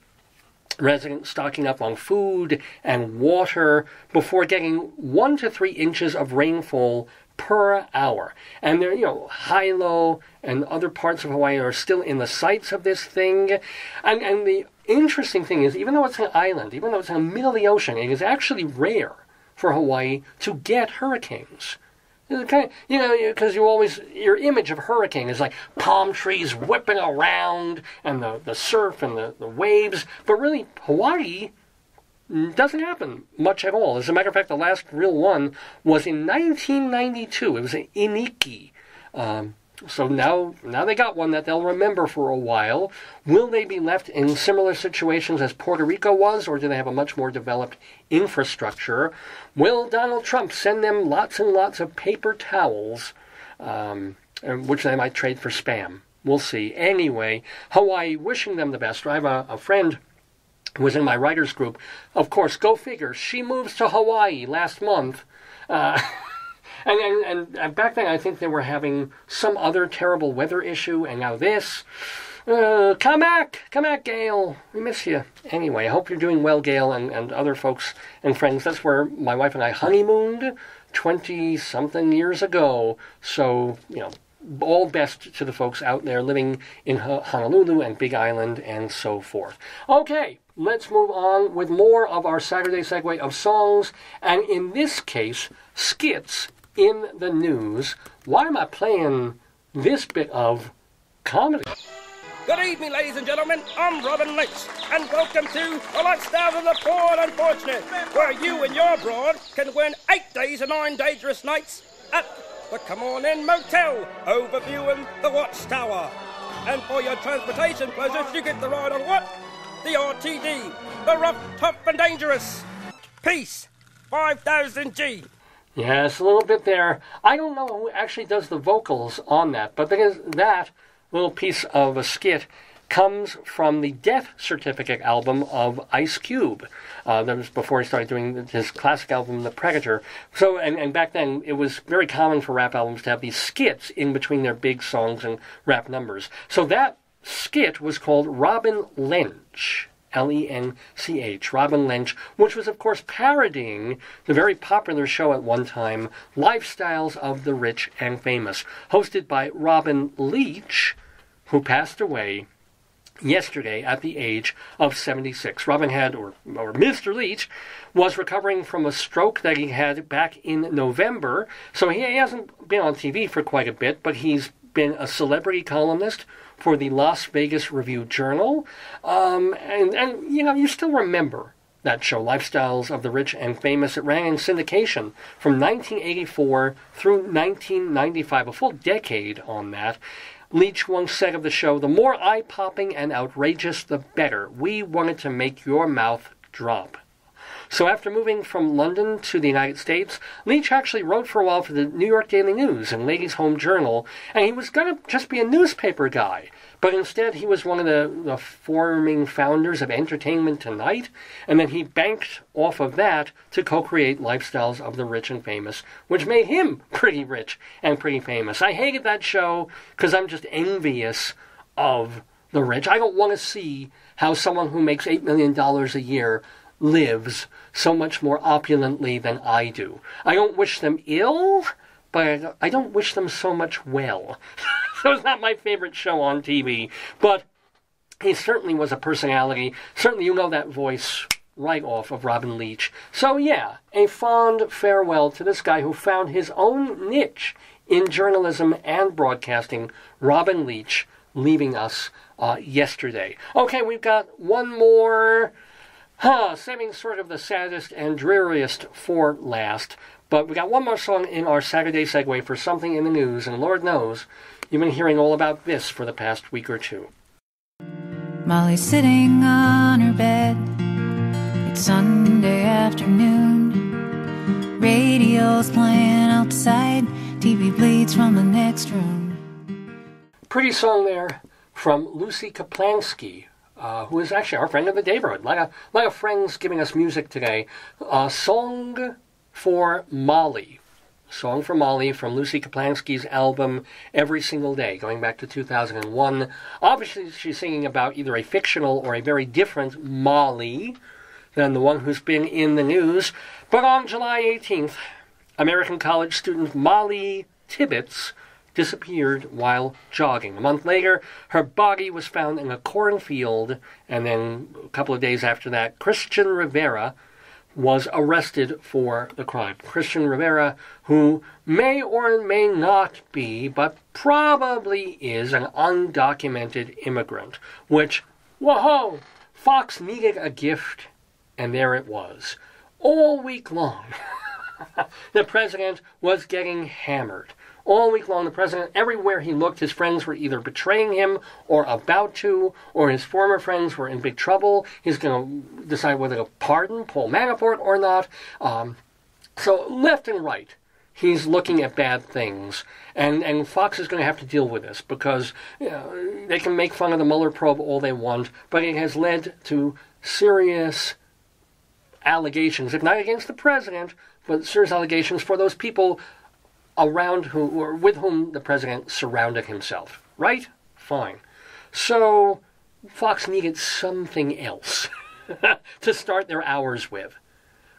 residents stocking up on food and water before getting 1 to 3 inches of rainfall per hour. And there, Hilo and other parts of Hawaii are still in the sights of this thing. And the interesting thing is, even though it's an island, even though it's in the middle of the ocean, it is actually rare for Hawaii to get hurricanes. It's kind of, because your image of hurricane is like palm trees whipping around and the surf and the waves. But really, Hawaii doesn't happen much at all. As a matter of fact, the last real one was in 1992. It was an Iniki. So now they got one that they'll remember for a while. Will they be left in similar situations as Puerto Rico was, or do they have a much more developed infrastructure? Will Donald Trump send them lots and lots of paper towels, which they might trade for Spam? We'll see. Anyway, Hawaii, wishing them the best. I have a friend who was in my writers group. Of course, go figure. She moves to Hawaii last month. And back then, I think they were having some other terrible weather issue, and now this. Come back, Gail. We miss you. Anyway, I hope you're doing well, Gail, and other folks and friends. That's where my wife and I honeymooned 20-something years ago. So, all best to the folks out there living in Honolulu and Big Island and so forth. Okay, let's move on with more of our Saturday Segue of songs, and in this case, skits in the news. Why am I playing this bit of comedy? Good evening, ladies and gentlemen. I'm Robin Lynch, and welcome to The Lifestyle of the Poor and Unfortunate, where you and your broad can win 8 days and 9 dangerous nights at the Come On In Motel, overviewing the Watchtower. And for your transportation pleasures, you get the ride on what? The RTD, the Rough, Tough and Dangerous. Peace, 5000 G. Yes, a little bit there. I don't know who actually does the vocals on that, but that little piece of a skit comes from the Death Certificate album of Ice Cube. That was before he started doing his classic album, The Predator. So, and back then, it was very common for rap albums to have these skits in between their big songs and rap numbers. So that skit was called Robin Lynch. Lench, Robin Lynch, which was, of course, parodying the very popular show at one time, Lifestyles of the Rich and Famous, hosted by Robin Leach, who passed away yesterday at the age of 76. Robin had, or Mr. Leach, was recovering from a stroke that he had back in November, so he hasn't been on TV for quite a bit, but he's been a celebrity columnist for the Las Vegas Review-Journal. And you still remember that show, Lifestyles of the Rich and Famous. It ran in syndication from 1984 through 1995, a full decade on that. Leach once said of the show, "The more eye-popping and outrageous, the better. We wanted to make your mouth drop." So after moving from London to the United States, Leach actually wrote for a while for the New York Daily News and Ladies' Home Journal, and he was going to just be a newspaper guy. But instead, he was one of the forming founders of Entertainment Tonight, and then he banked off of that to co-create Lifestyles of the Rich and Famous, which made him pretty rich and pretty famous. I hated that show because I'm just envious of the rich. I don't want to see how someone who makes $8 million a year lives so much more opulently than I do. I don't wish them ill, but I don't wish them so much well. So it's not my favorite show on TV, but he certainly was a personality. Certainly you know that voice right off of Robin Leach. So yeah, a fond farewell to this guy who found his own niche in journalism and broadcasting, Robin Leach, leaving us yesterday. Okay, we've got one more, saving sort of the saddest and dreariest for last, but we got one more song in our Saturday Segue for something in the news, and Lord knows, you've been hearing all about this for the past week or two. Molly's sitting on her bed. It's Sunday afternoon. Radio's playing outside. TV bleeds from the next room. Pretty song there from Lucy Kaplansky, who is actually our friend of the neighborhood. A lot of friends giving us music today. Song for Molly. Song for Molly from Lucy Kaplansky's album Every Single Day, going back to 2001. Obviously, she's singing about either a fictional or a very different Molly than the one who's been in the news. But on July 18th, American college student Molly Tibbetts disappeared while jogging. A month later, her body was found in a cornfield, and then a couple of days after that, Christian Rivera was arrested for the crime. Christian Rivera, who may or may not be, but probably is, an undocumented immigrant, which, whoa, Fox needed a gift, and there it was. All week long, the president was getting hammered. All week long, the president, everywhere he looked, his friends were either betraying him or about to, or his former friends were in big trouble. He's going to decide whether to pardon Paul Manafort or not. So left and right, he's looking at bad things. And Fox is going to have to deal with this because they can make fun of the Mueller probe all they want, but it has led to serious allegations, if not against the president, but serious allegations for those people around who, or with whom the president surrounded himself. Right? Fine. So Fox needed something else to start their hours with.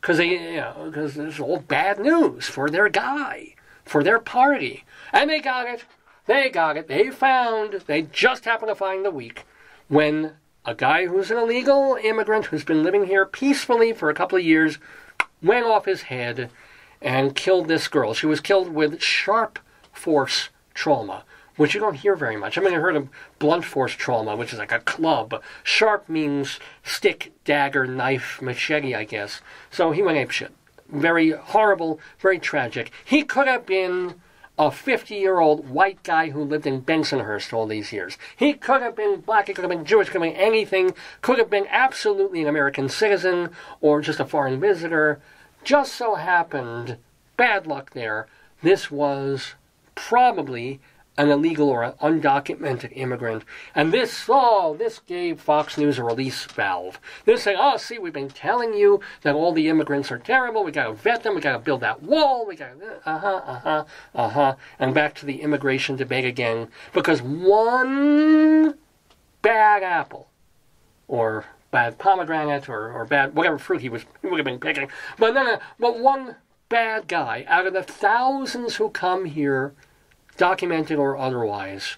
Because it's all bad news for their guy, for their party. And they got it. They just happened to find the week when a guy who's an illegal immigrant who's been living here peacefully for a couple of years went off his head and killed this girl. She was killed with sharp force trauma, which you don't hear very much. I mean, I heard of blunt force trauma, which is like a club. Sharp means stick, dagger, knife, machete, I guess. So he went apeshit. Very horrible, very tragic. He could have been a 50-year-old white guy who lived in Bensonhurst all these years. He could have been black, he could have been Jewish, could have been anything. Could have been absolutely an American citizen or just a foreign visitor. Just so happened, bad luck there, this was probably an illegal or an undocumented immigrant. And this gave Fox News a release valve. This saying, see, we've been telling you that all the immigrants are terrible, we gotta vet them, we gotta build that wall, we gotta, and back to the immigration debate again, because one bad apple, or bad pomegranate, or bad whatever fruit he would have been picking. But but one bad guy out of the thousands who come here, documented or otherwise,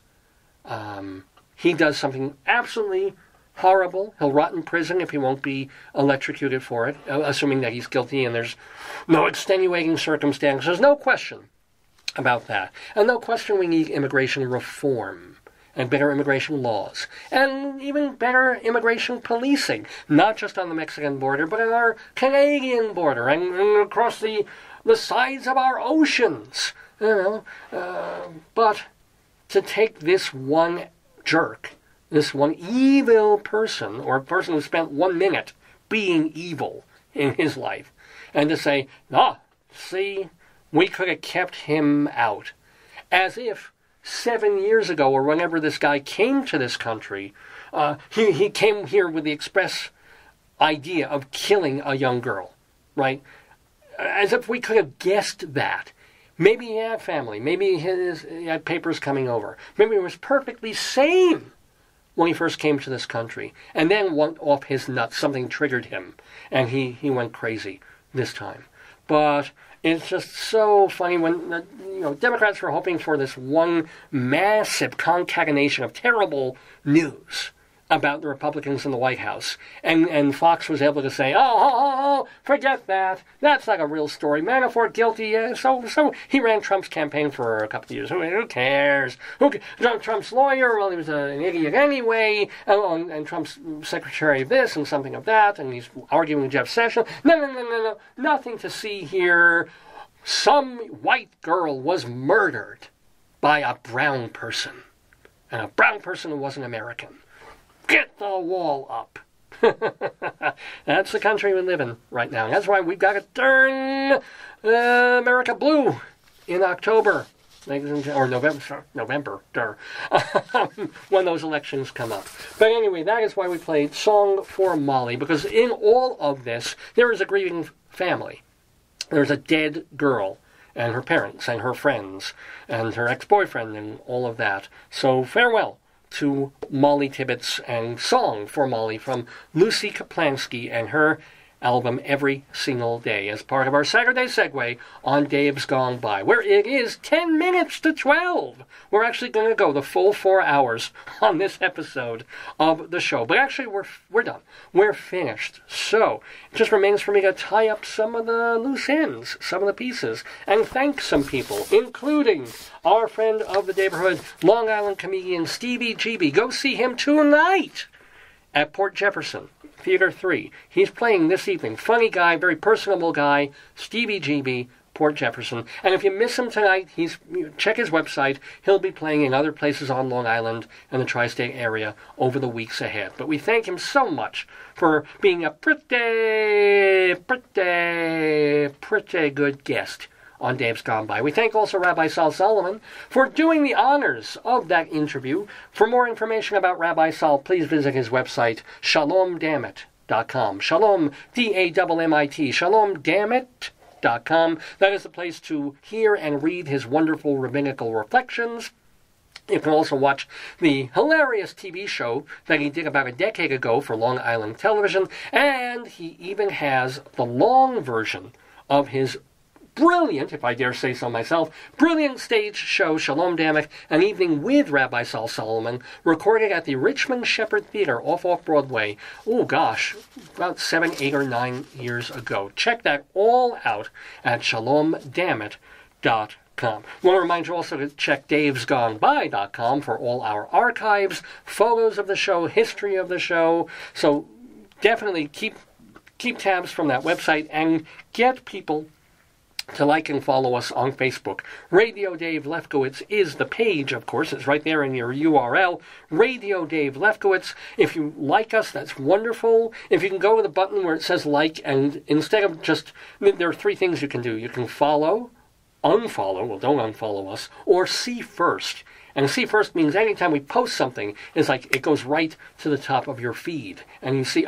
he does something absolutely horrible. He'll rot in prison if he won't be electrocuted for it, assuming that he's guilty and there's no extenuating circumstance. There's no question about that. And no question we need immigration reform and better immigration laws, and even better immigration policing, not just on the Mexican border, but on our Canadian border, and across the sides of our oceans. But to take this one jerk, this one evil person, or a person who spent 1 minute being evil, in his life. And to say, see, we could have kept him out. As if 7 years ago, or whenever this guy came to this country, he came here with the express idea of killing a young girl, right? As if we could have guessed that. Maybe he had family. Maybe he had papers coming over. Maybe he was perfectly sane when he first came to this country. And then went off his nuts. Something triggered him. And he went crazy this time. But it's just so funny when Democrats were hoping for this one massive concatenation of terrible news about the Republicans in the White House. And Fox was able to say, oh, forget that. That's not a real story. Manafort guilty. So he ran Trump's campaign for a couple of years. Who cares? Trump's lawyer, well, he was an idiot anyway. And Trump's secretary of this and something of that. And he's arguing with Jeff Sessions. No. Nothing to see here. Some white girl was murdered by a brown person. And a brown person who wasn't American. Get the wall up. That's the country we live in right now. That's why we've got to turn America blue in October. Or November, when those elections come up. But anyway, that is why we played Song for Molly, because in all of this, there is a grieving family. There's a dead girl, and her parents, and her friends, and her ex-boyfriend, and all of that. So farewell to Molly Tibbetts and Song for Molly from Lucy Kaplansky and her album Every Single Day as part of our Saturday Segue on Dave's Gone By, where it is 10 minutes to 12. We're actually going to go the full 4 hours on this episode of the show. But actually, we're done. We're finished. So, it just remains for me to tie up some of the loose ends, some of the pieces, and thank some people, including our friend of the neighborhood, Long Island comedian Stevie GB. Go see him tonight at Port Jefferson, Theater 3. He's playing this evening. Funny guy, very personable guy, Stevie GB, Port Jefferson. And if you miss him tonight, check his website. He'll be playing in other places on Long Island and the tri-state area over the weeks ahead. But we thank him so much for being a pretty good guest on Dave's Gone By. We thank also Rabbi Sal Solomon for doing the honors of that interview. For more information about Rabbi Sal, please visit his website, shalomdammit.com. Shalom, D-A-M-M-I-T, shalomdammit.com. That is the place to hear and read his wonderful rabbinical reflections. You can also watch the hilarious TV show that he did about a decade ago for Long Island Television, and he even has the long version of his brilliant, if I dare say so myself, brilliant stage show, Shalom Dammit, An Evening with Rabbi Sal Solomon, recorded at the Richmond Shepherd Theater off Broadway, about 7, 8, or 9 years ago. Check that all out at shalomdammit.com. I want to remind you also to check davesgoneby.com for all our archives, photos of the show, history of the show. So definitely keep tabs from that website and get people to like and follow us on Facebook. Radio Dave Lefkowitz is the page, of course. It's right there in your URL. Radio Dave Lefkowitz. If you like us, that's wonderful. If you can go to the button where it says like, and instead of just, there are 3 things you can do. You can follow, unfollow, well, don't unfollow us, or see first. And see first means anytime we post something, it's like it goes right to the top of your feed. And you see,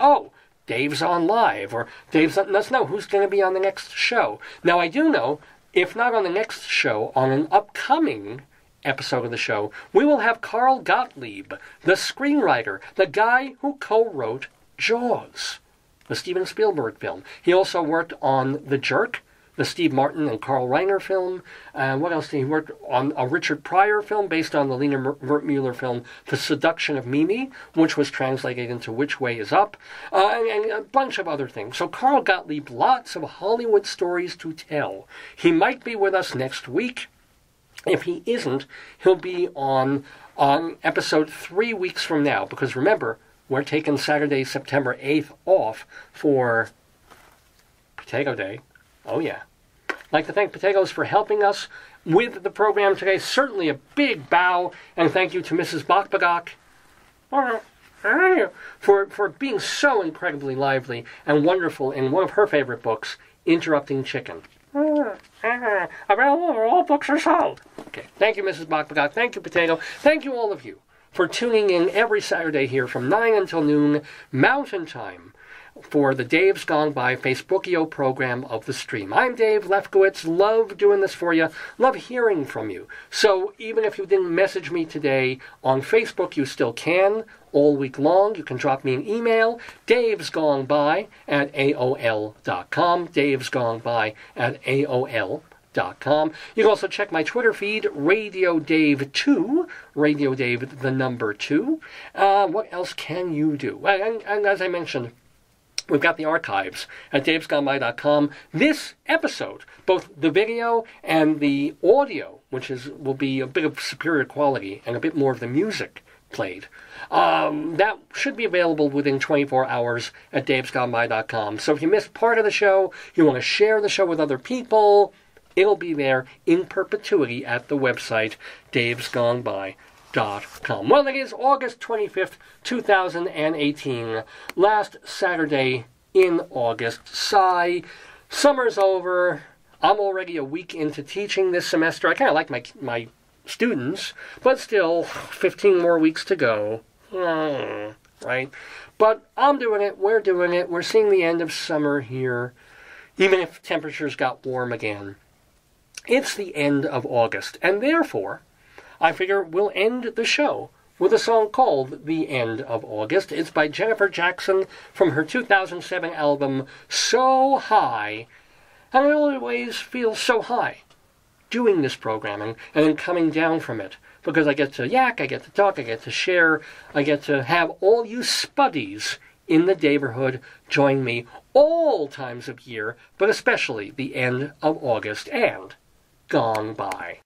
Dave's on live, or Dave's on, let's know who's going to be on the next show. Now, I do know, if not on the next show, on an upcoming episode of the show, we will have Carl Gottlieb, the screenwriter, the guy who co-wrote Jaws, the Steven Spielberg film. He also worked on The Jerk, the Steve Martin and Carl Reiner film. What else did he work on? A Richard Pryor film based on the Lena Wertmuller film The Seduction of Mimi, which was translated into Which Way Is Up, and a bunch of other things. So Carl Gottlieb, lots of Hollywood stories to tell. He might be with us next week. If he isn't, he'll be on episode 3 weeks from now, because remember, we're taking Saturday, September 8th off for Potato Day. Oh, yeah. I'd like to thank Potatoes for helping us with the program today. Certainly a big bow, and thank you to Mrs. Bakbagak for being so incredibly lively and wonderful in one of her favorite books, Interrupting Chicken. Available where all books are sold. Okay. Thank you, Mrs. Bachbagach. Thank you, Potato. Thank you, all of you, for tuning in every Saturday here from 9 until noon, Mountain Time, for the Dave's Gone By Facebookio program of the stream. I'm Dave Lefkowitz. Love doing this for you. Love hearing from you. So even if you didn't message me today on Facebook, you still can. All week long, you can drop me an email, davesgoneby@aol.com, davesgoneby@aol.com. You can also check my Twitter feed, Radio Dave 2, Radio Dave the number 2. What else can you do? And as I mentioned, we've got the archives at davesgoneby.com. This episode, both the video and the audio, which will be a bit of superior quality and a bit more of the music played, that should be available within 24 hours at davesgoneby.com. So if you missed part of the show, you want to share the show with other people, it'll be there in perpetuity at the website davesgoneby.com. Well, it is August 25th, 2018, last Saturday in August. Sigh, summer's over. I'm already a week into teaching this semester. I kind of like my students, but still 15 more weeks to go. Right? But I'm doing it. We're doing it. We're seeing the end of summer here, even if temperatures got warm again. It's the end of August, and therefore, I figure we'll end the show with a song called The End of August. It's by Jennifer Jackson from her 2007 album, So High. And I always feel so high doing this programming and then coming down from it, because I get to yak, I get to talk, I get to share, I get to have all you spuddies in the neighborhood join me all times of year, but especially the end of August and gone by.